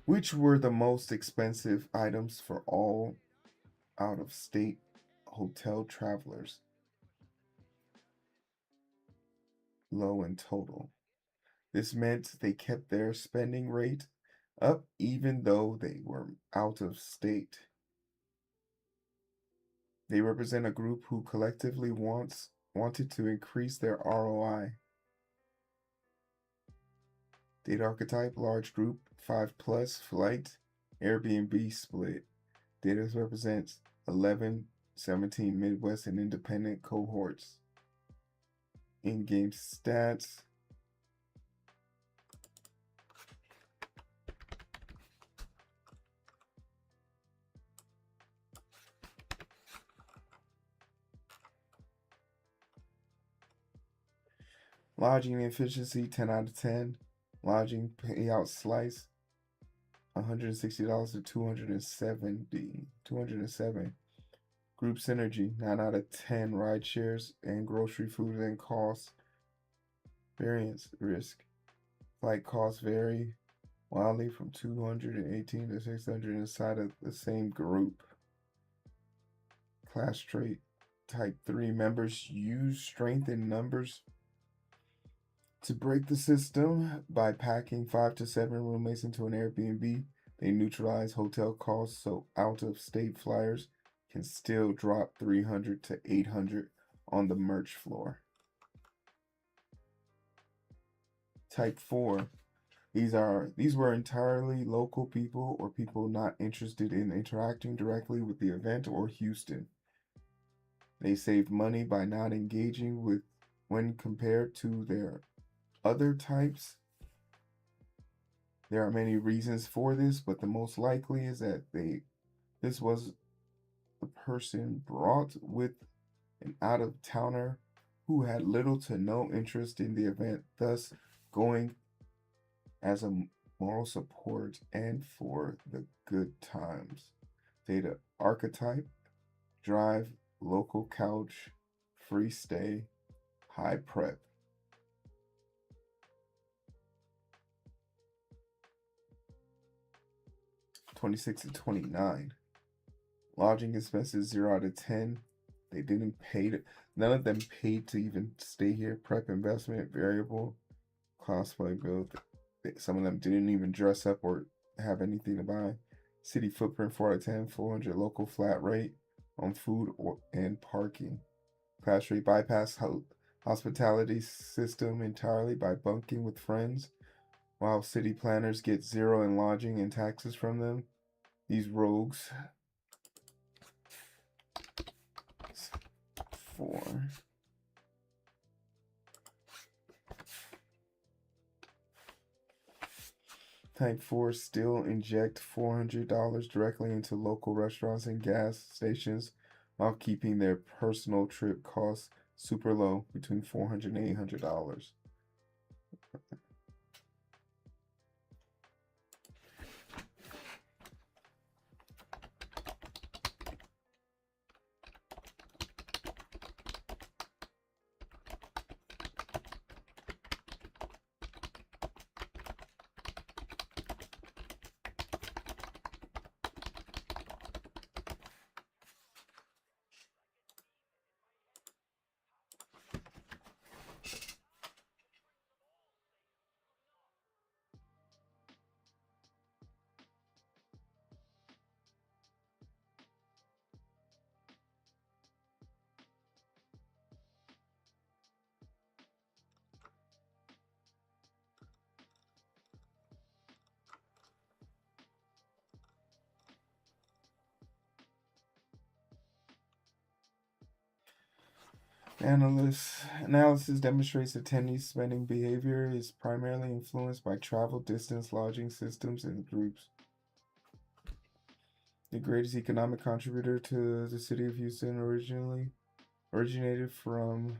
A: which were the most expensive items for all out-of-state hotel travelers, low in total. This meant they kept their spending rate up even though they were out of state. They represent a group who collectively wanted to increase their ROI. Data archetype, large group, 5+ flight, Airbnb split. Data represents 11, 17 Midwest and independent cohorts. In-game stats. Lodging efficiency, 10 out of 10. Lodging payout slice, $160 to 207. Group synergy, 9 out of 10. Ride shares and grocery food and costs. Variance risk. Flight costs vary wildly from 218 to 600 inside of the same group. Class trait, type 3 members use strength in numbers to break the system by packing 5 to 7 roommates into an Airbnb. They neutralize hotel costs so out-of-state flyers can still drop 300 to 800 on the merch floor. Type 4. These were entirely local people or people not interested in interacting directly with the event or Houston. They saved money by not engaging with when compared to their other types. There are many reasons for this, but the most likely is that this was the person brought with an out-of-towner who had little to no interest in the event, thus going as a moral support and for the good times. Data archetype, drive, local couch, free stay, high prep. $26 to 29. Lodging expenses, 0 out of 10. They didn't pay to, none of them paid to even stay here. Prep investment, variable, cosplay build. Some of them didn't even dress up or have anything to buy. City footprint, 4 out of 10. 400 local flat rate on food and parking. Class rate, bypass hospitality system entirely by bunking with friends, while city planners get 0 in lodging and taxes from them. These rogues. 4. Type 4 still inject $400 directly into local restaurants and gas stations while keeping their personal trip costs super low, between $400 and $800. Analysis demonstrates attendees' spending behavior is primarily influenced by travel, distance, lodging systems, and groups. the greatest economic contributor to the city of Houston, originated from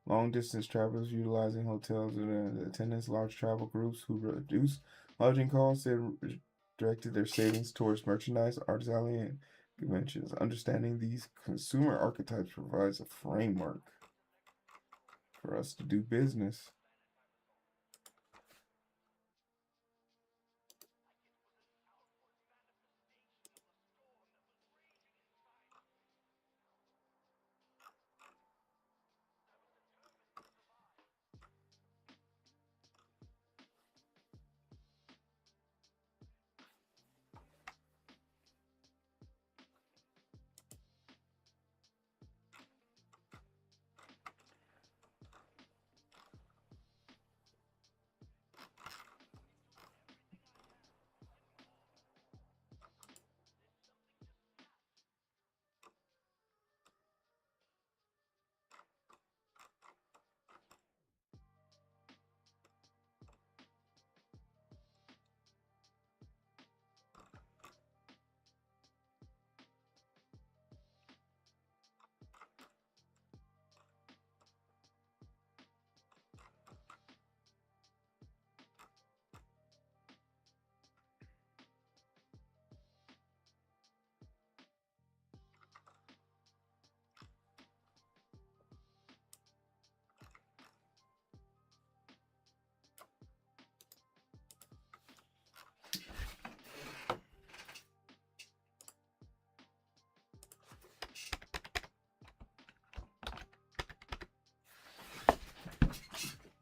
A: long distance travelers utilizing hotels and attendance, large travel groups who reduced lodging costs and directed their savings towards merchandise, artisanality, and conventions. Understanding these consumer archetypes provides a framework for us to do business.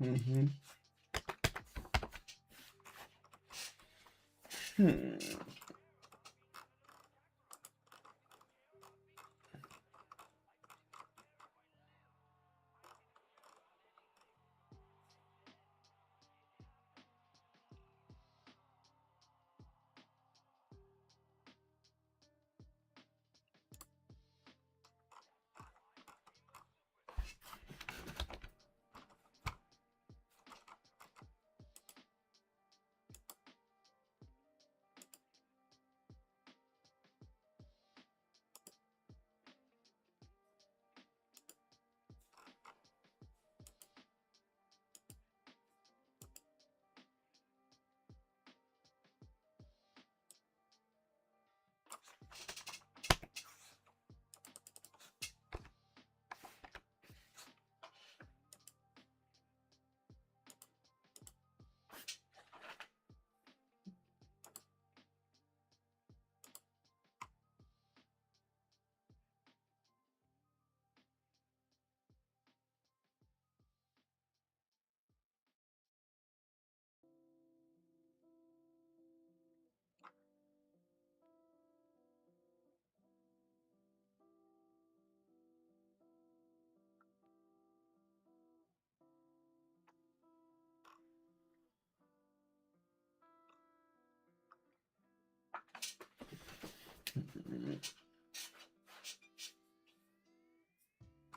A: Mm-hmm.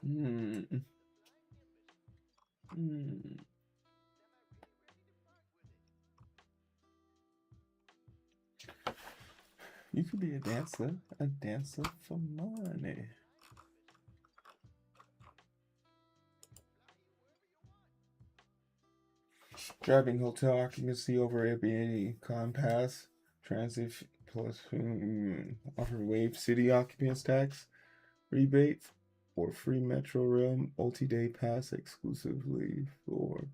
A: Mm. Mm. You could be a dancer for money. Driving hotel occupancy over Airbnb, Compass, Transit plus offer waive city occupants tax rebate or free Metro Rail multi-day pass exclusively for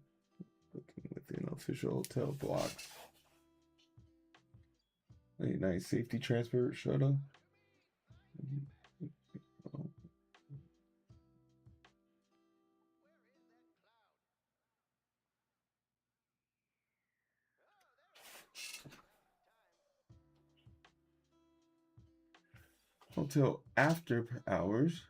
A: booking within official hotel blocks. Late night safety transfer shuttle. Hotel after hours.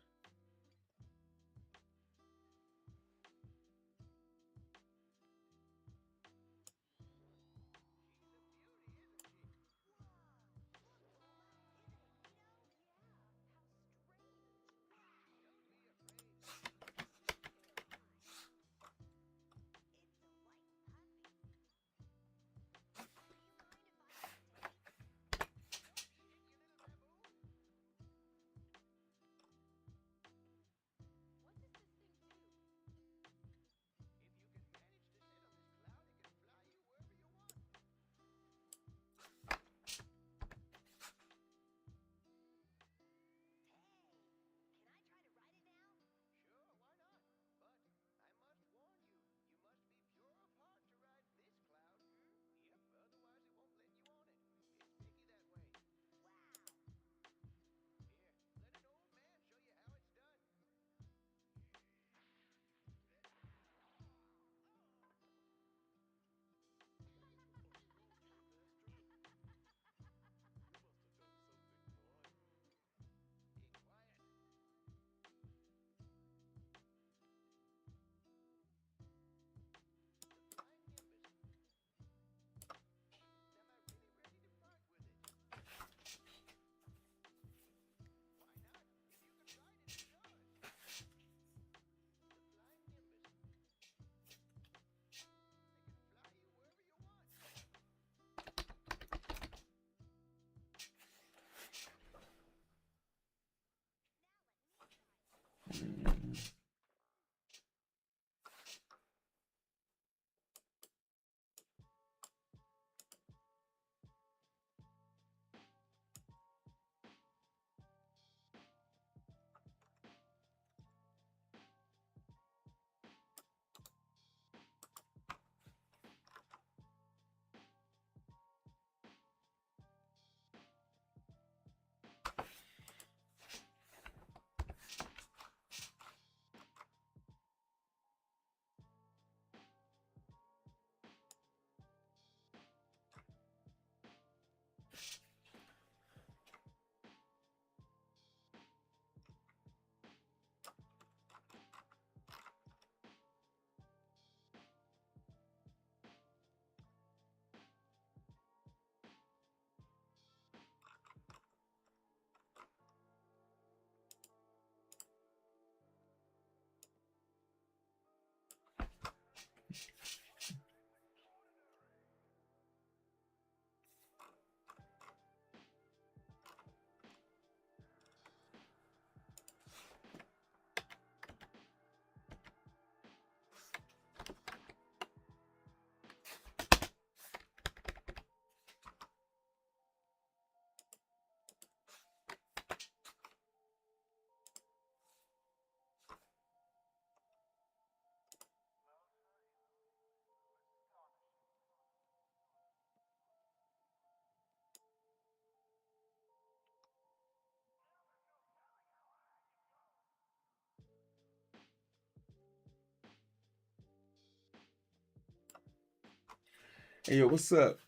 A: Hey, yo, what's up?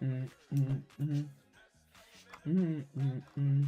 A: Mm, mm, mm. Mm, mm, mm.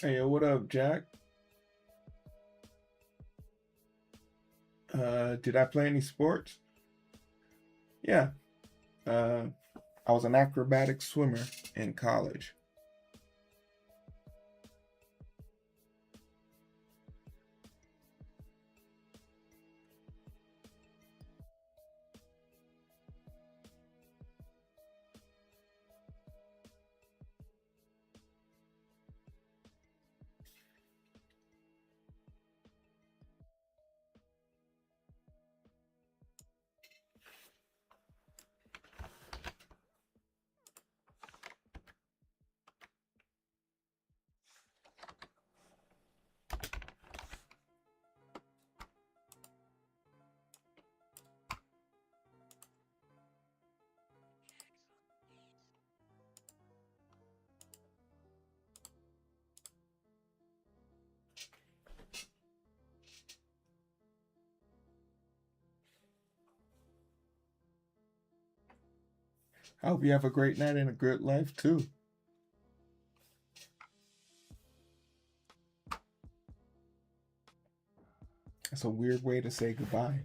A: Hey, yo, what up, Jack? Did I play any sports? Yeah. Uh, I was an acrobatic swimmer in college. I hope you have a great night and a good life too. That's a weird way to say goodbye.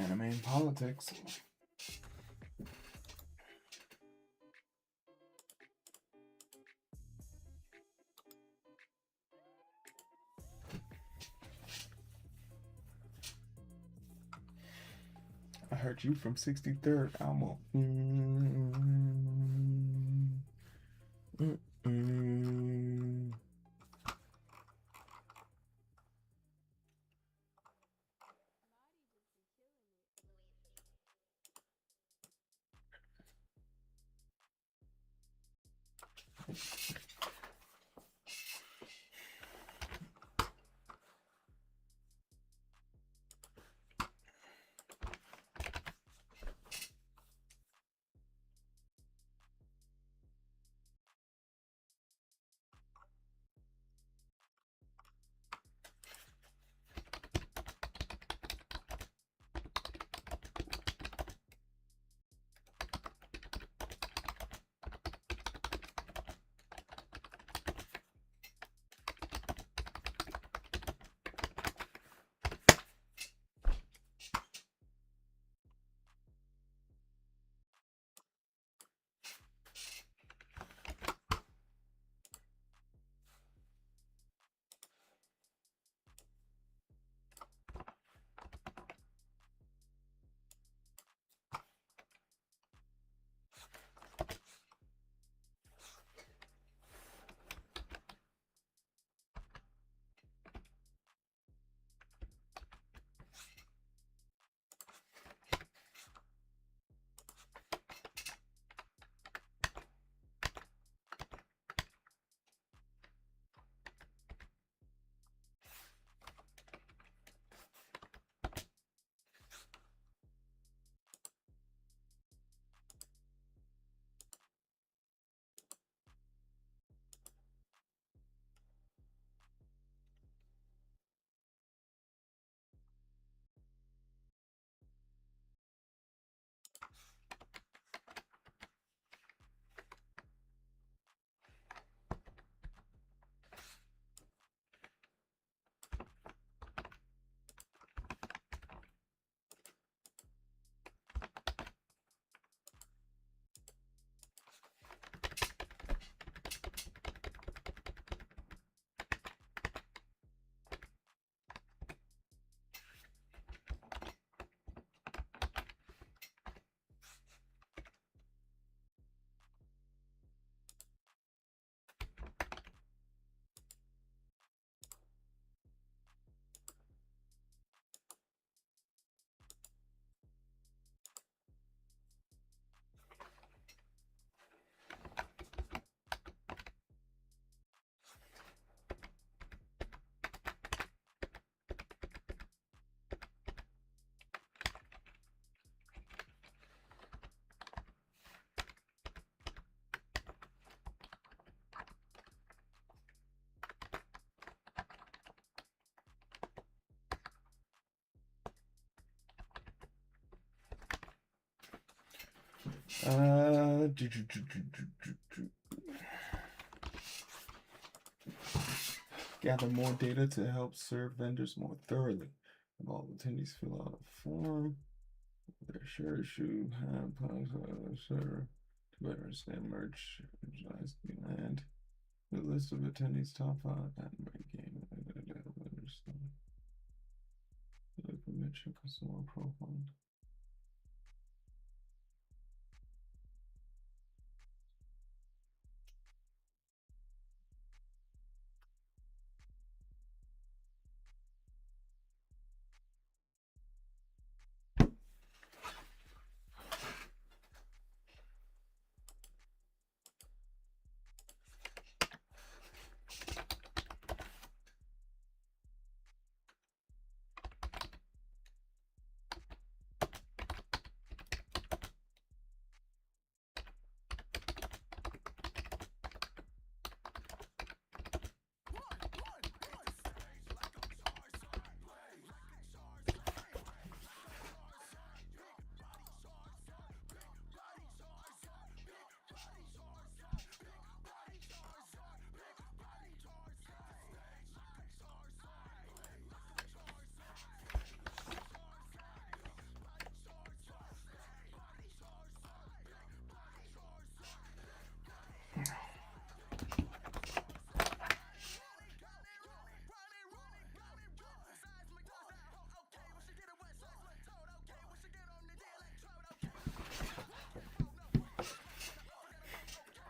A: Anime and politics. I heard you from 63rd, Almo. Gather more data to help serve vendors more thoroughly. Have all attendees fill out a form. Their share issue have server to better understand merch land. The list of attendees top 5 and game. Convention customer profile.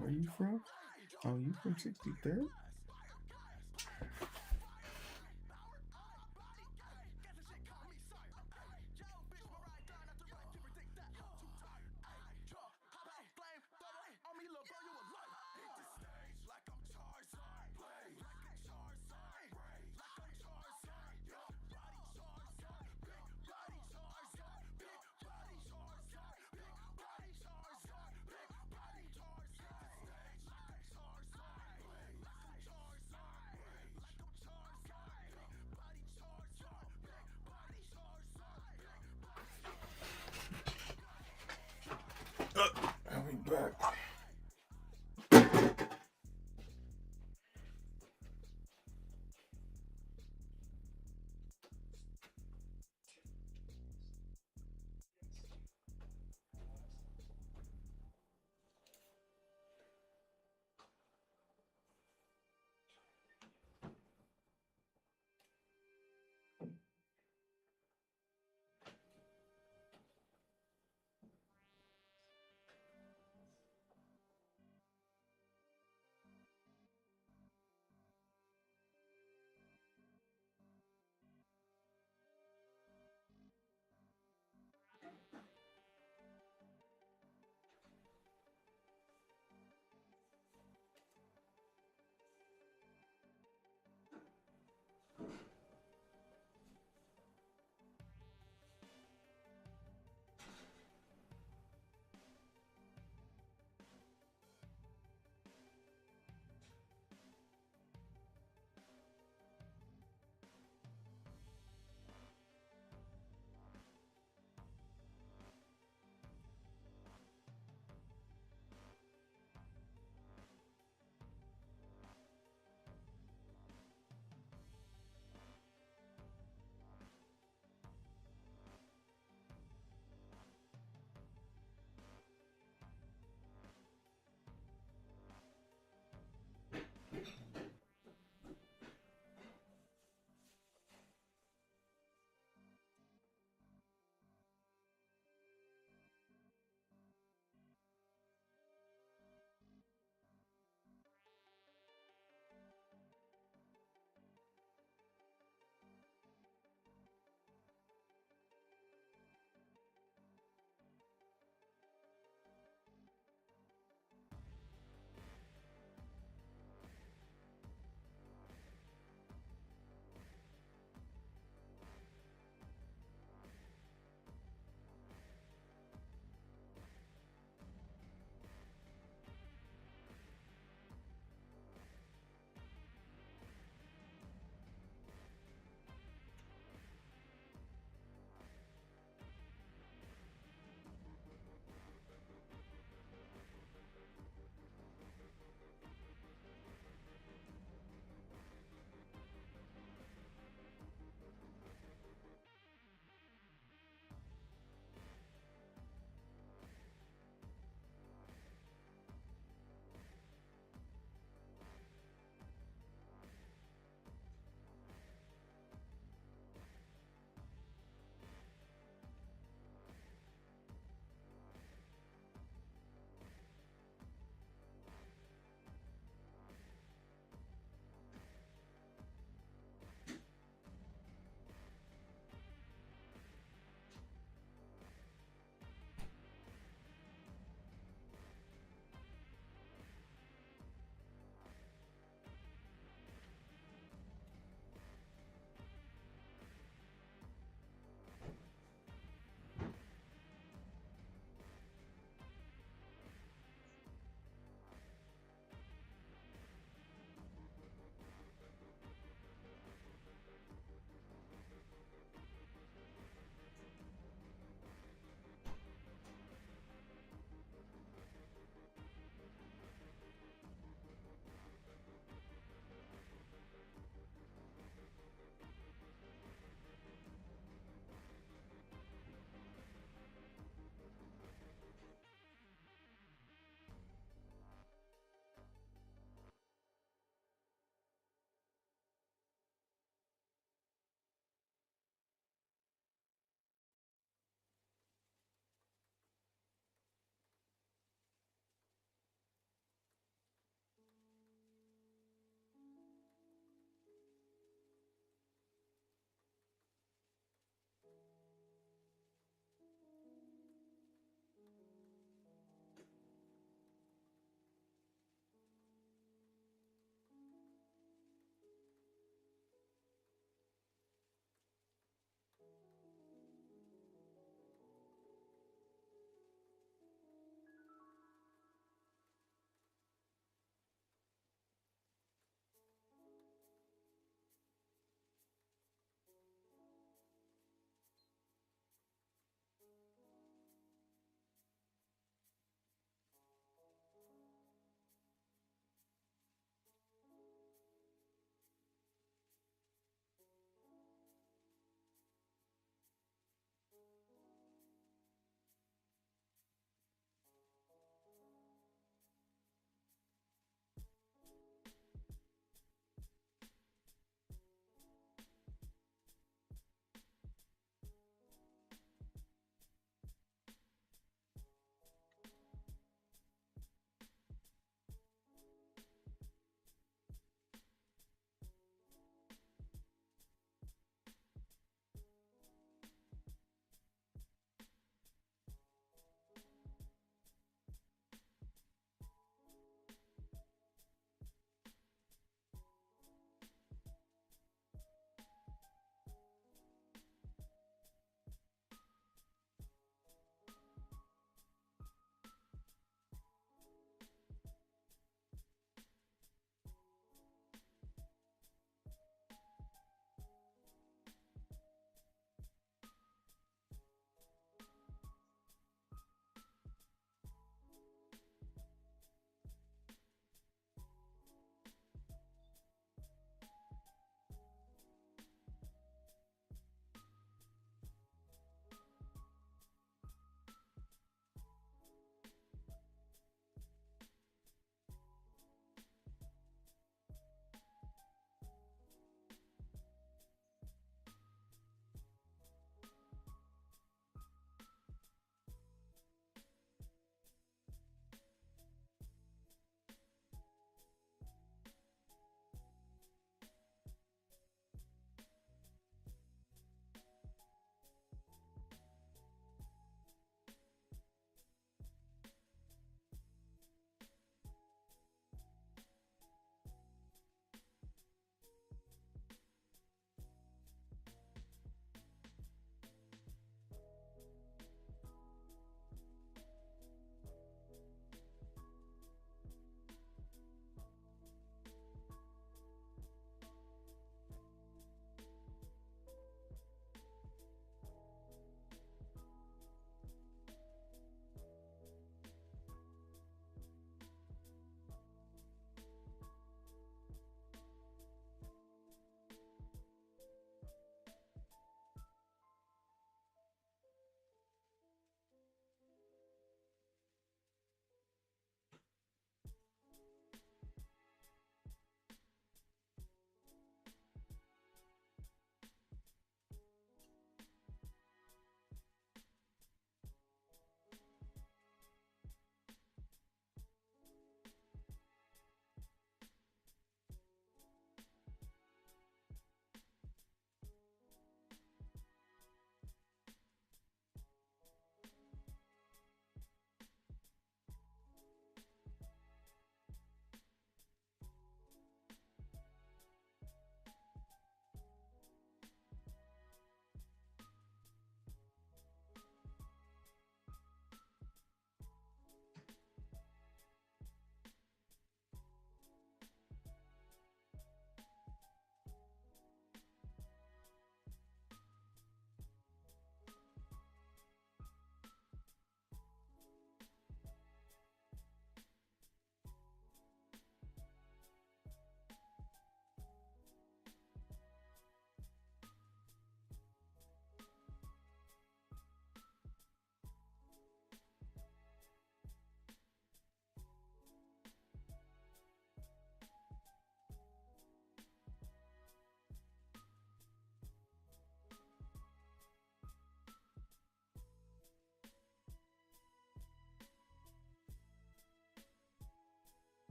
A: Where you from? Oh, you from 63rd?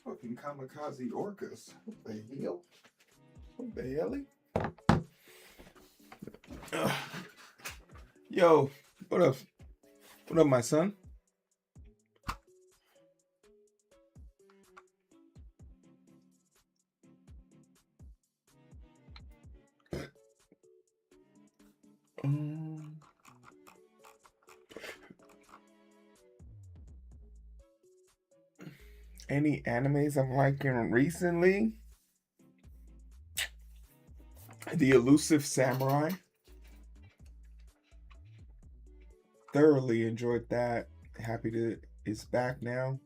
A: Fucking kamikaze orcas. What the hell? What the hell? Yo, what up? What up, my son? Any animes I'm liking recently? The Elusive Samurai. Thoroughly enjoyed that. Happy to it's back now.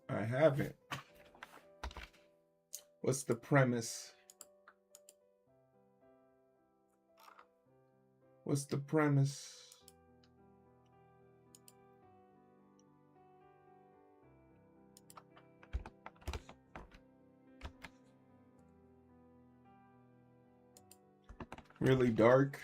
A: I haven't. What's the premise? What's the premise? Really dark.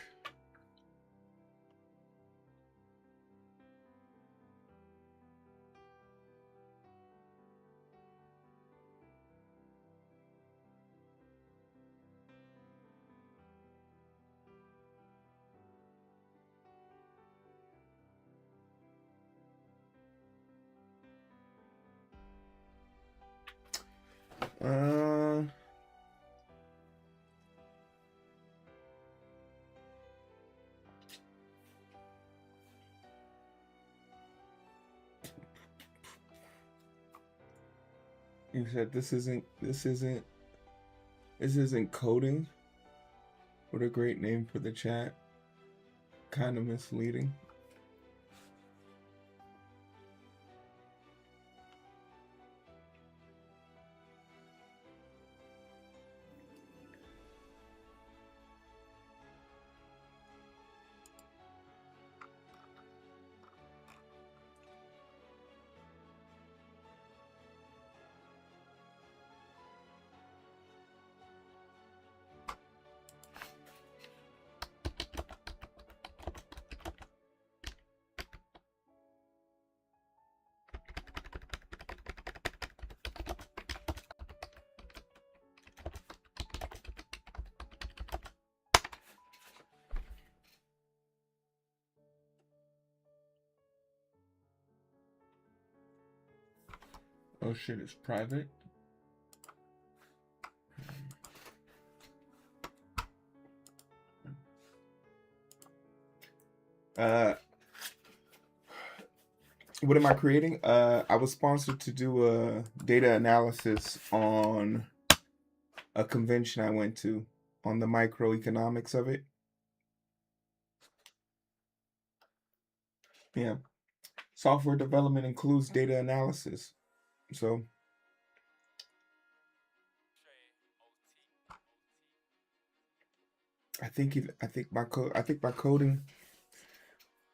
A: Uh, you said this isn't coding. What a great name for the chat. Kind of misleading. Oh shit, it's private. What am I creating? I was sponsored to do a data analysis on a convention I went to on the microeconomics of it. Yeah. Software development includes data analysis. So I think my coding,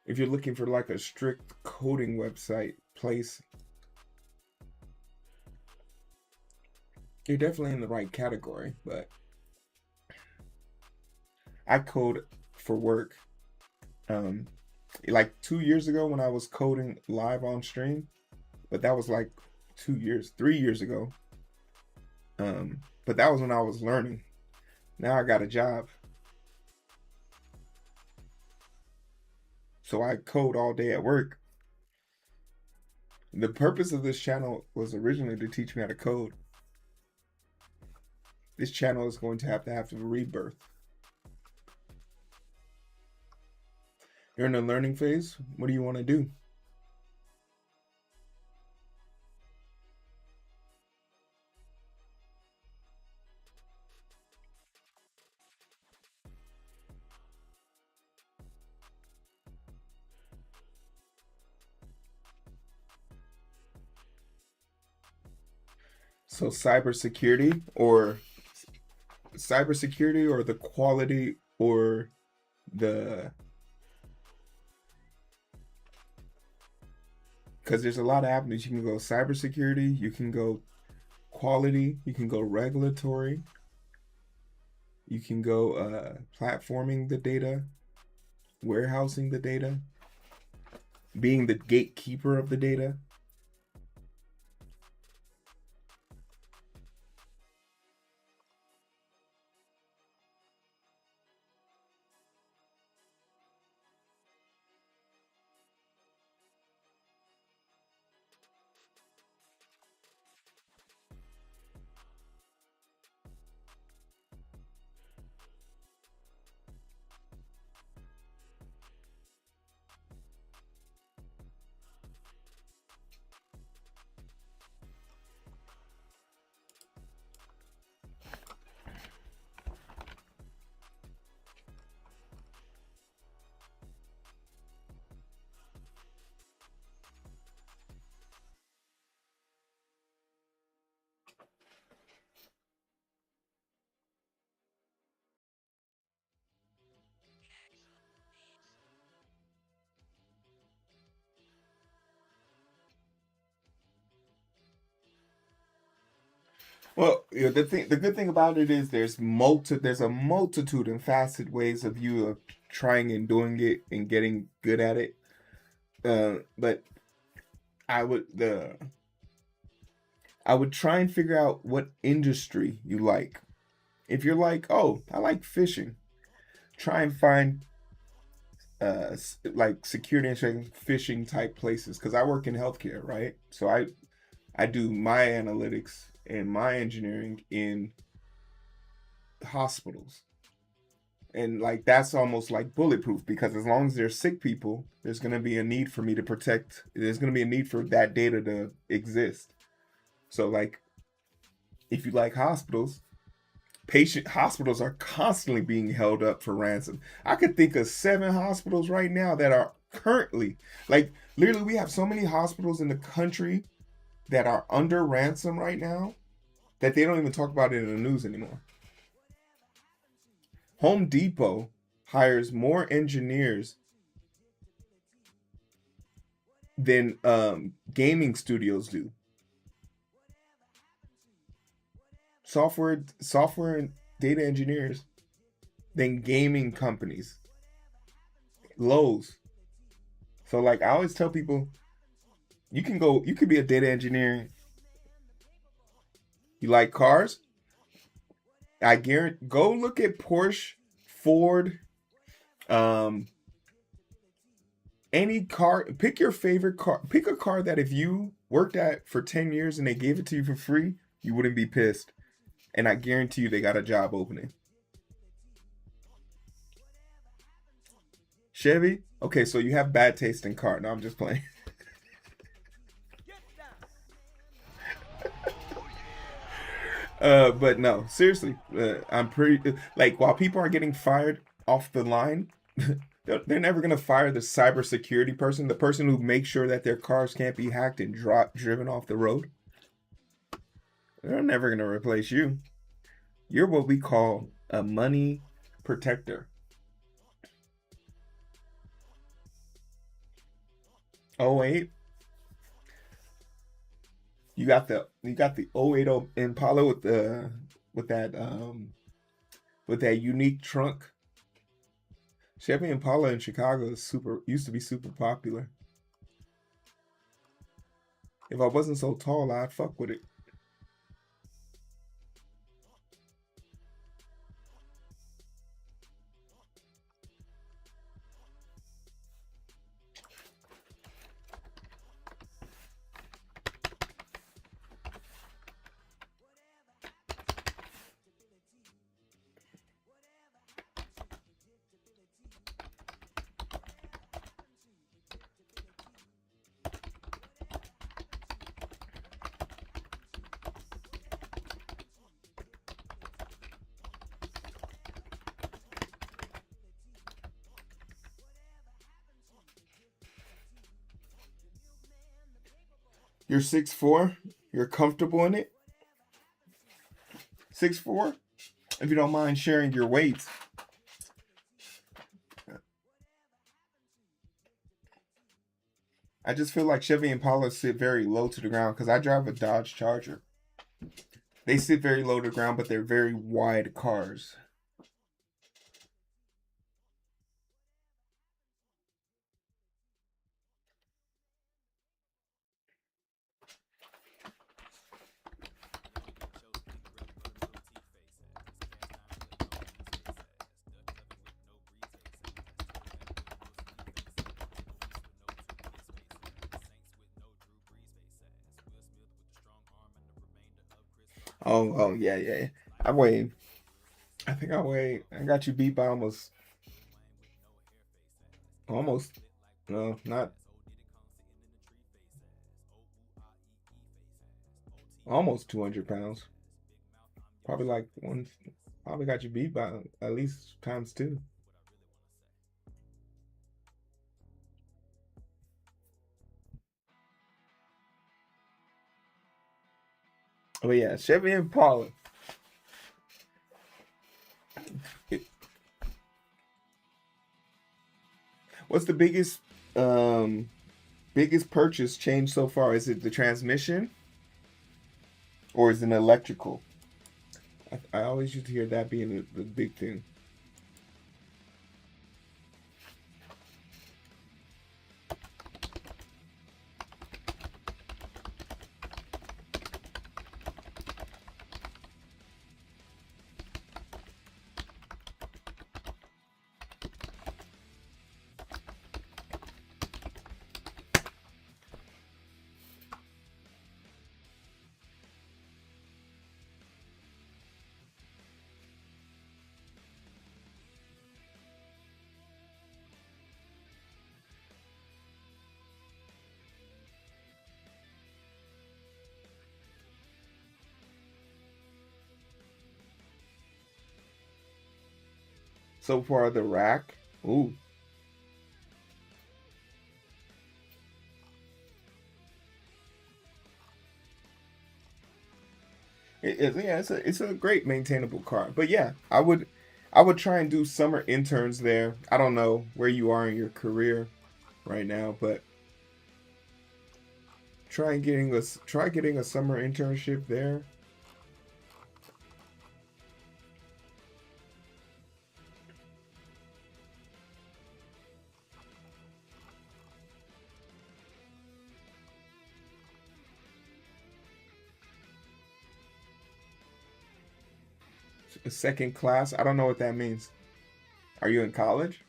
A: if you're looking for like a strict coding website place, you're definitely in the right category, but I code for work. Like 2 years ago when I was coding live on stream, but that was like 3 years ago. But that was when I was learning. Now I got a job. so I code all day at work. The purpose of this channel was originally to teach me how to code. This channel is going to have a rebirth. You're in a learning phase. What do you want to do? So cybersecurity or the quality or the, because there's a lot of avenues. You can go cybersecurity, you can go quality, you can go regulatory, you can go platforming the data, warehousing the data, being the gatekeeper of the data. Well, the good thing about it is there's a multitude and facet ways of you of trying and doing it and getting good at it. But I would try and figure out what industry you like. If you're like, oh, I like fishing, try and find like security and fishing type places, because I work in healthcare, right? So I do my analytics and my engineering in hospitals. And like that's almost like bulletproof, because as long as there's sick people, there's going to be a need for me to protect. There's going to be a need for that data to exist. So like if you like hospitals, hospitals are constantly being held up for ransom. I could think of 7 hospitals right now that are currently, like, literally we have so many hospitals in the country that are under ransom right now that they don't even talk about it in the news anymore. Home Depot hires more engineers than gaming studios do. Software and data engineers than gaming companies. Lowe's. So like I always tell people, you could be a data engineer. You like cars? I guarantee, go look at Porsche, Ford, any car, pick your favorite car, pick a car that if you worked at for 10 years and they gave it to you for free, you wouldn't be pissed. And I guarantee you they got a job opening. Chevy? Okay, so you have bad taste in car. No, I'm just playing. But no, seriously, I'm pretty, like, while people are getting fired off the line, they're never gonna fire the cybersecurity person, the person who makes sure that their cars can't be hacked and driven off the road. They're never gonna replace you. You're what we call a money protector. Oh wait, you got the 08 Impala with that unique trunk. Chevy Impala in Chicago used to be super popular. If I wasn't so tall, I'd fuck with it. You're 6'4"? You're comfortable in it? 6'4"? If you don't mind sharing your weight. I just feel like Chevy Impala sit very low to the ground because I drive a Dodge Charger. They sit very low to the ground, but they're very wide cars. Oh, yeah. I weigh. I got you beat by almost. No, not almost 200 pounds. Probably like one. Probably got you beat by at least times two. Oh yeah, Chevy Impala. What's the biggest purchase change so far? Is it the transmission or is it an electrical? I always used to hear that being the big thing. So far, the rack. Ooh. Yeah, it's a great maintainable car. But yeah, I would try and do summer interns there. I don't know where you are in your career right now, but try getting a summer internship there. A second class. I don't know what that means. Are you in college?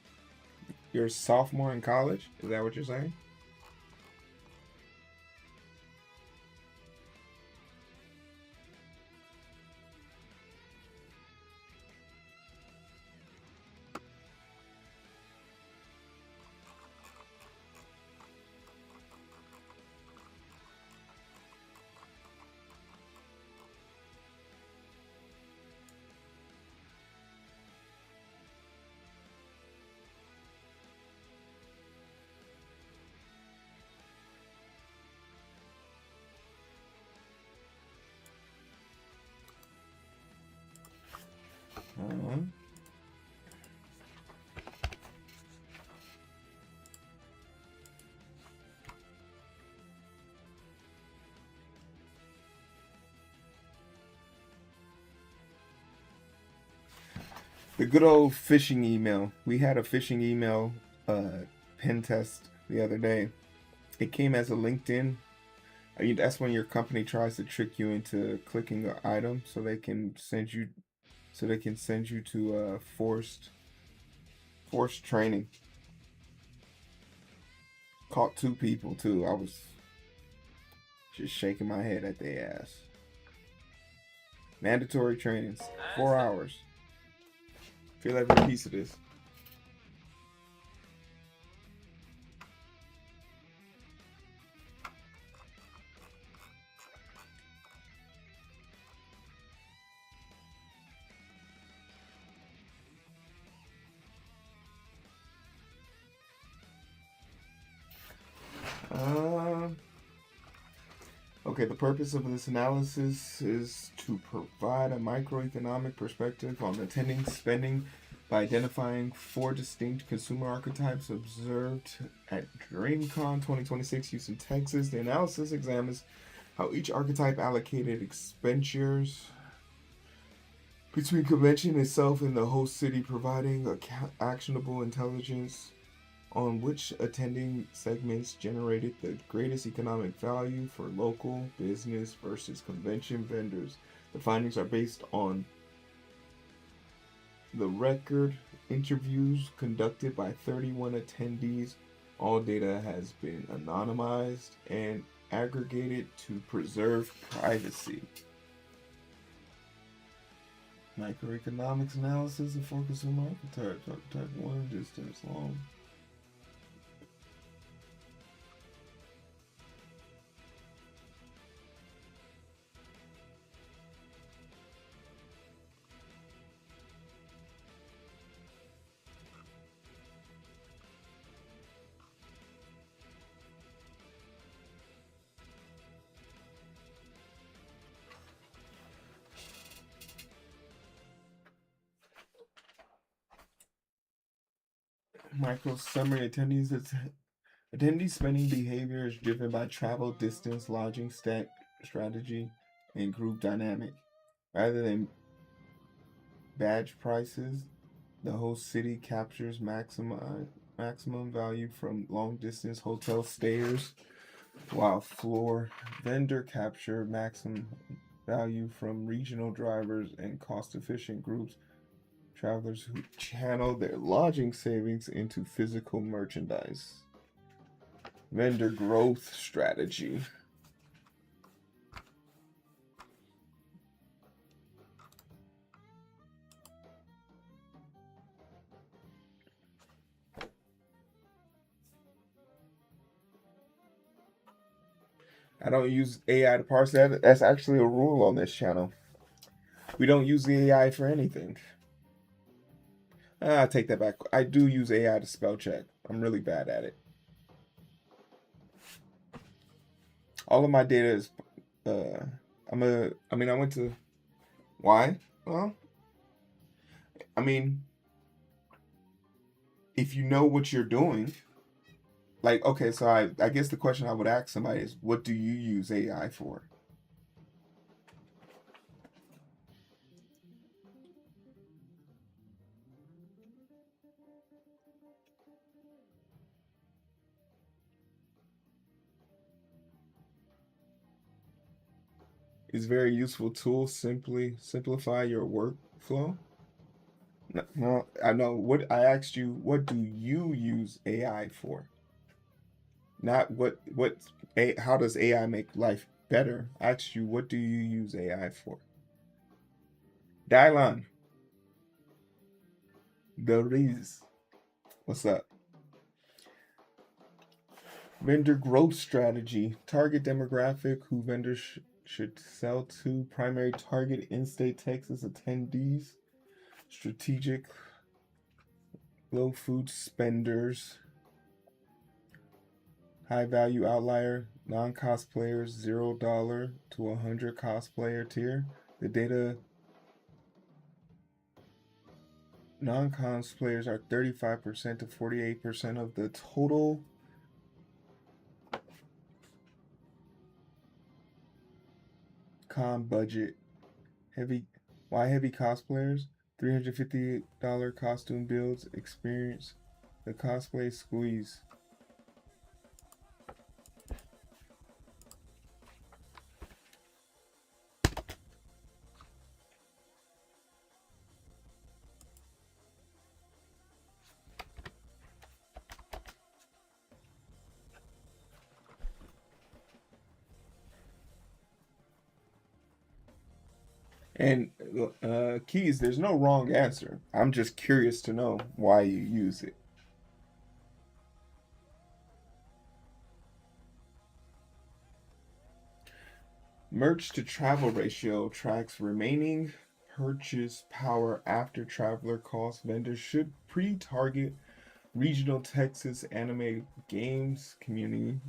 A: You're a sophomore in college? Is that what you're saying? Uh-huh. The good old phishing email. We had a phishing email pen test the other day. It came as a LinkedIn. That's when your company tries to trick you into clicking an item so they can send you to forced training. Caught two people too. I was just shaking my head at their ass. Mandatory trainings, 4 hours. Feel every piece of this. Um, Okay, the purpose of this analysis is to provide a microeconomic perspective on attending spending by identifying 4 distinct consumer archetypes observed at DreamCon 2026 Houston, Texas. The analysis examines how each archetype allocated expenditures between convention itself and the host city, providing actionable intelligence on which attending segments generated the greatest economic value for local business versus convention vendors. The findings are based on the record interviews conducted by 31 attendees. All data has been anonymized and aggregated to preserve privacy. Microeconomics analysis of 4 consumer archetypes. Archetype 1, distance long. Micro summary. Attendee spending behavior is driven by travel, distance, lodging, strategy, and group dynamic. Rather than badge prices, the host city captures maximum value from long distance hotel stayers, while floor vendor capture maximum value from regional drivers and cost efficient groups. Travelers who channel their lodging savings into physical merchandise. Vendor growth strategy. I don't use AI to parse that. That's actually a rule on this channel. We don't use the AI for anything. I take that back. I do use AI to spell check. I'm really bad at it. All of my data is I went to why? Well, I mean, if you know what you're doing, like, okay, so I guess the question I would ask somebody is, what do you use AI for? It's a very useful tool. Simply simplify your workflow. No, I know what I asked you. What do you use AI for? Not how does AI make life better? I asked you, what do you use AI for? Dylan, the Riz, what's up? Vendor growth strategy. Target demographic who vendors should sell to. Primary target in-state Texas attendees. Strategic low food spenders. High value outlier. Non-cosplayers $0 to 100 cosplayer tier. The data non-cosplayers are 35% to 48% of the total con budget. Why heavy cosplayers? $350 costume builds experience the cosplay squeeze. And Keys, there's no wrong answer. I'm just curious to know why you use it. Merch to travel ratio tracks remaining purchase power after traveler cost. Vendors should pre-target regional Texas anime games community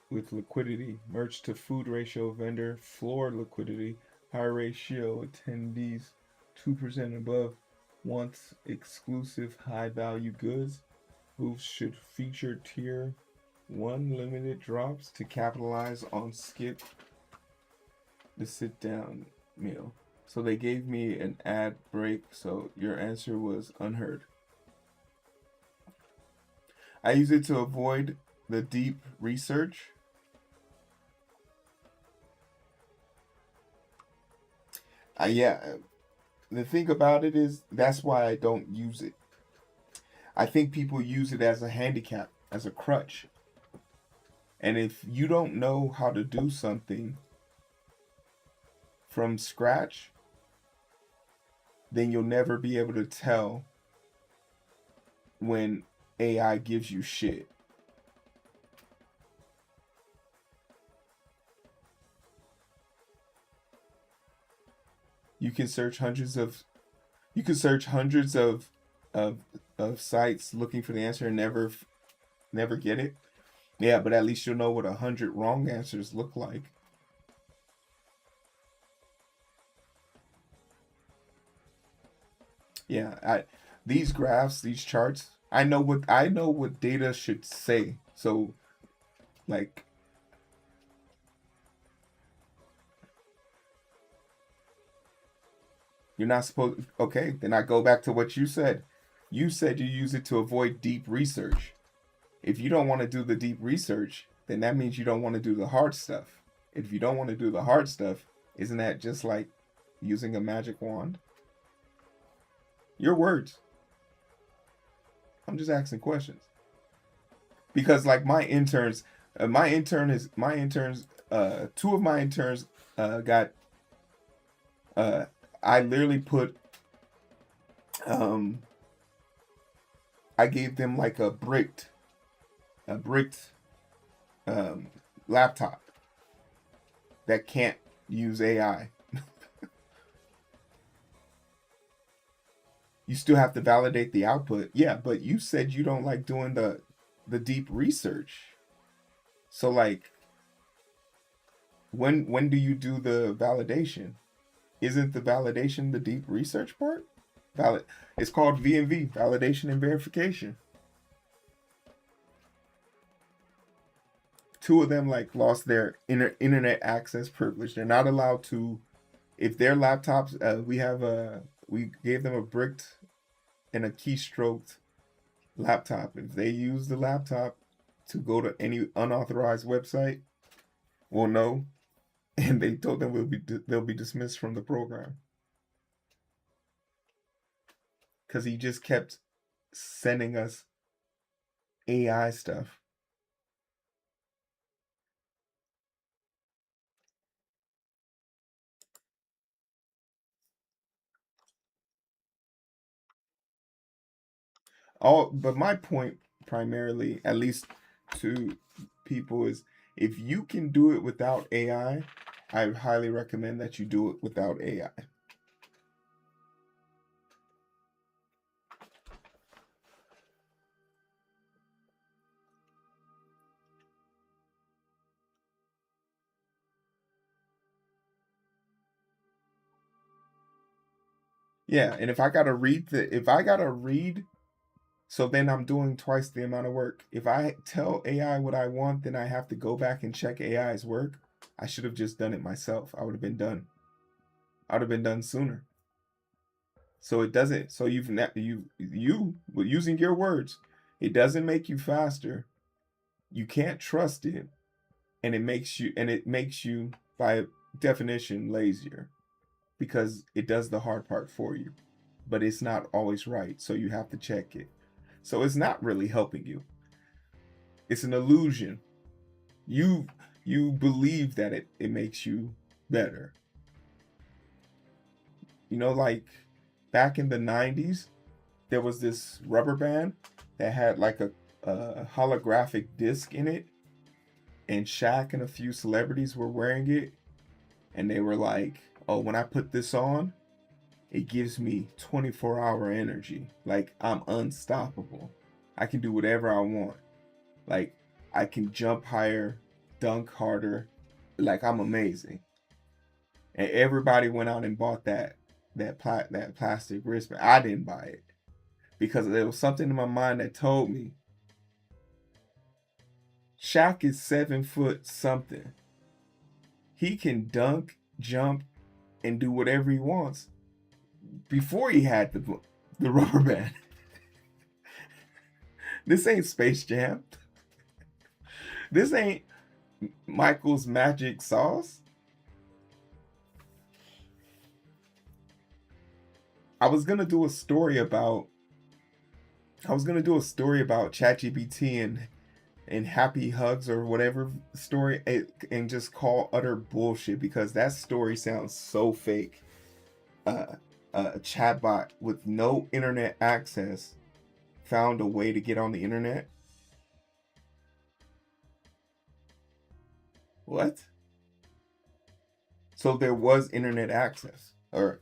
A: with liquidity. Merch to food ratio vendor floor liquidity. High ratio attendees 2% above wants exclusive high value goods. Booths should feature tier 1 limited drops to capitalize on skip the sit down meal. So they gave me an ad break, so your answer was unheard. I use it to avoid the deep research. Yeah, the thing about it is that's why I don't use it. I think people use it as a handicap, as a crutch. And if you don't know how to do something from scratch, then you'll never be able to tell when AI gives you shit. You can search hundreds of sites looking for the answer and never get it. Yeah, but at least you'll know what 100 wrong answers look like. Yeah, these graphs, these charts, I know what data should say. So like you're not supposed okay, then I go back to what you said. You said you use it to avoid deep research. If you don't want to do the deep research, then that means you don't want to do the hard stuff. If you don't want to do the hard stuff, isn't that just like using a magic wand? Your words. I'm just asking questions. Because like my interns, two of my interns got I literally put I gave them like a bricked laptop that can't use AI. You still have to validate the output. Yeah, but you said you don't like doing the deep research. So like when do you do the validation? Isn't the validation the deep research part? It's called V&V, validation and verification. Two of them like lost their internet access privilege. They're not allowed to, if their laptops, we gave them a bricked and a keystroked laptop. If they use the laptop to go to any unauthorized website, we'll know. And they told them they'll be dismissed from the program because he just kept sending us AI stuff. But my point primarily, at least to people, is if you can do it without AI, I highly recommend that you do it without AI. Yeah, and if I gotta read, so then I'm doing twice the amount of work. If I tell AI what I want, then I have to go back and check AI's work. I should have just done it myself. I would have been done. I would have been done sooner. So it doesn't. So using your words, it doesn't make you faster. You can't trust it, and it makes you by definition lazier because it does the hard part for you, but it's not always right. So you have to check it. So it's not really helping you. It's an illusion. You believe that it makes you better. You know, like back in the 90s, there was this rubber band that had like a holographic disc in it, and Shaq and a few celebrities were wearing it, and they were like, "Oh, when I put this on, it gives me 24-hour energy. Like I'm unstoppable. I can do whatever I want. Like I can jump higher dunk harder, like I'm amazing. And everybody went out and bought that plastic wristband. I didn't buy it because there was something in my mind that told me Shaq is 7 foot something. He can dunk, jump, and do whatever he wants before he had the rubber band. This ain't Space Jam. This ain't Michael's magic sauce. I was gonna do a story about ChatGPT and Happy Hugs or whatever story, and just call utter bullshit because that story sounds so fake. A chatbot with no internet access found a way to get on the internet. What? So there was internet access, or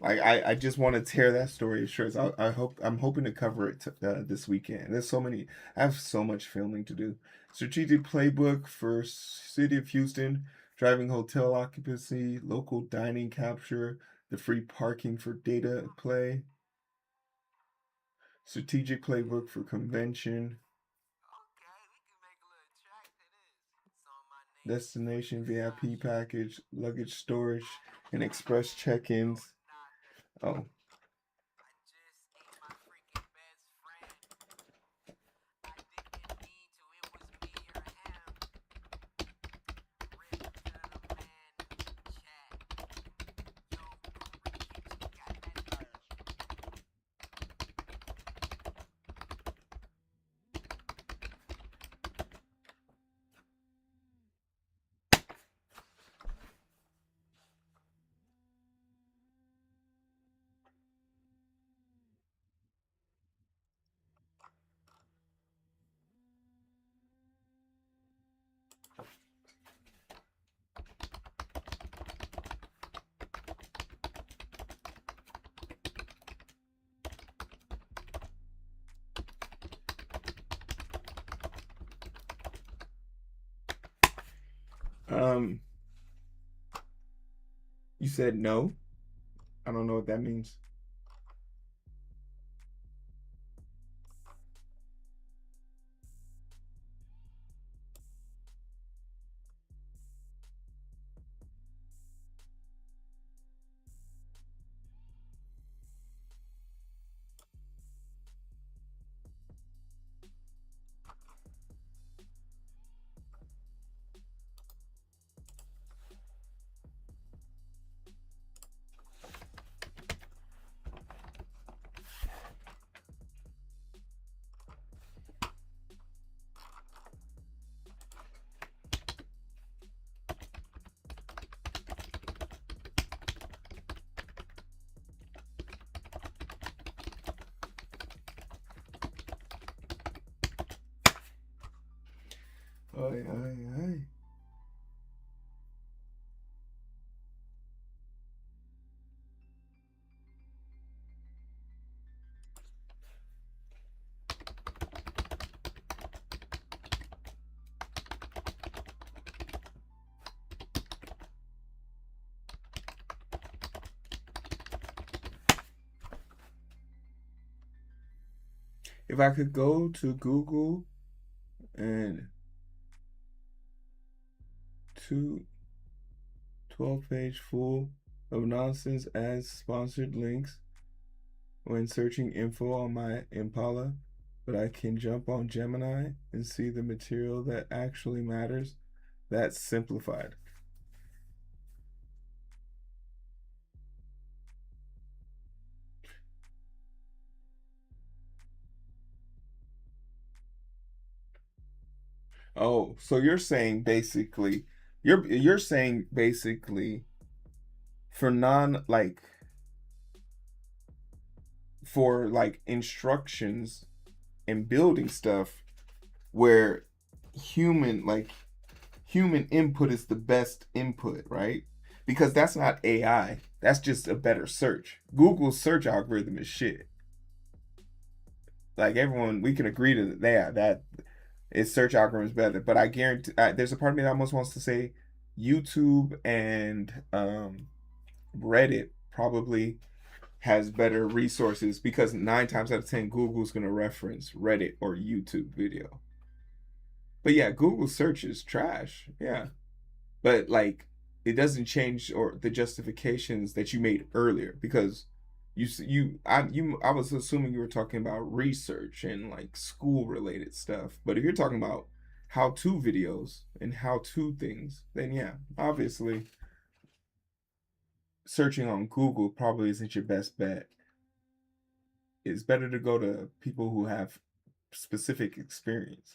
A: like I just want to tear that story to shreds. I'm hoping to cover it this weekend. There's so many. I have so much filming to do. Strategic playbook for City of Houston, driving hotel occupancy, local dining capture, the free parking for data play. Strategic playbook for convention,
B: Okay, we can make a little track to this. So my name
A: destination VIP package, luggage storage, and express check-ins. Oh,
B: I just ate my freaking best friend. I didn't mean to, it was me or him. Rip to the man, chat. Yo, you got that?
A: you said no. I don't know what that means. Aye, aye, aye. If I could go to Google and 12-page full of nonsense ads, sponsored links when searching info on my Impala, but I can jump on Gemini and see the material that actually matters. That's simplified. Oh, so you're saying basically you're saying basically for non like for like instructions and building stuff where human like human input is the best input, right? Because that's not AI. That's just a better search. Google's search algorithm is shit. Like everyone, we can agree to that. its search algorithm is better. But I guarantee there's a part of me that almost wants to say YouTube and Reddit probably has better resources because 9 times out of 10 Google's going to reference Reddit or YouTube video. But yeah, Google search is trash. Yeah. But like it doesn't change or the justifications that you made earlier because I was assuming you were talking about research and like school related stuff. But if you're talking about how to videos and how to things, then yeah, obviously searching on Google probably isn't your best bet. It's better to go to people who have specific experience.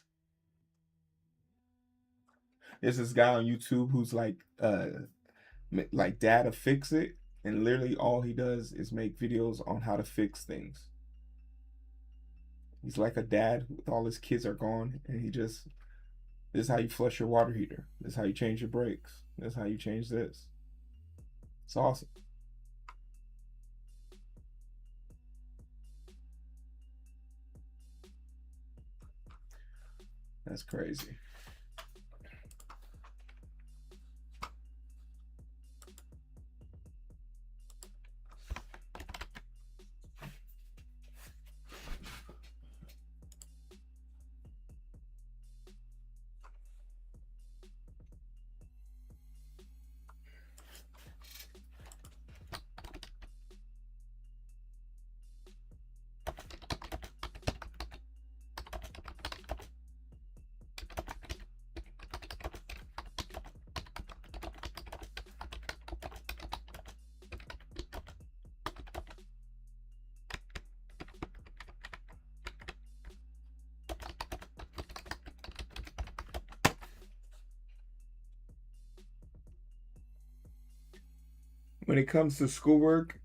A: There's this guy on YouTube who's like dad to fix it, and literally all he does is make videos on how to fix things. He's like a dad with all his kids are gone, and this is how you flush your water heater. This is how you change your brakes. This is how you change this. It's awesome. That's crazy. When it comes to schoolwork,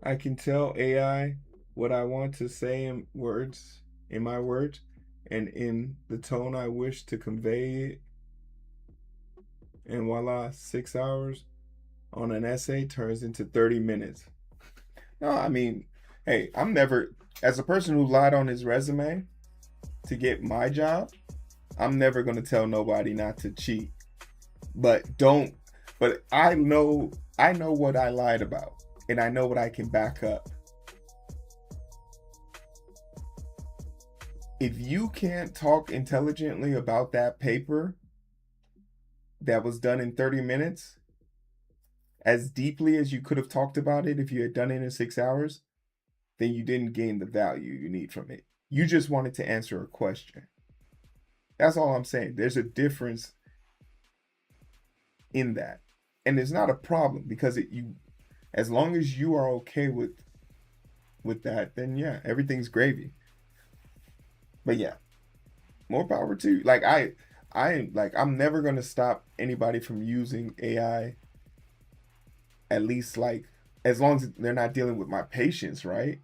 A: I can tell AI what I want to say in my words, and in the tone I wish to convey it. And voila, 6 hours on an essay turns into 30 minutes. No, I mean, hey, I'm never, as a person who lied on his resume to get my job, I'm never going to tell nobody not to cheat. But I know what I lied about, and I know what I can back up. If you can't talk intelligently about that paper that was done in 30 minutes, as deeply as you could have talked about it if you had done it in 6 hours, then you didn't gain the value you need from it. You just wanted to answer a question. That's all I'm saying. There's a difference in that. And it's not a problem because as long as you are okay with that, then yeah, everything's gravy. But yeah, more power to you. Like I'm never gonna stop anybody from using AI, at least like as long as they're not dealing with my patients, right?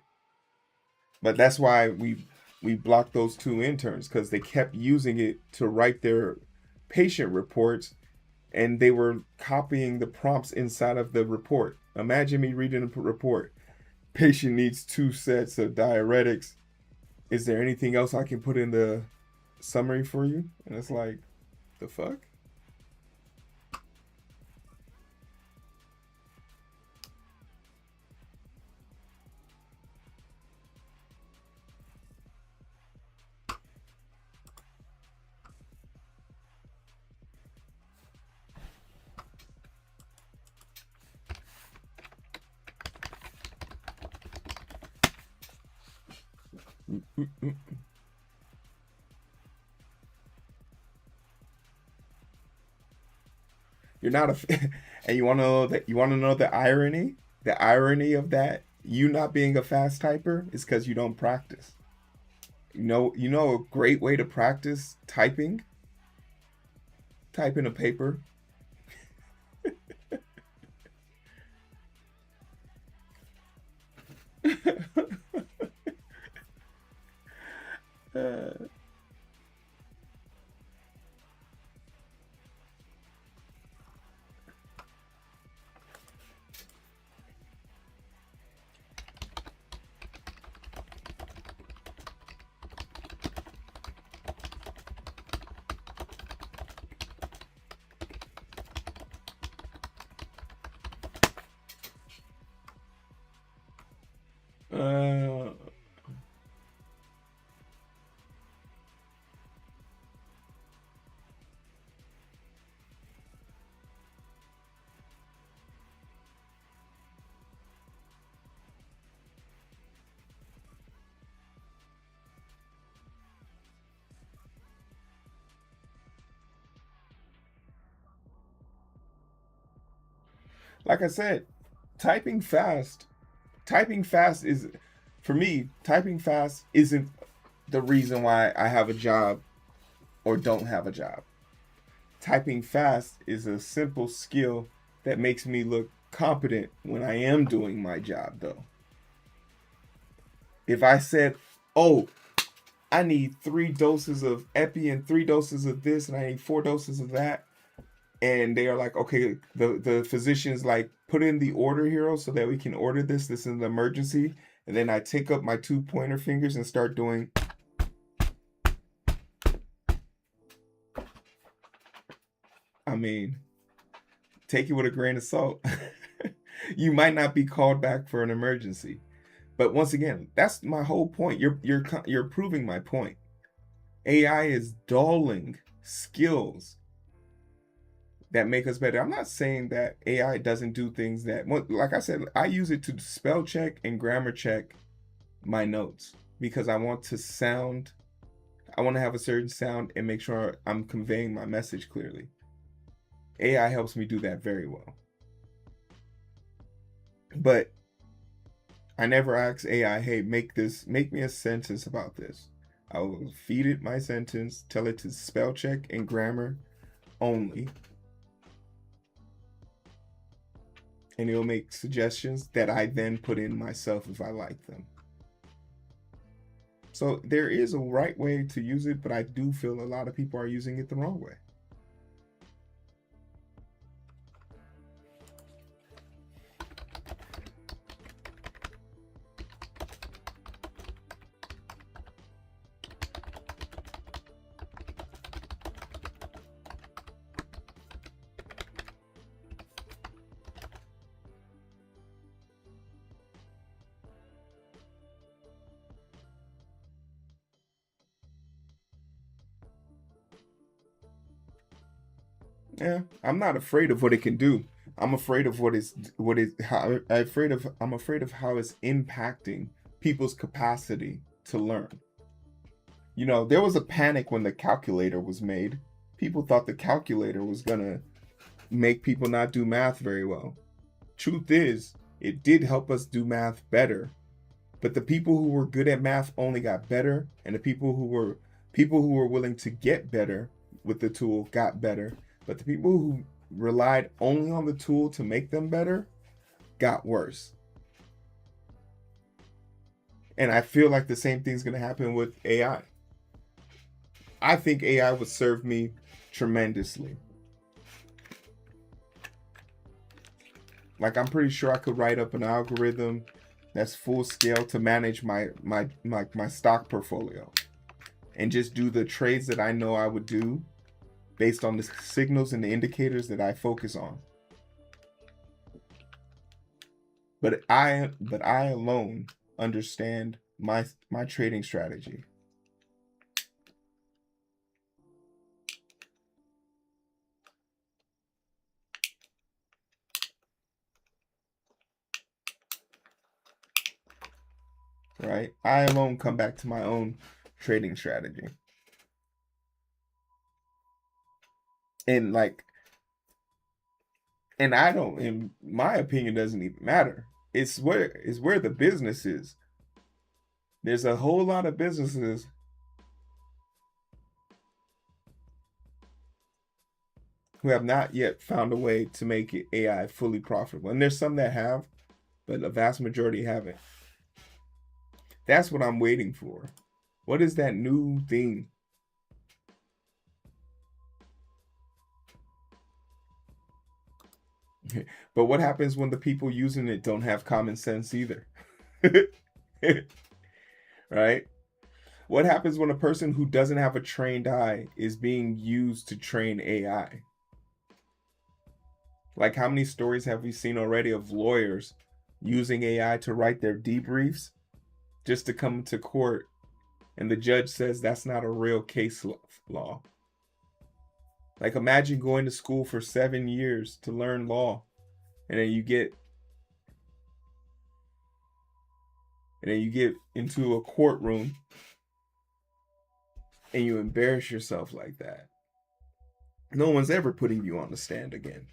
A: But that's why we blocked those 2 interns because they kept using it to write their patient reports, and they were copying the prompts inside of the report. Imagine me reading a report. Patient needs 2 sets of diuretics. Is there anything else I can put in the summary for you? And it's like, the fuck? You're not a, and you want to know that you want to know the irony. The irony of that, you not being a fast typer, is because you don't practice. You know a great way to practice typing. Type in a paper. Uh, like I said, typing fast. Typing fast is, for me, typing fast isn't the reason why I have a job or don't have a job. Typing fast is a simple skill that makes me look competent when I am doing my job, though. If I said, oh, I need 3 doses of epi and 3 doses of this, and I need 4 doses of that, and they are like, okay, the physician's like, put in the order hero so that we can order this. This is an emergency. And then I take up my 2 pointer fingers and start doing. I mean, take it with a grain of salt. You might not be called back for an emergency. But once again, that's my whole point. You're proving my point. AI is dulling skills that make us better. I'm not saying that AI doesn't do things that, like I said, I use it to spell check and grammar check my notes because I want to have a certain sound and make sure I'm conveying my message clearly. AI helps me do that very well. But I never ask AI, hey, make me a sentence about this. I will feed it my sentence, tell it to spell check and grammar only. And it'll make suggestions that I then put in myself if I like them. So there is a right way to use it, but I do feel a lot of people are using it the wrong way. Yeah, I'm not afraid of what it can do. I'm afraid of I'm afraid of how it's impacting people's capacity to learn. You know, there was a panic when the calculator was made. People thought the calculator was gonna make people not do math very well. Truth is, it did help us do math better. But the people who were good at math only got better, and the people who were willing to get better with the tool got better. But the people who relied only on the tool to make them better got worse. And I feel like the same thing's going to happen with AI. I think AI would serve me tremendously. Like, I'm pretty sure I could write up an algorithm that's full scale to manage my stock portfolio and just do the trades that I know I would do based on the signals and the indicators that I focus on. But I alone understand my trading strategy. Right? I alone come back to my own trading strategy. And I don't, in my opinion, doesn't even matter. It's where the business is. There's a whole lot of businesses who have not yet found a way to make AI fully profitable. And there's some that have, but a vast majority haven't. That's what I'm waiting for. What is that new thing? But what happens when the people using it don't have common sense either? Right? What happens when a person who doesn't have a trained eye is being used to train AI? Like, how many stories have we seen already of lawyers using AI to write their debriefs just to come to court, and the judge says that's not a real case law. Like, imagine going to school for 7 years to learn law, and then you get into a courtroom and you embarrass yourself like that. No one's ever putting you on the stand again.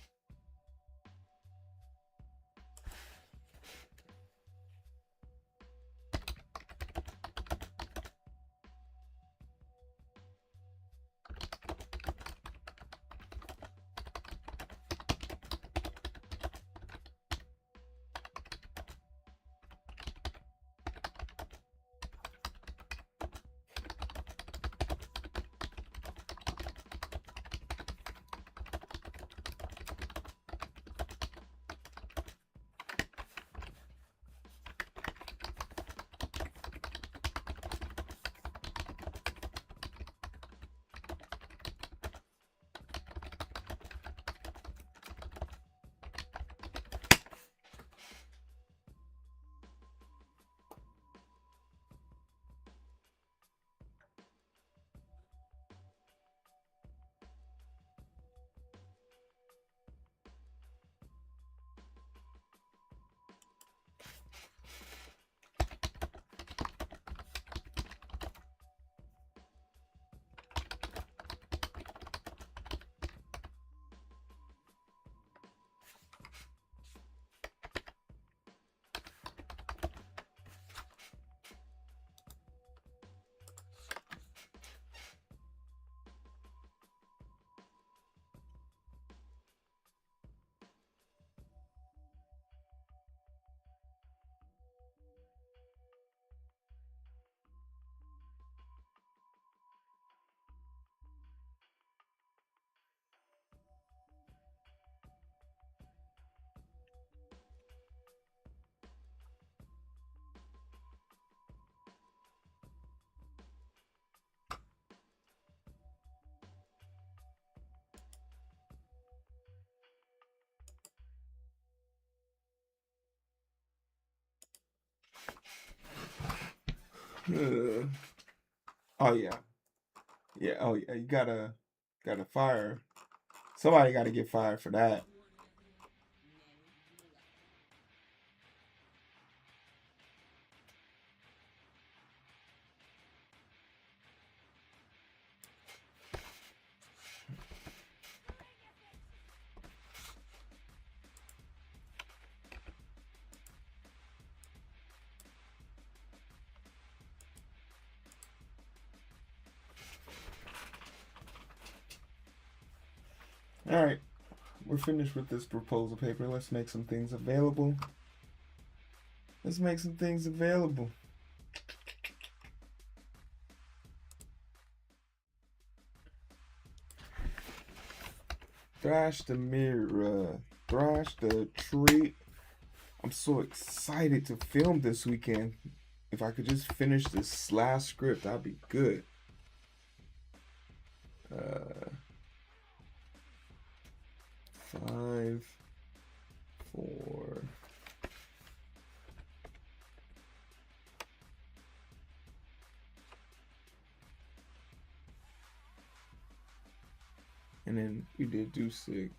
A: Oh yeah. Yeah, oh yeah, you gotta fire. Somebody gotta get fired for that. All right, we're finished with this proposal paper. Let's make some things available. Let's make some things available. Thrash the mirror. Thrash the tree. I'm so excited to film this weekend. If I could just finish this last script, that'd be good. 5, 4. And then we did do 6.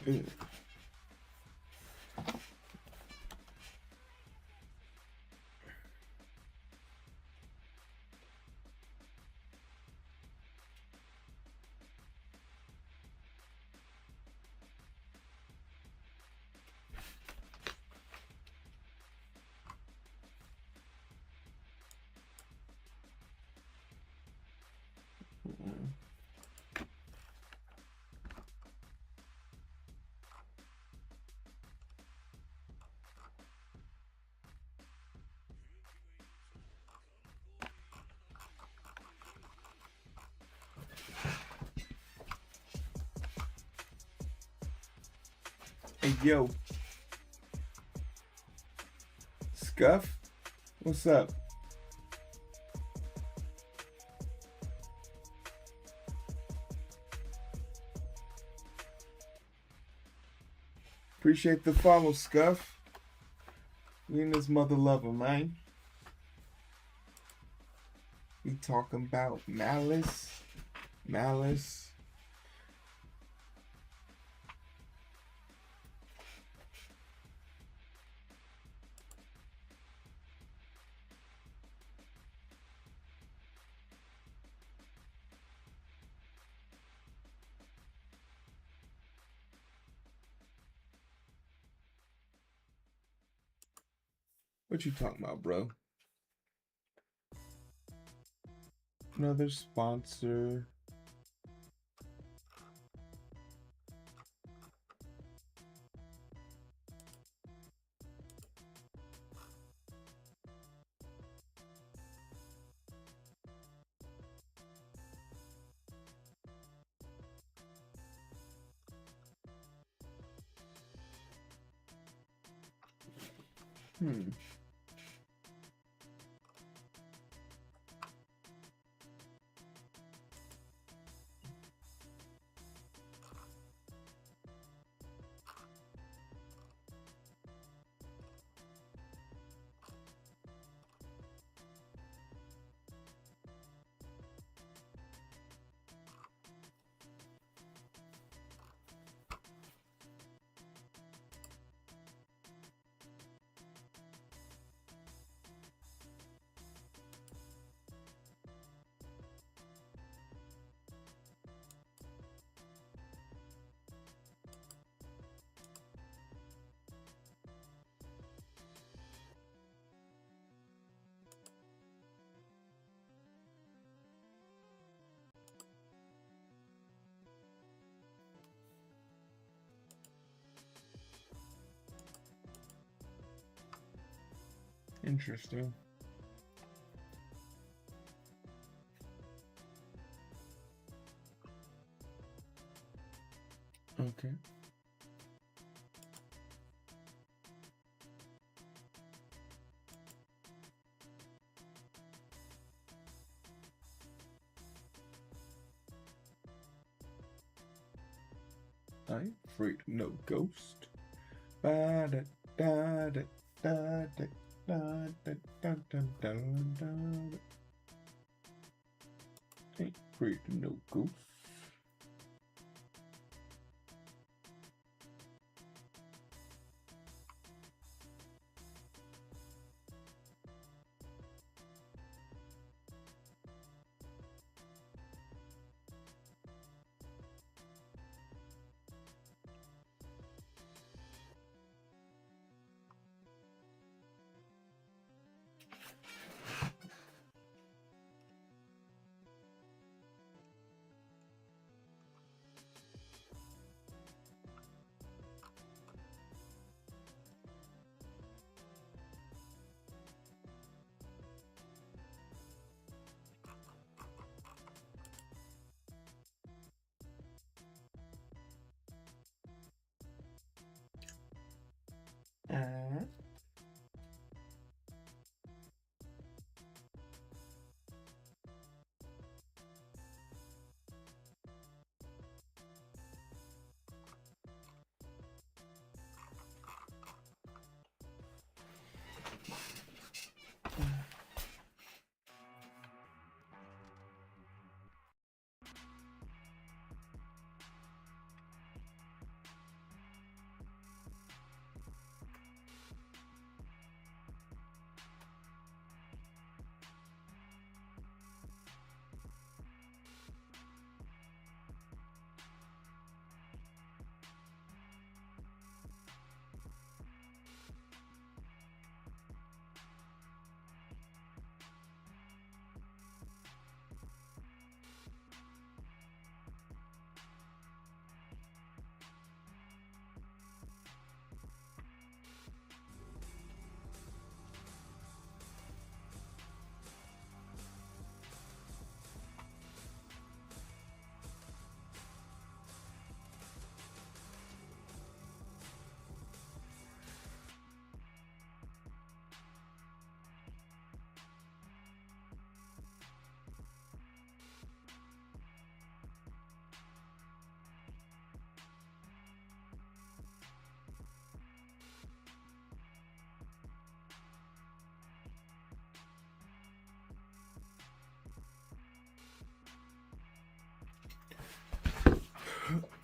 A: Ew. Hey, yo. Scuff? What's up? Appreciate the follow, Scuff. Me and this mother lover, man. We talking about malice. Malice. What you talking about, bro? Another sponsor. Hmm. Interesting. Okay. I ain't afraid of no ghost. Ba da da da da da da da da da da da. Ain't afraid of no ghost.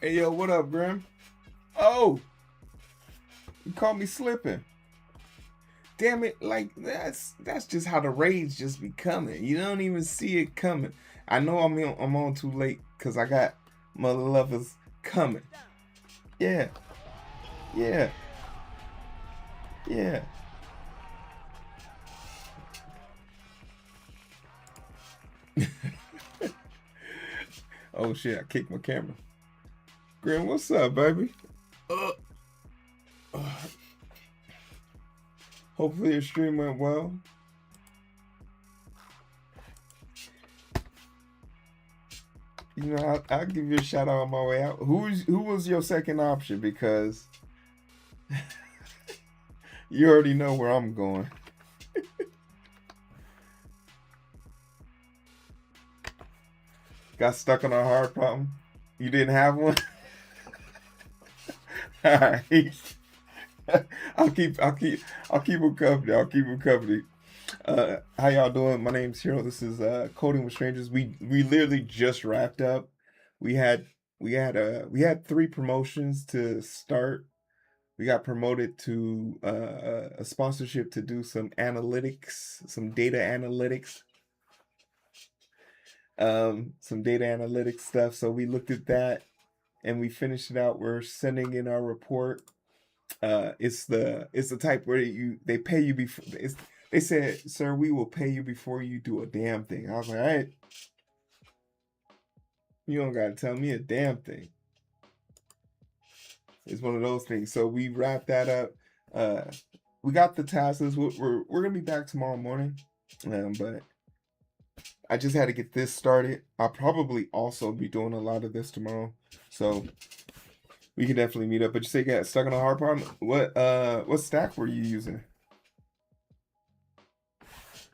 A: Hey yo, what up, Grim? Oh, you caught me slipping. Damn it! Like that's just how the raids just be coming. You don't even see it coming. I know I'm on too late because I got mother lovers coming. Yeah, yeah, yeah. Oh shit! I kicked my camera. Grim, what's up, baby? Uh, uh, hopefully your stream went well. You know, I'll give you a shout out on my way out. Who was your second option? Because you already know where I'm going. Got stuck on a hard problem. You didn't have one. All right. I'll keep them company. I'll keep them company. How y'all doing? My name's Hero. This is Coding with Strangers. We literally just wrapped up. We had we had 3 promotions to start. We got promoted to a sponsorship to do some analytics, some data analytics, stuff. So we looked at that and we finished it out. We're sending in our report. It's the type where they pay you before. They said, "Sir, we will pay you before you do a damn thing." I was like, "All right, you don't gotta tell me a damn thing." It's one of those things. So we wrapped that up. We got the tasks. We're gonna be back tomorrow morning, but I just had to get this started. I'll probably also be doing a lot of this tomorrow, so we can definitely meet up. But you say you got stuck on a hard problem. What stack were you using?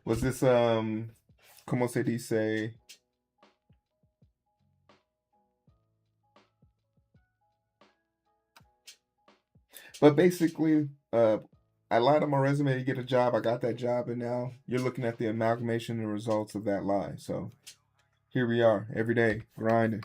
A: Was this como se dice? But basically, I lied on my resume to get a job. I got that job, and now you're looking at the amalgamation and results of that lie. So here we are, every day grinding.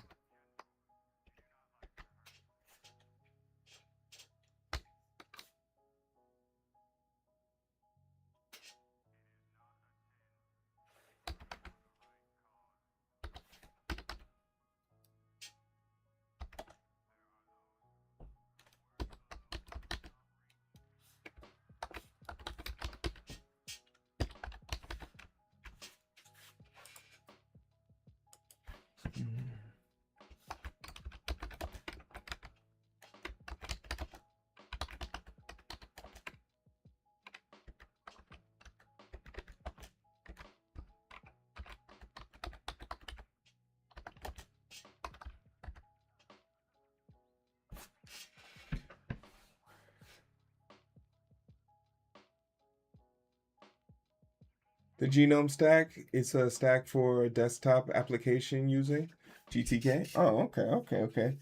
A: The genome stack, it's a stack for desktop application using GTK. Oh, okay.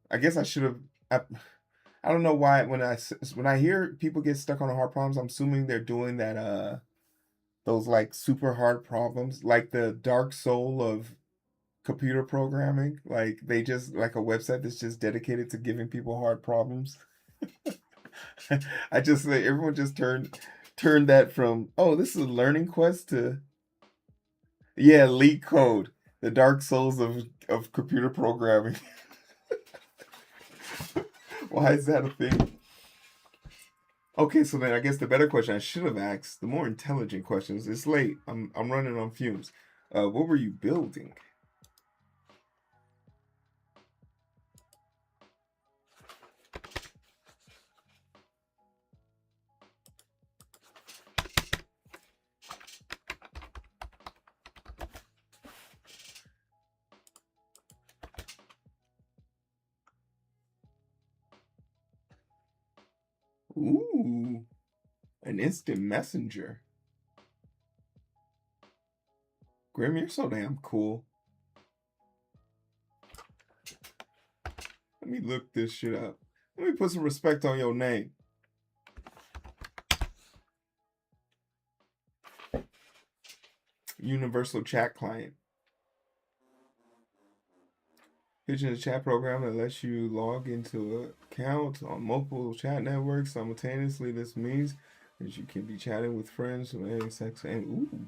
A: I guess I should have. I don't know why when I hear people get stuck on hard problems, I'm assuming they're doing that those like super hard problems, like the dark soul of computer programming. Like they just like a website that's just dedicated to giving people hard problems. I just like everyone just turned that from, oh, this is a learning quest to, yeah, leak code, the dark souls of computer programming. Why is that a thing? Okay, so then I guess the better question I should have asked, the more intelligent questions. It's late. I'm running on fumes. What were you building? Ooh, an instant messenger. Grim, you're so damn cool. Let me look this shit up. Let me put some respect on your name. Universal chat client. Pitching a chat program that lets you log into an account on multiple chat networks simultaneously. This means that you can be chatting with friends from any sex and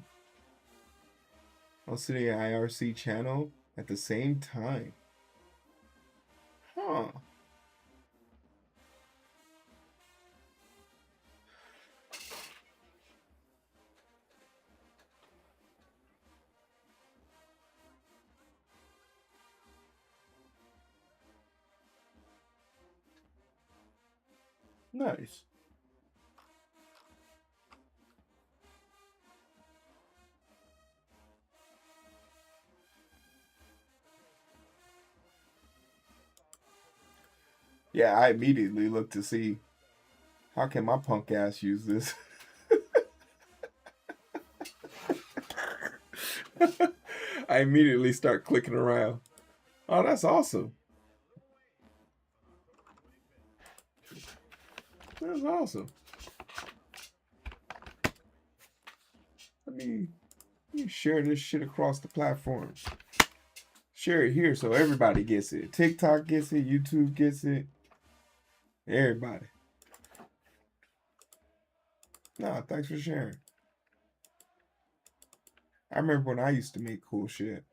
A: on sitting IRC channel at the same time. Huh. Nice. Yeah, I immediately looked to see how can my punk ass use this. I immediately start clicking around. Oh, that's awesome. That's awesome. Let me share this shit across the platforms. Share it here so everybody gets it. TikTok gets it. YouTube gets it. Everybody. Nah, thanks for sharing. I remember when I used to make cool shit.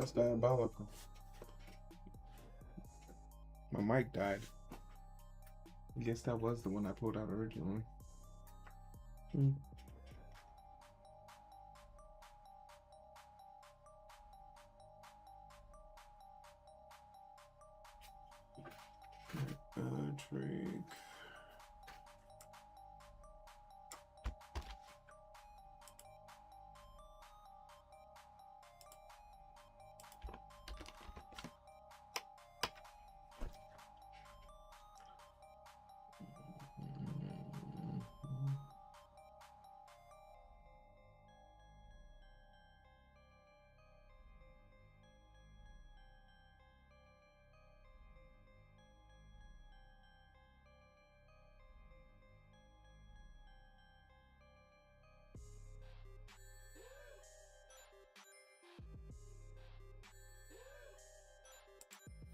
A: That's diabolical. My mic died. I guess that was the one I pulled out originally. Trick.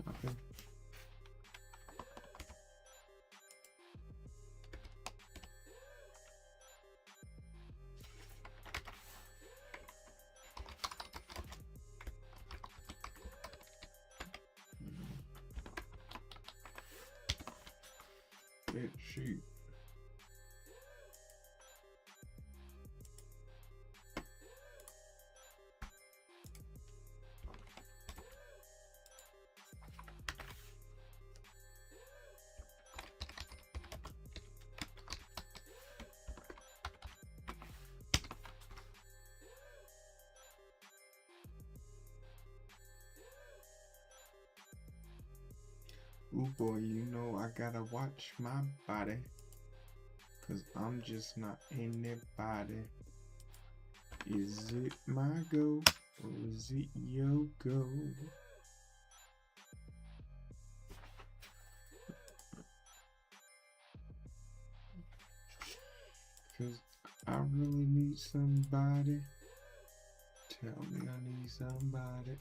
A: Okay. Bed sheet. Ooh boy, you know I gotta watch my body, 'cause I'm just not anybody. Is it my go, or is it your go? 'Cause I really need somebody. Tell me I need somebody.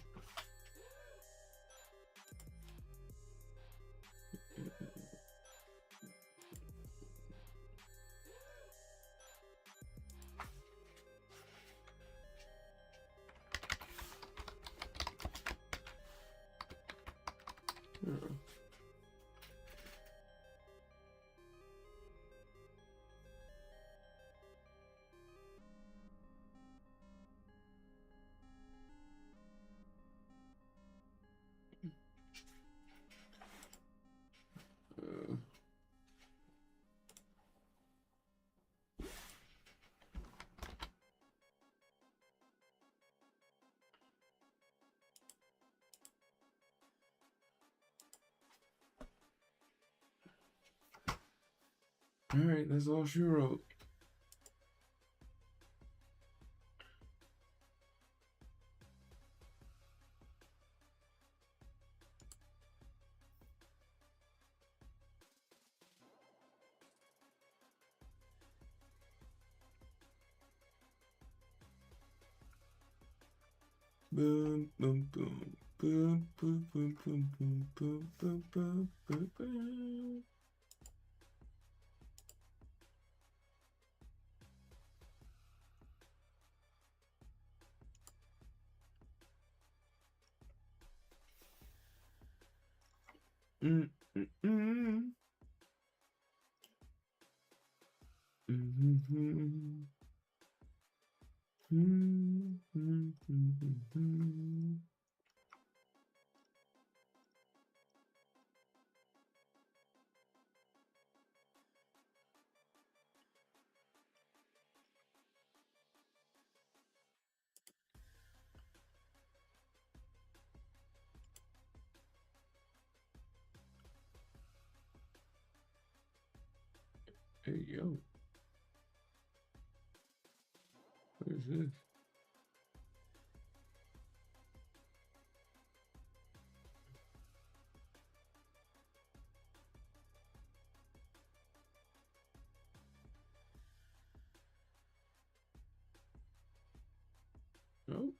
A: Alright, that's all she wrote. Boom, boom, boom. Boom, boom, boom, boom, boom, boom, boom, boom, boom, boom. Mm, mm, mm. Mm-hmm. Mm-hmm. Hey, yo. What is this? Oh.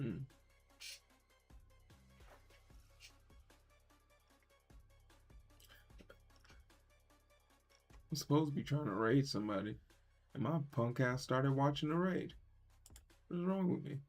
A: Mm. I'm supposed to be trying to raid somebody, and my punk ass started watching the raid. What's wrong with me?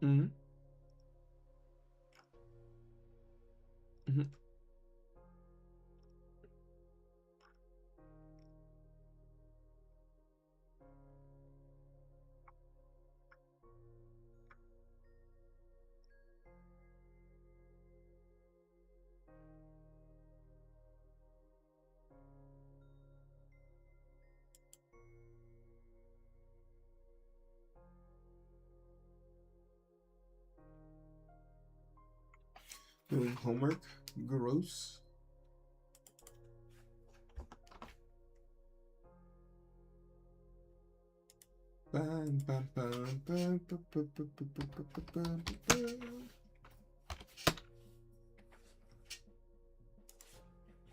A: Mm-hmm. Mm-hmm. Doing homework. Gross. Bam, bam, bam, bam, bam, bam, bam, bam, bam, bam.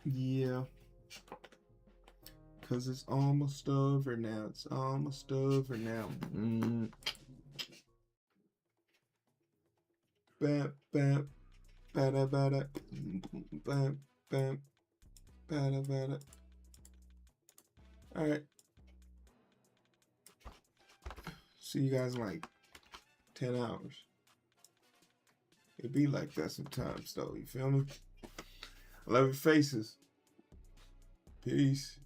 A: Yeah. Cause it's almost over now. It's almost over now. Bam, bam, bada, bada, bam, bam, bada, bada. All right. See you guys in like 10 hours. It be like that sometimes, though. You feel me? I love your faces. Peace.